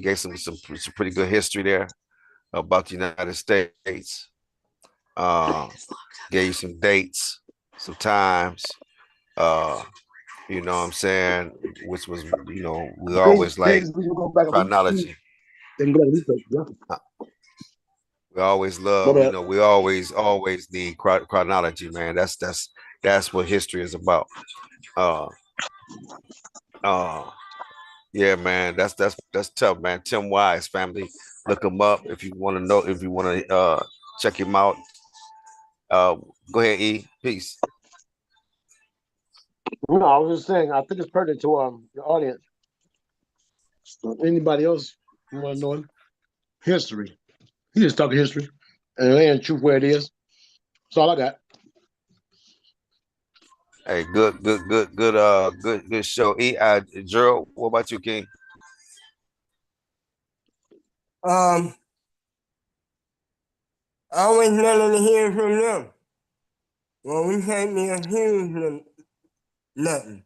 pretty good history there about the United States. Gave you some dates, some times. You know what I'm saying? Which was, you know, we always like chronology. We always love, you know, we always need chronology, man. That's what history is about. Oh, yeah, man. That's tough, man. Tim Wise family. Look him up if you want to know, if you want to check him out. Uh, go ahead, E. Peace. No, I was just saying. I think it's pertinent to the audience. Anybody else want to know him? History. He just talking history and laying truth where it is. That's all I got. Hey, good show. E. Gerald, what about you, King? I always wanted to hear from them. Well, we can't be accused of nothing.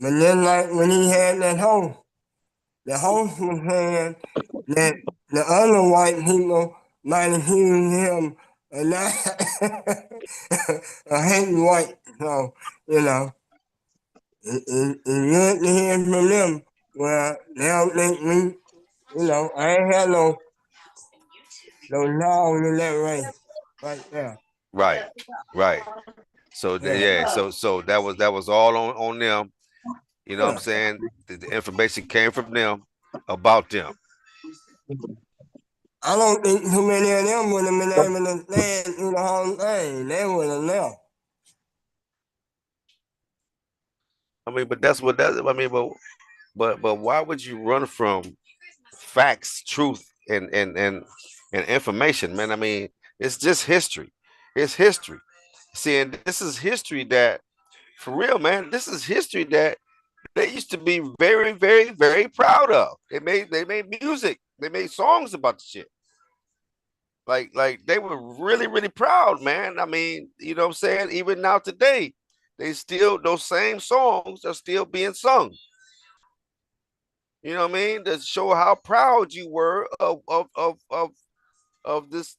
But then, like, when he had that host, the host was saying that the other white people might accuse him of not of hating white. So, you know, it's good to hear from them. Well, they don't think we, you know, I ain't had no knowledge in that race right there. Right, right. So Yeah. yeah, so that was all on them. You know what I'm saying? The information came from them about them. I don't think too many of them would have been able to stand through the whole thing. They would have left. I mean, but that's what that. I mean, but why would you run from facts, truth, and information, man? I mean, it's just history. It's history. See, and this is history that, for real, man. This is history that they used to be very, very, very proud of. They made music. They made songs about the shit. Like they were really, really proud, man. I mean, you know what I'm saying? Even now today, they still those same songs are still being sung. You know what I mean? To show how proud you were of this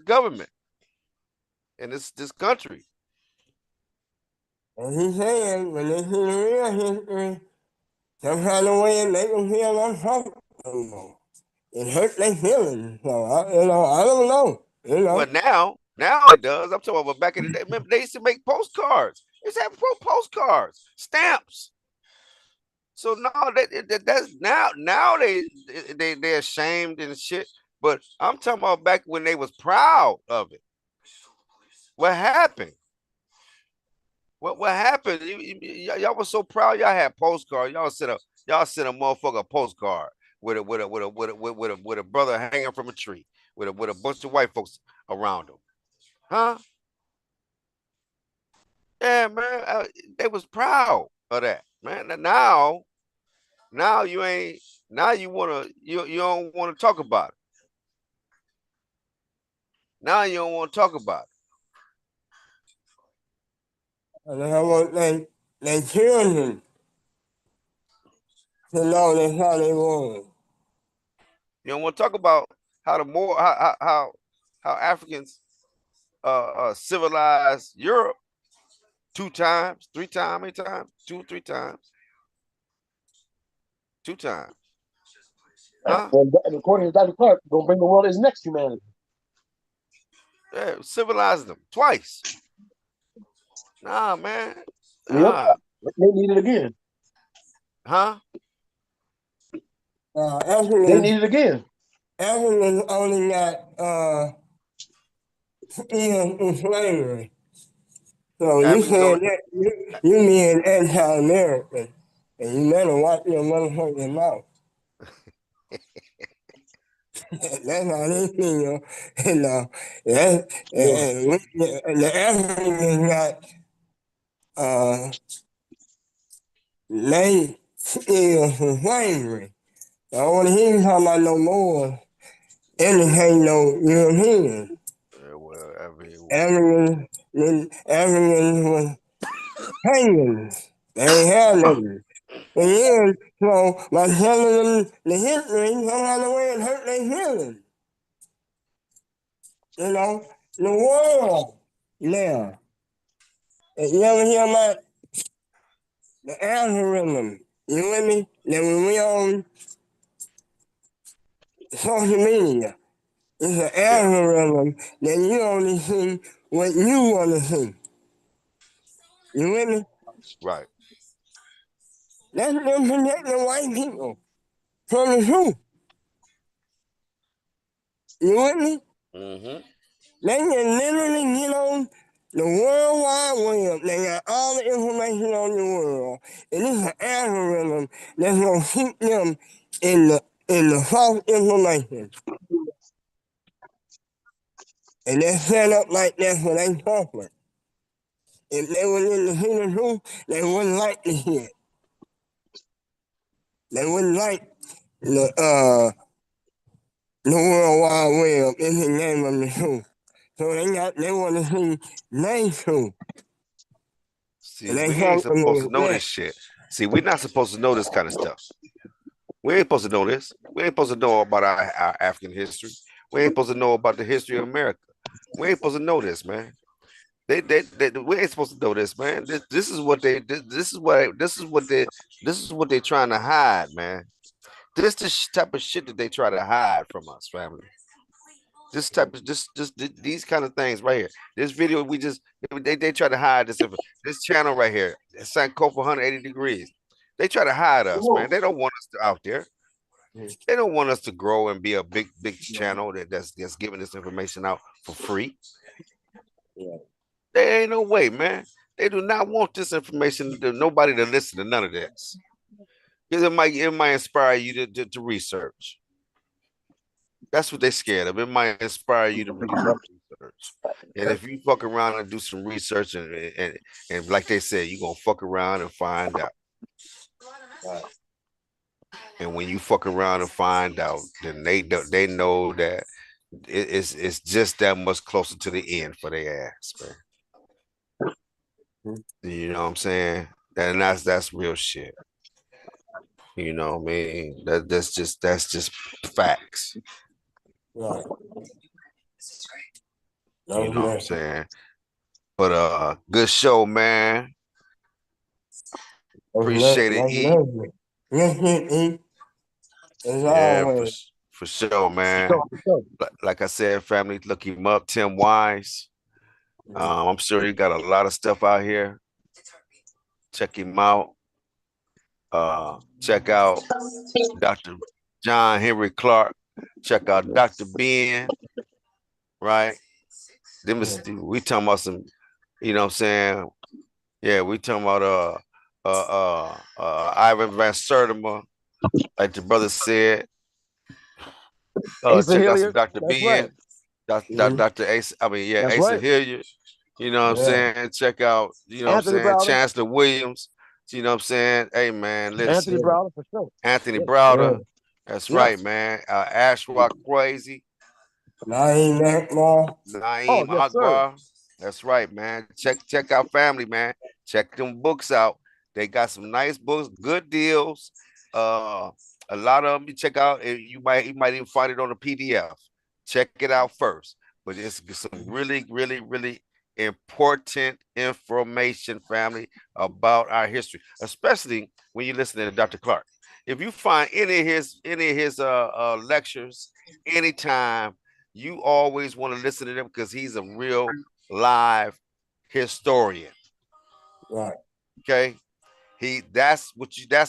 government and this country. And he said, when they see the real history, some kind of way it make them feel uncomfortable. It hurt their feelings. So, I don't know. But now it does. I'm talking about back in the day. Remember, they used to make postcards. They used to have postcards, stamps. So now that's now they're ashamed and shit. But I'm talking about back when they was proud of it. What happened? What happened? Y'all was so proud. Y'all had postcards. Y'all sent a motherfucker postcard with a brother hanging from a tree with a bunch of white folks around him, huh? Yeah, man. They was proud of that, man. And now you ain't. Now you don't want to talk about it. Now you don't want to talk about it. And I want their children to know that's how they was. You don't want to talk about how the more how Africans civilized Europe 2 times, 3 times, how many times? 2 or 3 times. 2 times. Huh? And according to Dr. Clark, gonna bring the world his next humanity. Yeah, civilized them twice. Nah, man. Nah. Yep. They need it again. Huh? They need it again. Africans only got in slavery. So you said that you mean anti-American, and you better watch your motherfucking mouth. That's how they feel, you know. The Africans got they still from slavery. I don't want to hear you talking about no more. Anything no European. Well, I mean, Africans was hanging. They ain't had nothing. And then, so by telling them the history, somehow the way it hurt their feelings. You know, the world now. And you ever hear about the algorithm? You with me? That when we on social media, it's an algorithm that you only see what you want to see. You with me? Right. That's them protecting white people from the truth. You with me? Mm-hmm. They can literally get on the World Wide Web. They got all the information on the world. And it's an algorithm that's gonna keep them in the false information. And they're set up like that for their profit. If they were in the hidden truth, they wouldn't like the shit. They wouldn't like the World Wide Web in the name of the truth. So they want to see their truth. See, And they we ain't help them supposed to with know that. this shit. See, we're not supposed to know this kind of stuff. We ain't supposed to know this. We ain't supposed to know about our African history. We ain't supposed to know about the history of America. We ain't supposed to know this, man. We ain't supposed to know this, man. This is what they trying to hide, man. This the type of shit that they try to hide from us, family. This type of these kind of things right here. This video they try to hide this channel right here. Sankofa 180 degrees. They try to hide us, man. They don't want us out there. They don't want us to grow and be a big channel that's giving this information out for free. There ain't no way, man. They do not want this information to nobody to listen to none of this. Because it might inspire you to research. That's what they're scared of. It might inspire you to research. And if you fuck around and do some research and like they said, you're gonna fuck around and find out. And when you fuck around and find out, then they know that it's just that much closer to the end for their ass, man. You know what I'm saying? And that's real shit. You know what I mean? That's just facts. Right. You know what I'm saying? But good show, man. Appreciate it, E. Yeah, for sure, man. Like I said, family, look him up, Tim Wise. I'm sure he got a lot of stuff out here. Check him out. Check out Dr. John Henry Clark. Check out Dr. Ben. Right? We talking about some, you know what I'm saying? Yeah, we talking about Ivan Van Sertima, like the brother said. Check out some Dr. Ben. Dr. Ace, Asa Hilliard. You know what I'm saying? Check out, you know what I'm saying, Chancellor Williams. You know what I'm saying? Hey man, listen. Anthony Browder for sure. Anthony Browder. That's right, man. Ashrock Crazy. Naeem Akbar. That's right, man. Check out family, man. Check them books out. They got some nice books, good deals. A lot of them you check out. You might even find it on a PDF. Check it out first. But it's some really, really, really important information, family, about our history, especially when you listen to Dr. Clark. If you find any of his lectures anytime, you always want to listen to them because he's a real live historian. Right. Okay. That's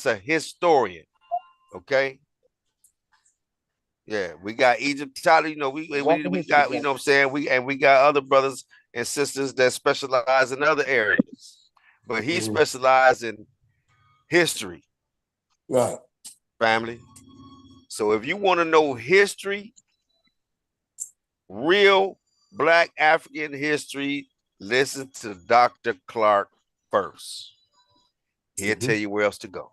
a historian. Okay. Yeah, we got Egypt Tyler, you know, we got, you know what I'm saying? We got other brothers and sisters that specialize in other areas. But he specialized in history. Right. Family. So if you want to know history, real Black African history, listen to Dr. Clark first. He'll tell you where else to go.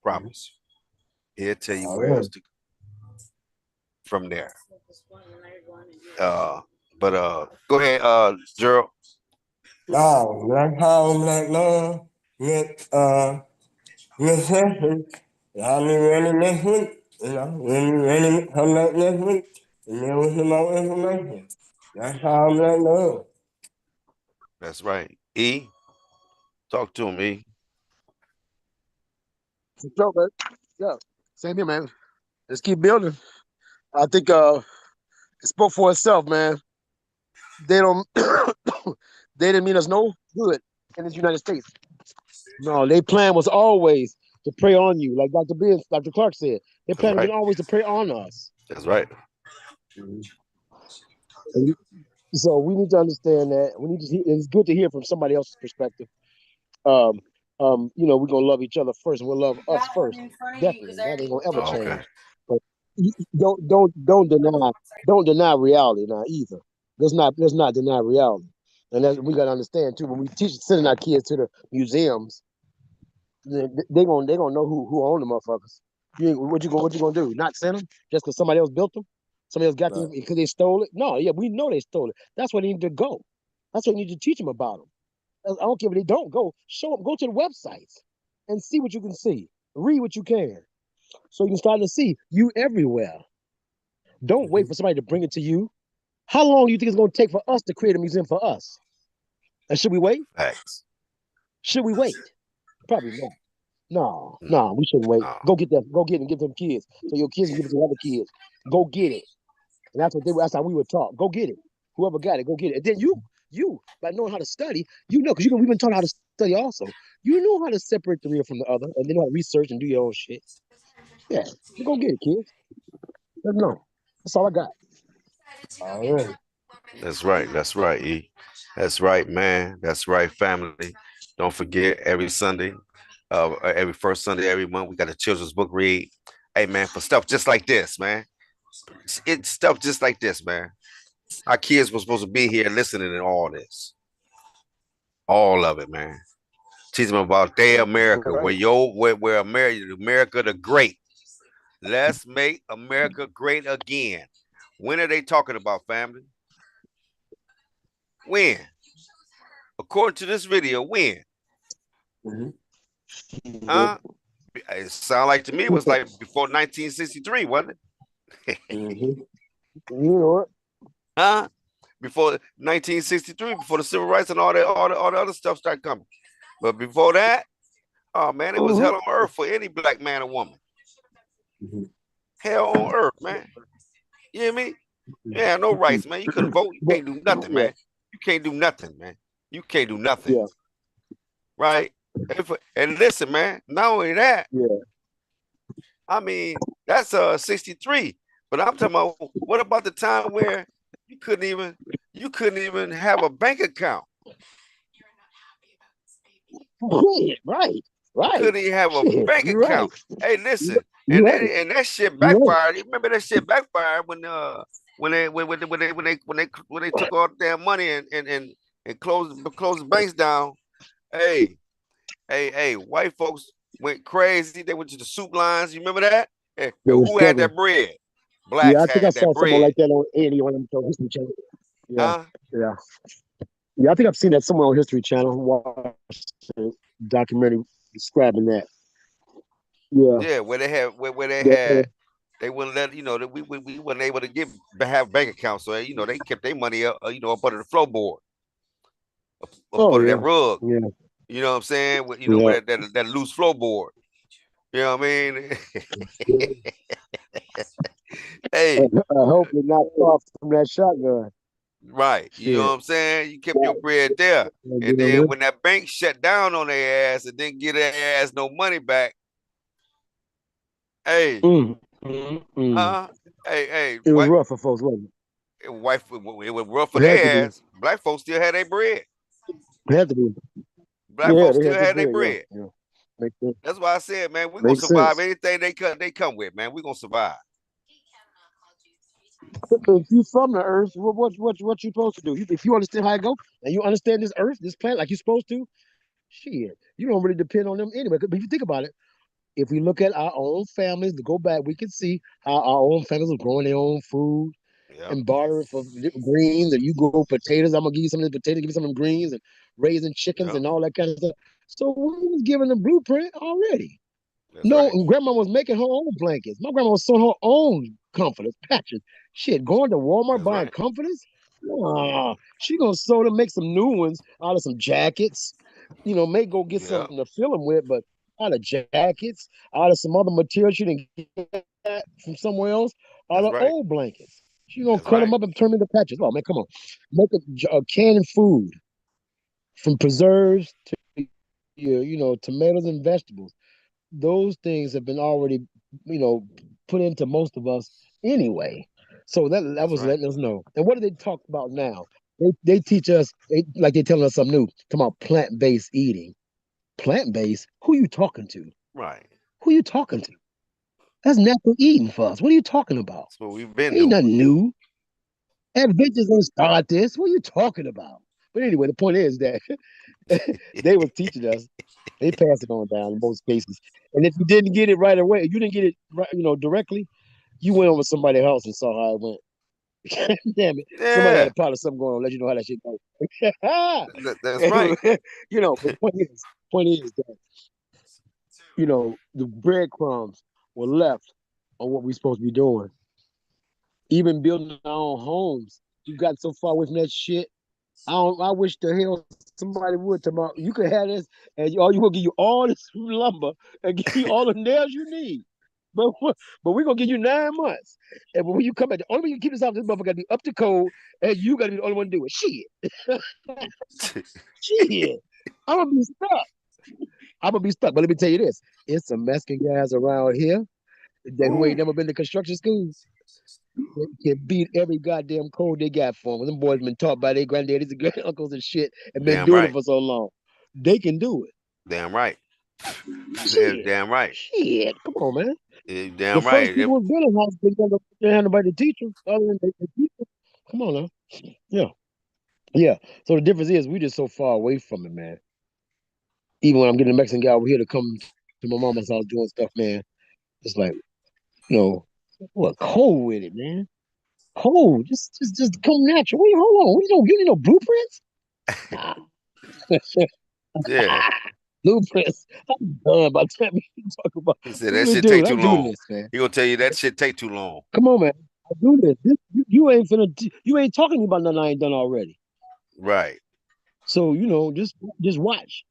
Promise. He'll tell you where else to go from there. But go ahead, Gerald. No, Black Power, Black Love, next session. Y'all be ready next week. You know, when you ready to come back next week, and there was some more information. That's how Black Love. That's right. E, talk to him, E. For sure, man. Yeah, same here, man. Let's keep building. I think it spoke for itself, man. They don't they didn't mean us no good in this United States. No, their plan was always to prey on you, like Dr. Clark said. Their That's plan has right. been always to prey on us. That's right. And so we need to understand that. We need to. It's good to hear from somebody else's perspective. Um, we're gonna love each other first, and we'll love us first. Definitely, that ain't gonna ever Oh, okay. change. But don't deny reality now either. Let's not deny reality, and that's we gotta understand too. When we sending our kids to the museums, they gonna know who own the motherfuckers. What you gonna do? Not send them just because somebody else built them? Somebody else got them because they stole it? No, yeah, we know they stole it. That's why they need to go. That's what we need to teach them about them. I don't care if they don't go. Show them. Go to the websites and see what you can see. Read what you can, so you can start to see you everywhere. Don't wait for somebody to bring it to you. How long do you think it's going to take for us to create a museum for us? And should we wait? Facts. Should we wait? Probably not. No, we shouldn't wait. No. Go get that. Go get it and give them kids, so your kids can give it to other kids. Go get it. And that's how we were taught. Go get it. Whoever got it, go get it. And then you, by knowing how to study, because we've been taught how to study also. You know how to separate the real from the other, and then how to research and do your own shit. Yeah, you go get it, kids. Let them know. That's all I got. All right. That's right. That's right, E. That's right, man. That's right, family. Don't forget every Sunday, every first Sunday every month, we got a children's book read. Hey, man, for stuff just like this, man. It's stuff just like this, man. Our kids were supposed to be here listening to all this. All of it, man. Teach them about their America, where America the great. Let's make America great again. When are they talking about, family? When? According to this video, when? Huh? It sounded like to me it was like before 1963, wasn't it? You know it. Huh? Before 1963, before the civil rights and all the other stuff started coming. But before that, oh man, it was hell on earth for any black man or woman. Hell on earth, man. You hear me? Yeah, no rights, man. You couldn't vote. You can't do nothing, man. You can't do nothing, man. You can't do nothing. Yeah. Right? And listen, man, not only that, I mean, that's 63. But I'm talking about what about the time where you couldn't even have a bank account? Right. You couldn't even have a bank account. Hey, listen, and that shit backfired. You remember that shit backfired when they took all the damn money and closed the banks down. Hey, white folks went crazy. They went to the soup lines. You remember that? Hey, who had that bread? Blacks I think I had saw that someone bread. like that on on them History Channel. Yeah, Huh? yeah. I think I've seen that somewhere on History Channel. Watched a documentary describing that. Yeah, where they wouldn't let we weren't able to have bank accounts, so they kept their money up up under the floorboard, up under that rug. Yeah. You know what I'm saying? With that loose floorboard. You know what I mean? Hey, I hope you're not far from that shotgun. right. You know what I'm saying? You kept your bread there. And then when that bank shut down on their ass and didn't get their ass no money back, hey, hey, it was rough for folks, wasn't it? It was rough for their ass. Black folks still had their bread. It had to be. Black folks still had their bread. Yeah. That's why I said, man, we're gonna survive anything they come with, man. We're gonna survive. If you from the earth, what you supposed to do? If you understand how it go, and you understand this earth, this planet, like you're supposed to, shit, you don't really depend on them anyway. But if you think about it, if we look at our own families, to go back, we can see how our own families were growing their own food and bartering for greens. And you grow potatoes, I'm gonna give you some of the potatoes, give you some of them greens, and raising chickens and all that kind of stuff. So we was given the blueprint already. And grandma was making her own blankets. My grandma was sewing her own comforters, patches. Shit, going to Walmart buying comforters? Nah, she gonna sew them, make some new ones out of some jackets. May go get something to fill them with, but out of jackets, out of some other material she didn't get from somewhere else, out of old blankets. She gonna cut them up and turn them into patches. Oh man, come on, make a can of food from preserves to tomatoes and vegetables. Those things have been already, put into most of us anyway. So that That's was right. letting us know. And what do they talk about now? They teach us, like they're telling us something new. Talking about plant-based eating. Plant-based? Who you talking to? Right. Who you talking to? That's natural eating for us. What are you talking about? That's what we've been Ain't doing. nothing new. Adventures don't start this. What are you talking about? But anyway, the point is that they was teaching us. They passed it on down in most cases. And if you didn't get it right away, you didn't get it right, directly, you went over somebody's house and saw how it went. Damn it. Somebody had Yeah, a pot of something going on, let you know how that shit goes. that's right. But point is that, the breadcrumbs were left on what we're supposed to be doing. Even building our own homes. You got so far away from that shit. I wish the hell somebody would tomorrow. You could have this, and all you will give you all this lumber and give you all the nails you need. But we're gonna give you 9 months. And when you come back, the only way you keep this off, this motherfucker gotta be up to code, and you gotta be the only one to do it. Shit. Shit. I'm gonna be stuck. But let me tell you this: it's some Mexican guys around here who ain't Ooh, never been to construction school. They can beat every goddamn code they got for them. Them boys been taught by their granddaddies and granduncles and shit and been damn doing it right. for so long. They can do it. Damn right. Shit. Damn right. Shit. Come on, man. The Damn first right. people was building houses, they had nobody to teach them other than the people. Come on now. Yeah. Yeah. So the difference is we just so far away from it, man. Even when I'm getting a Mexican guy over here to come to my mama's house doing stuff, man, it's like, you know, what cold with it, man. Cold. Just come natural. What you hold on? You need no blueprints? Nah. Yeah. Blueprints. I'm done by the time you talk about He said what that we shit do. take I too do long. this, man. He gonna tell you that shit take too long. Come on, man. I do this. You ain't you ain't talking to me about nothing I ain't done already. Right. So, just watch.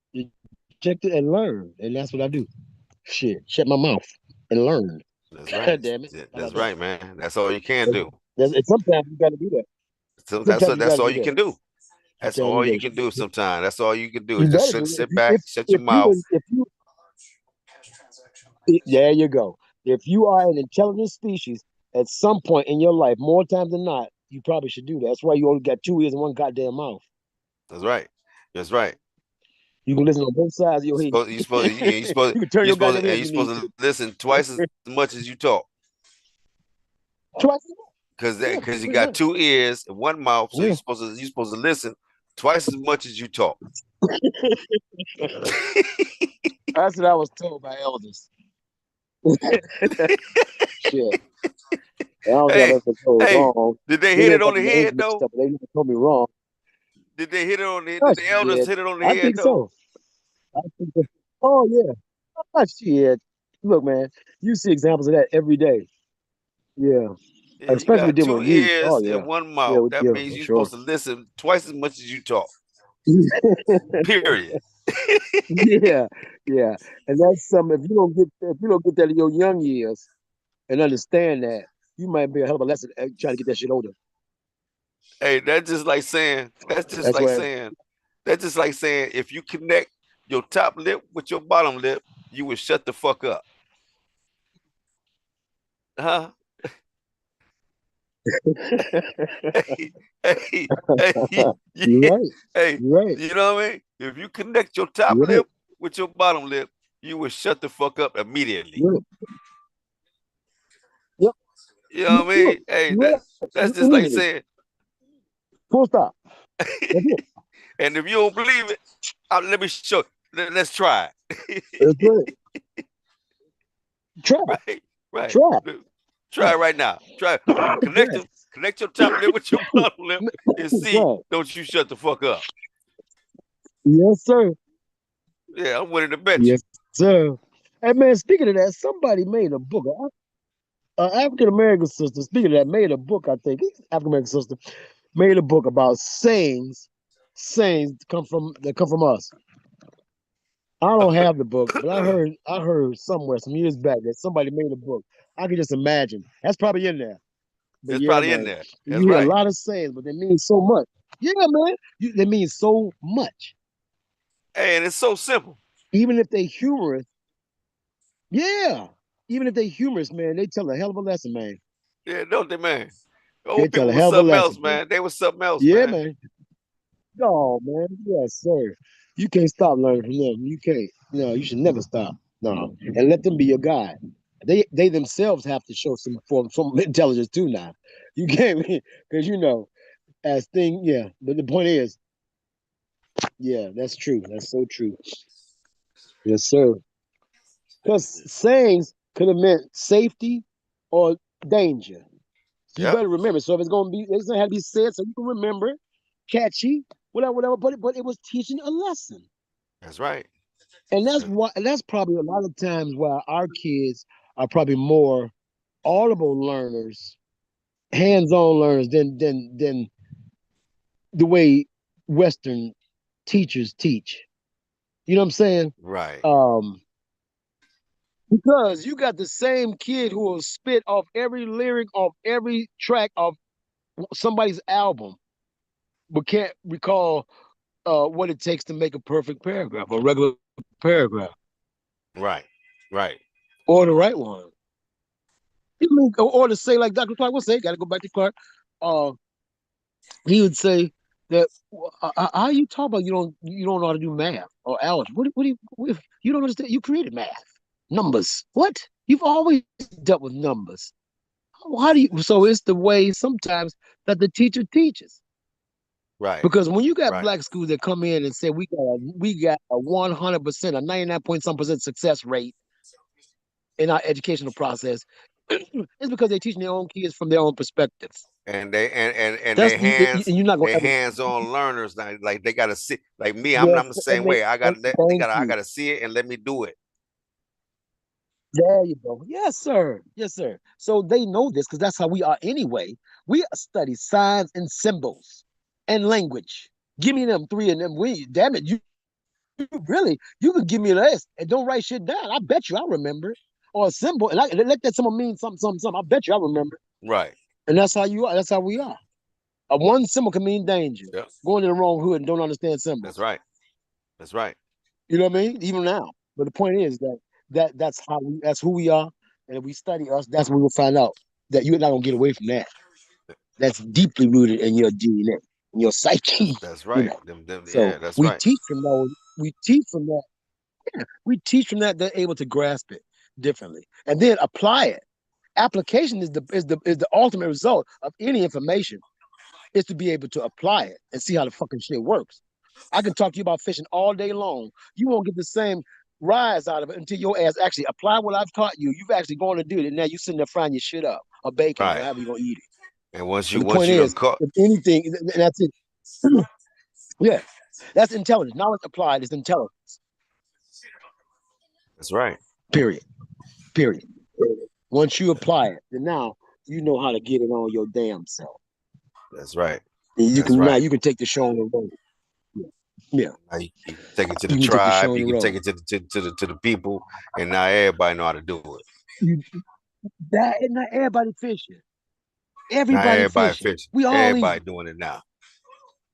Check it and learn. And that's what I do. Shit. Shut my mouth and learn. That's right. God damn it. Yeah, How that's about that? right, man. That's all you can do. And sometimes you gotta do that. So Sometimes you that's gotta all do you that. can do. That's Sometimes you all you gotta can do sometimes. That's all you can do you is just better do it. sit back, shut your If you mouth. there you go. If you are an intelligent species, at some point in your life, more times than not, you probably should do that. That's why you only got 2 ears and one goddamn mouth. That's right. That's right. You can listen on both sides of your head. You can turn your goddamn head if you're you need supposed to. to listen twice as much as you talk. Twice. Because Yeah, you pretty got much. 2 ears and one mouth, so Yeah. you're supposed to listen twice as much as you talk. That's what I was told by elders. Shit. I don't think I've Hey, ever been told hey, wrong. did they They hit may it have on got the the age head mixed though? up, but they never told me wrong. Did they hit it on the Oh, did the elders shit. hit it on the I head think though? so. I think so. Oh, yeah. Oh, shit. Look, man, you see examples of that every day. Yeah. Yeah, you Especially got dealing two with youth. Oh, ears yeah. and one Yeah, mouth. That yeah, means for you're sure. supposed to listen twice as much as you talk. Period. Yeah, yeah. And that's something if you don't get that in your young years and understand that, you might be a hell of a lesson trying to get that shit older. Hey, that's just like saying, That's why if you connect your top lip with your bottom lip, you would shut the fuck up. Huh? Hey, hey, hey, you're yeah, right. hey, You're right. you know what I mean? If you connect your top You're right. lip with your bottom lip, you would shut the fuck up immediately. You're right. Yep. You know what I mean? Look, Hey, you're right. that's just like Immediately. saying, Full stop. That's it. and if you don't believe it, let me show. Let's try. That's right. Try. Right, right. Try. Try right now. Try connect your top lip with your bottom lip and see. Try. Don't you shut the fuck up? Yes, sir. Yeah, I'm willing to bet you. Yes, sir. Hey, man, speaking of that, somebody made a book. African American sister, speaking of that, made a book, I think. African American sister made a book about sayings that come from us. I don't have the book, but I heard somewhere some years back that somebody made a book. I can just imagine. That's probably in there. But It's yeah, probably in man. there. That's You hear a right. lot of sayings, but they mean so much. Yeah, man. They mean so much. Hey, and it's so simple. Even if they humorous, yeah. Even if they humorous, man, they tell a hell of a lesson, man. Yeah, don't they, man? They Old tell people a was hell of a something else, lesson, man. man. They was something else, Yeah, man. man. Oh man, yes, sir. You can't stop learning from them. You can't. No, you should never stop. No, and let them be your guide. They themselves have to show some intelligence too. Now, you can't because as thing. Yeah, but the point is, yeah, that's true. That's so true. Yes, sir. Because sayings could have meant safety or danger. So you Yep, better remember. So if it's gonna be, it's gonna have to be said so you can remember it, catchy, whatever, whatever. But it was teaching a lesson. that's right. And that's probably a lot of times why our kids are probably more audible learners, hands-on learners than the way Western teachers teach. You know what I'm saying? Right, Um, because you got the same kid who will spit off every lyric off every track of somebody's album, but can't recall what it takes to make a perfect paragraph, a regular paragraph, right, right. or the right one. You mean, or to say like Dr. Clark would say, got to go back to Clark. Uh, he would say that how you talk about you don't know how to do math or algebra. What do you don't understand? You created math, numbers. What? You've always dealt with numbers. How do you? So it's the way sometimes that the teacher teaches. Right, Because when you got right, black schools that come in and say we got a 100%, a 99 point some percent success rate in our educational process, it's because they're teaching their own kids from their own perspectives. and and That's you're not gonna they ever. hands-on learners now. Like they gotta see. Like me, I'm Yes, the same and they way. I and got let they thank got I you. gotta see it and let me do it. There you go. Yes, sir. Yes, sir. So they know this because that's how we are anyway. We study signs and symbols and language. Give me them three and them. We damn it, you really you can give me a list and don't write shit down. I bet you I remember it. Or a symbol, and I let that symbol mean something, something, something. I bet you I remember it. Right. And that's how you are. That's how we are. A one symbol can mean danger. Yep. Going to the wrong hood and don't understand That's symbols. right. That's right. You know what I mean? Even now. But the point is that's who we are. And if we study us, that's when we'll find out that you're not gonna get away from that. That's deeply rooted in your DNA, in your psyche, That's you right. know. Them So yeah, that's we right. teach from those, we teach from that, yeah, we teach from that, they're able to grasp it differently. And then apply it. Application is the ultimate result of any information, is to be able to apply it and see how the fucking shit works. I can talk to you about fishing all day long. You won't get the same rise out of it until your ass actually apply what I've taught you. You've actually gone to do it, and now you sitting there frying your shit up, or baking, or Right. however you're gonna eat it. And And the once point you done is, caught, if anything, and that's it. Yeah, that's intelligence. Now it's applied. It's intelligence. that's right. Period. Period. Once you apply it, then now you know how to get it on your damn self. That's right. And That's you right. can take the show on the road. Yeah, Now you can take it to the you can take the show tribe, on the you can road. take it to the people, and now everybody know how to do it. You, that and not everybody fishing. Now Everybody everybody fishing. fishing. We all Everybody eating. doing it now.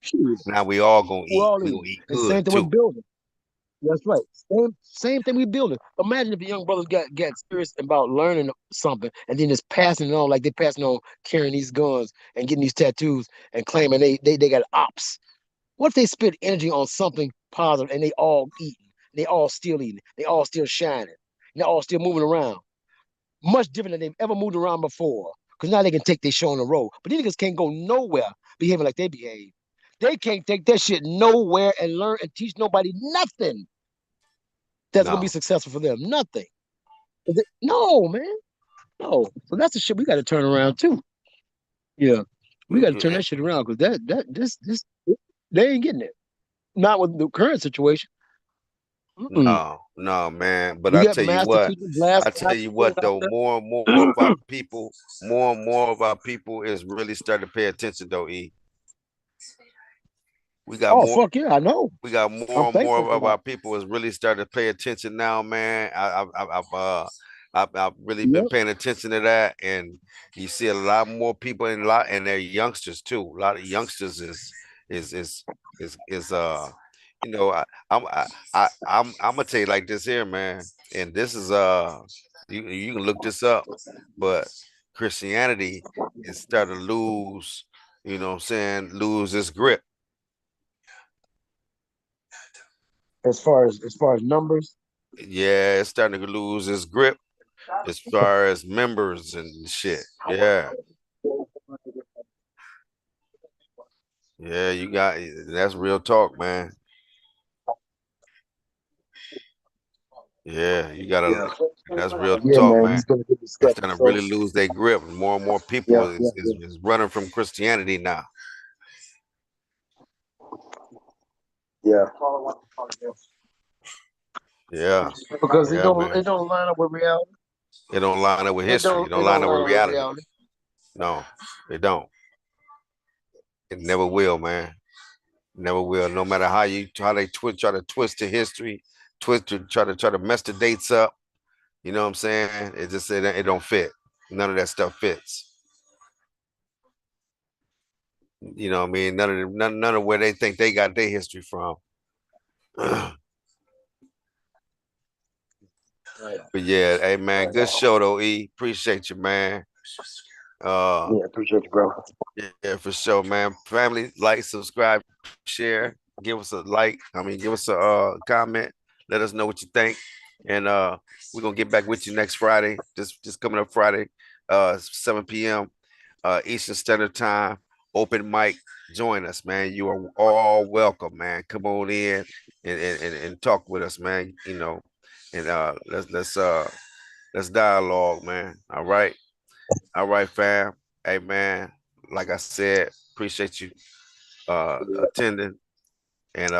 Shit, Now we all gonna we're eat. all We eating. gonna eat And same good thing with too. building. That's right. Same thing we building. Imagine if the young brothers got serious about learning something and then just passing it on like they passing on carrying these guns and getting these tattoos and claiming they got ops. What if they spend energy on something positive and they all eating, they all still eating, they all still shining, and they all still moving around, much different than they've ever moved around before. Because now they can take their show on the road, but these niggas can't go nowhere behaving like they behave. They can't take that shit nowhere and learn and teach nobody nothing that's gonna be No. successful for them. Nothing. No, man. No. So that's the shit we got to turn around too. Yeah, we got to turn that shit around because this they ain't getting it. Not with the current situation. Mm-mm. No, no, man. But We got master teachers, blast I tell you masters what out though, there. more and more of our people is really starting to pay attention though, E. We got Oh more fuck yeah, I know. we got I'm more and more thankful for of that. our people is really starting to pay attention now, man. I've really been Yep. paying attention to that, and you see a lot more people and they're youngsters too. A lot of youngsters is is you know, I'm gonna tell you like this here, man. And this is you can look this up, but Christianity is starting to lose, you know what I'm saying, lose its grip. As far as numbers. Yeah, it's starting to lose its grip as far as members and shit. Yeah. Yeah, you got that's real talk, man. Yeah, you gotta that's real Yeah, talk, man, man. it's been a good They're discussion. starting to So really lose their grip. More and more yeah, people yeah, is running from Christianity now. yeah. Yeah. Because Yeah, man. it don't line up with reality. It don't line up with history. It It don't don't line up line with up with reality. reality. No, it don't. It never will, man. Never will. No matter how they try to twist the history, try to mess the dates up. You know what I'm saying? It don't fit. None of that stuff fits. You know what I mean? None of where they think they got their history from. But yeah, hey man, good show though, E. Appreciate you, man. Yeah, appreciate you, bro. Yeah, for sure, man. Family, like, subscribe, share, give us a like. I mean, give us a comment. Let us know what you think. And we're gonna get back with you next Friday. Just coming up Friday, 7 p.m. Eastern Standard Time. Open mic. Join us, man. You are all welcome, man. Come on in and talk with us, man. You know, and let's dialogue, man. All right. All right, fam. Hey, man. Like I said, appreciate you attending. And